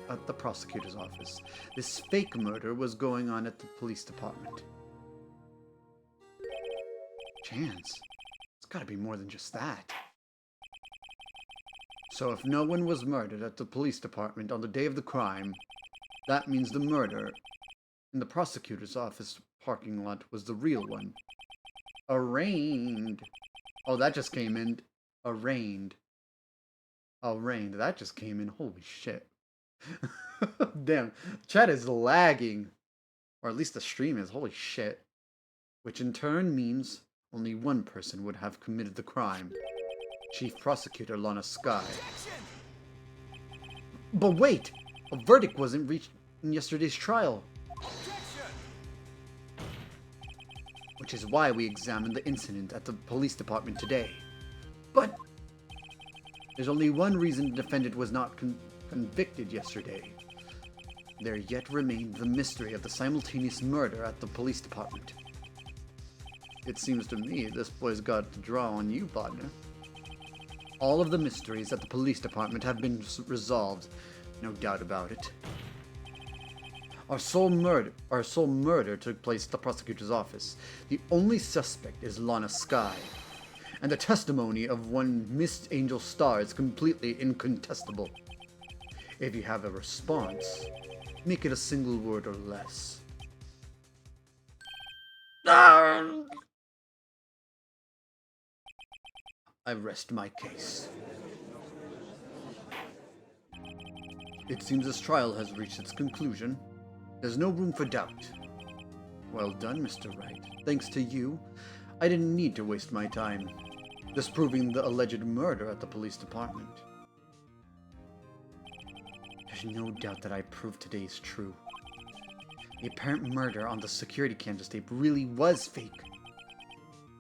at the prosecutor's office, this fake murder was going on at the police department. Chance? It's gotta be more than just that. So if no one was murdered at the police department on the day of the crime, that means the murder in the prosecutor's office parking lot was the real one. Arraigned. Oh, that just came in. Arraigned. Arraigned. That just came in. Holy shit. Damn. Chat is lagging. Or at least the stream is. Holy shit. Which in turn means only one person would have committed the crime. Chief Prosecutor Lana Sky. But wait! A verdict wasn't reached in yesterday's trial. Which is why we examined the incident at the police department today. But there's only one reason the defendant was not convicted yesterday. There yet remained the mystery of the simultaneous murder at the police department. It seems to me this boy's got the draw on you, partner. All of the mysteries at the police department have been resolved, no doubt about it. Our sole murder took place at the prosecutor's office. The only suspect is Lana Sky, and the testimony of one Miss Angel Star is completely incontestable. If you have a response, make it a single word or less. I rest my case. It seems this trial has reached its conclusion. There's no room for doubt. Well done, Mr. Wright. Thanks to you, I didn't need to waste my time disproving the alleged murder at the police department. There's no doubt that I proved today is true. The apparent murder on the security cameras tape really was fake.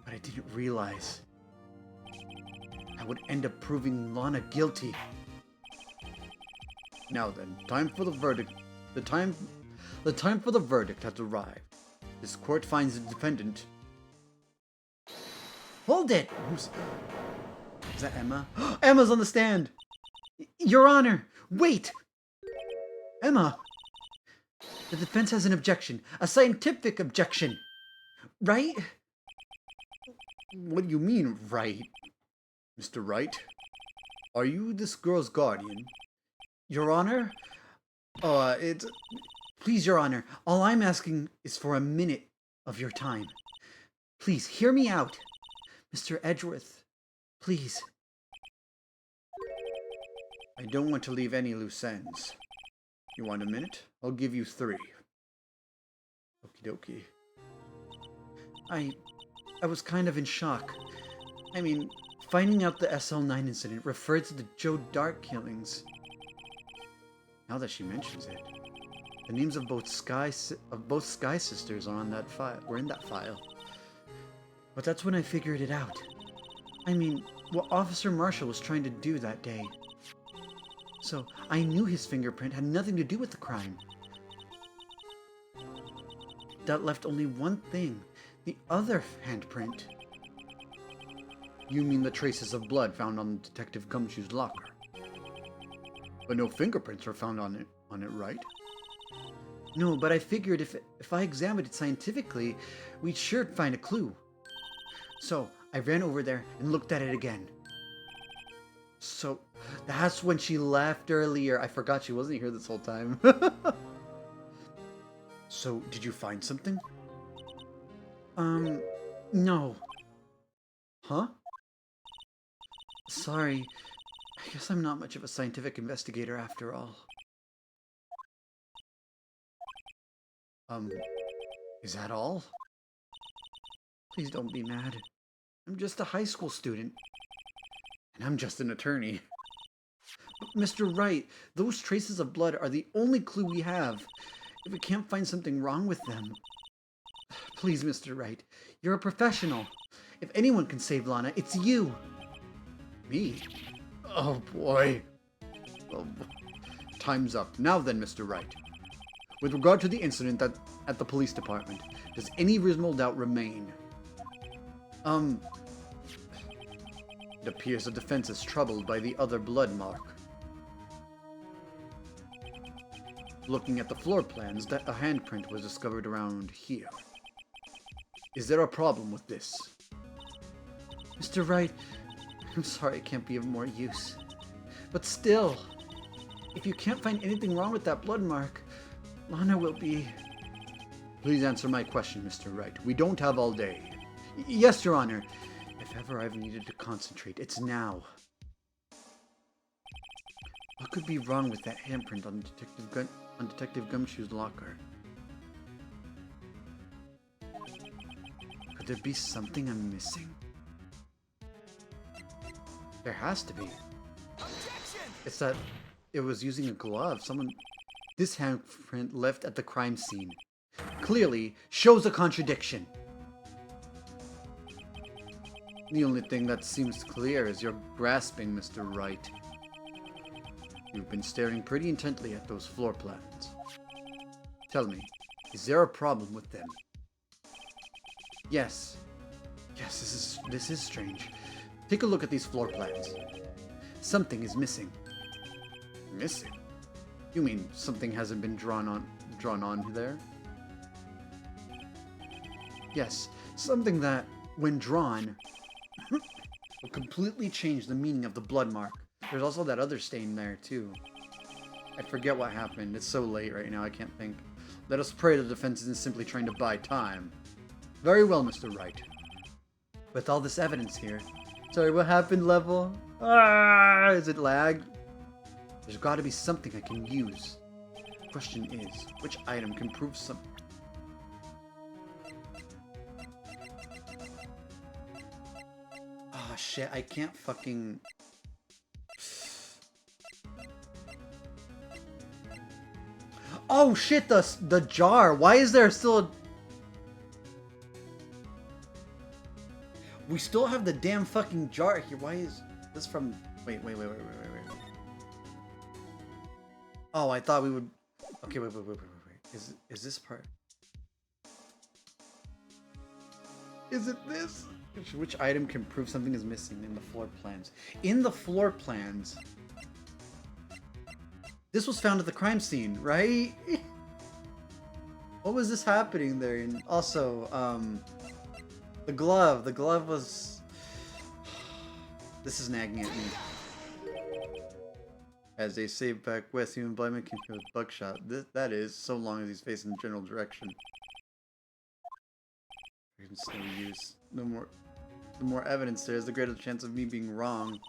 But I didn't realize I would end up proving Lana guilty. Now then, time for the verdict. The time for the verdict has arrived. This court finds the defendant. Hold it! Is that Emma? Emma's on the stand! Your Honor! Wait! Emma! The defense has an objection. A scientific objection. Right? What do you mean, right? Mr. Wright? Are you this girl's guardian? Your Honor? Please, Your Honor, all I'm asking is for a minute of your time. Please, hear me out. Mr. Edgeworth, please. I don't want to leave any loose ends. You want a minute? I'll give you 3. Okie dokie. I was kind of in shock. I mean, finding out the SL9 incident referred to the Joe Dart killings. Now that she mentions it, the names of both Sky sisters are on that file. Were in that file. But that's when I figured it out. I mean, what Officer Marshall was trying to do that day. So I knew his fingerprint had nothing to do with the crime. That left only one thing: the other handprint. You mean the traces of blood found on Detective Gumshoe's locker? But no fingerprints were found on it, right? No, but I figured if I examined it scientifically, we'd sure find a clue. So I ran over there and looked at it again. So that's when she left earlier. I forgot she wasn't here this whole time. So did you find something? No. Huh? Sorry. I guess I'm not much of a scientific investigator after all. Is that all? Please don't be mad. I'm just a high school student. And I'm just an attorney. But Mr. Wright, those traces of blood are the only clue we have. If we can't find something wrong with them... Please, Mr. Wright, you're a professional. If anyone can save Lana, it's you. Me? Oh boy. Oh, time's up. Now then, Mr. Wright. With regard to the incident at the police department, does any reasonable doubt remain? It appears the defense is troubled by the other blood mark. Looking at the floor plans, that a handprint was discovered around here. Is there a problem with this? Mr. Wright, I'm sorry I can't be of more use. But still, if you can't find anything wrong with that blood mark, Lana will be... Please answer my question, Mr. Wright. We don't have all day. Yes, Your Honor. If ever I've needed to concentrate, it's now. What could be wrong with that handprint on Detective Gumshoe's locker? Could there be something I'm missing? There has to be. It's that it was using a glove. This handprint left at the crime scene clearly shows a contradiction. The only thing that seems clear is your grasping, Mr. Wright. You've been staring pretty intently at those floor plans. Tell me, is there a problem with them? Yes. Yes, this is strange. Take a look at these floor plans. Something is missing. Missing? You mean something hasn't been drawn on there? Yes, something that, when drawn, will completely change the meaning of the blood mark. There's also that other stain there, too. I forget what happened. It's so late right now, I can't think. Let us pray the defense isn't simply trying to buy time. Very well, Mr. Wright. With all this evidence here... Sorry, what happened, level? Ah, is it lag? There's got to be something I can use. The question is, which item can prove something? Oh shit, I can't fucking... Oh shit, the jar! Why is there still a... We still have the damn fucking jar here. Why is this from... Wait. Oh, I thought we would... Okay, wait. Is this part... Is it this? Which item can prove something is missing in the floor plans? In the floor plans... This was found at the crime scene, right? What was this happening there? And also, the glove was... This is nagging at me. As they say back west, even blind man can kill with buckshot. That is, so long as he's facing the general direction. You can still use. The more evidence there is, the greater the chance of me being wrong.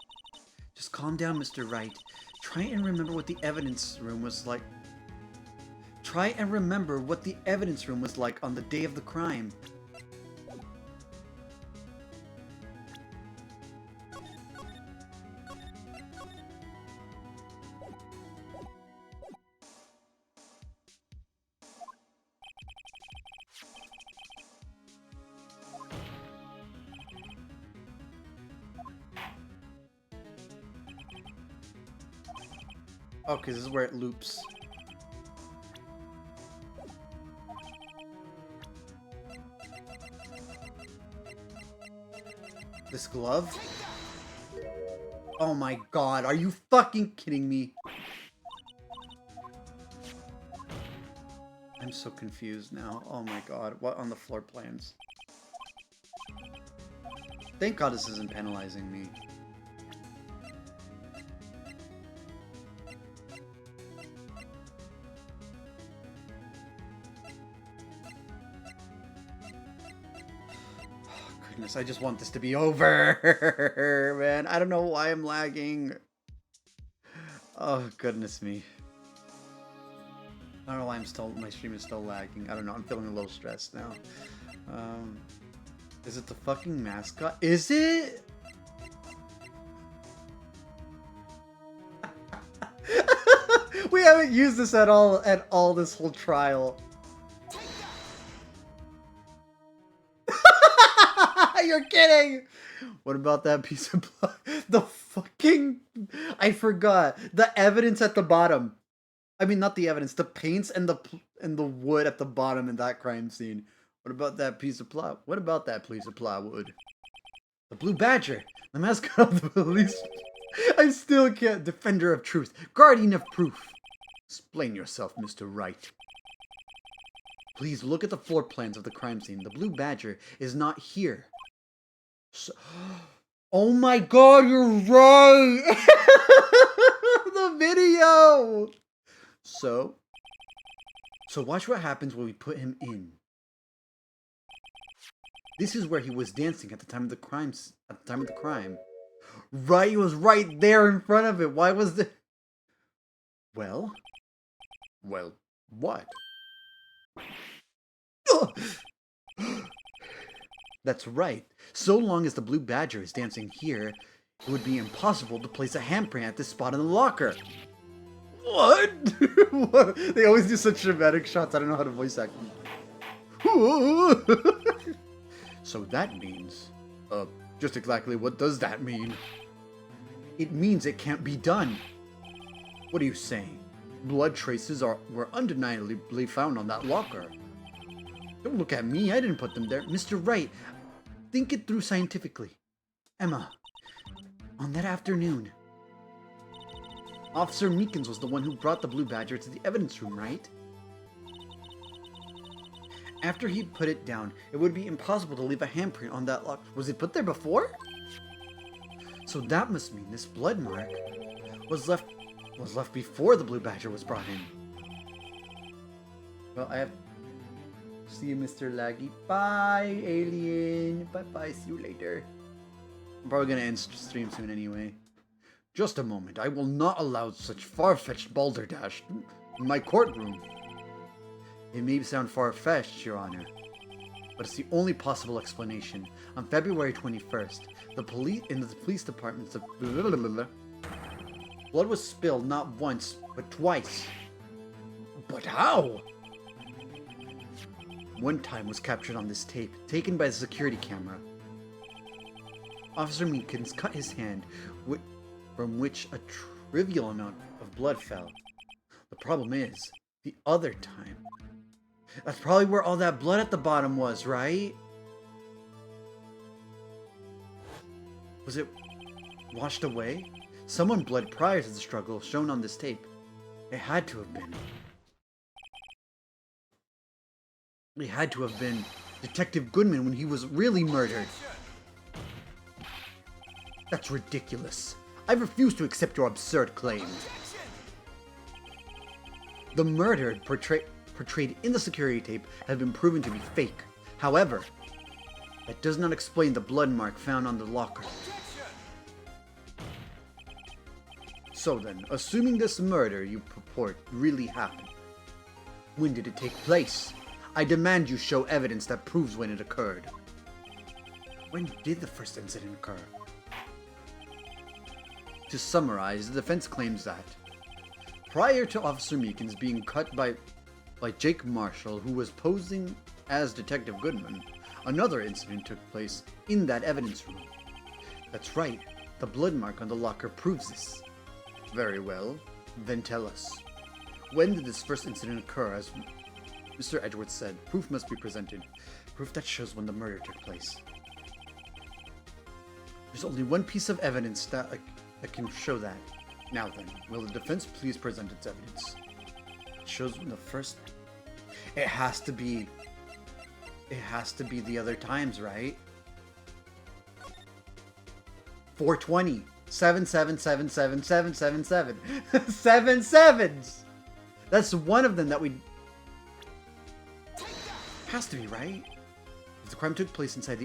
Just calm down, Mr. Wright. Try and remember what the evidence room was like. Try and remember what the evidence room was like on the day of the crime. Okay, this is where it loops. This glove? Oh my god, are you fucking kidding me? I'm so confused now. Oh my god, what on the floor plans? Thank god this isn't penalizing me. I just want this to be over, man. I don't know why I'm lagging. Oh, goodness me. I don't know why my stream is still lagging. I don't know. I'm feeling a little stressed now. Is it the fucking mascot? Is it? We haven't used this at all this whole trial. You're kidding! What about that piece of blood? The fucking... I forgot. The evidence at the bottom. I mean, not the evidence. The paints and the wood at the bottom in that crime scene. What about that piece of plywood? What about that piece of plywood? The Blue Badger. The mascot of the police. I still can't. Defender of truth. Guardian of proof. Explain yourself, Mr. Wright. Please look at the floor plans of the crime scene. The Blue Badger is not here. So, oh my god, you're right! The video! So watch what happens when we put him in. This is where he was dancing at the time of the crimes. At the time of the crime. Right, he was right there in front of it. Why was the... Well? Well, what? Ugh! That's right. So long as the blue badger is dancing here, it would be impossible to place a handprint at this spot in the locker. What? What? They always do such dramatic shots. I don't know how to voice act them. So that means... just exactly what does that mean? It means it can't be done. What are you saying? Blood traces were undeniably found on that locker. Don't look at me, I didn't put them there. Mr. Wright, think it through scientifically. Emma, on that afternoon, Officer Meekins was the one who brought the blue badger to the evidence room, right? After he'd put it down, it would be impossible to leave a handprint on that lock. Was it put there before? So that must mean this blood mark was left before the blue badger was brought in. Well, I have... See you, Mr. Laggy. Bye, alien. Bye-bye. See you later. I'm probably going to end stream soon anyway. Just a moment. I will not allow such far-fetched balderdash in my courtroom. It may sound far-fetched, Your Honor, but it's the only possible explanation. On February 21st, the police departments of... Blood was spilled not once, but twice. But how? One time was captured on this tape, taken by the security camera. Officer Meekins cut his hand, from which a trivial amount of blood fell. The problem is, the other time. That's probably where all that blood at the bottom was, right? Was it washed away? Someone bled prior to the struggle shown on this tape. It had to have been. It had to have been Detective Goodman when he was really murdered. That's ridiculous. I refuse to accept your absurd claims. The murder portrayed in the security tape has been proven to be fake. However, that does not explain the blood mark found on the locker. So then, assuming this murder you purport really happened, when did it take place? I demand you show evidence that proves when it occurred. When did the first incident occur? To summarize, the defense claims that prior to Officer Meekins being cut by Jake Marshall, who was posing as Detective Goodman, another incident took place in that evidence room. That's right, the blood mark on the locker proves this. Very well, then tell us. When did this first incident occur? As Mr. Edgeworth said, proof must be presented. Proof that shows when the murder took place. There's only one piece of evidence that can show that. Now then, will the defense please present its evidence? It shows when the first... It has to be the other times, right? 420. 7777777. 7 sevens! That's one of them that we... Has to be, right? The crime took place inside the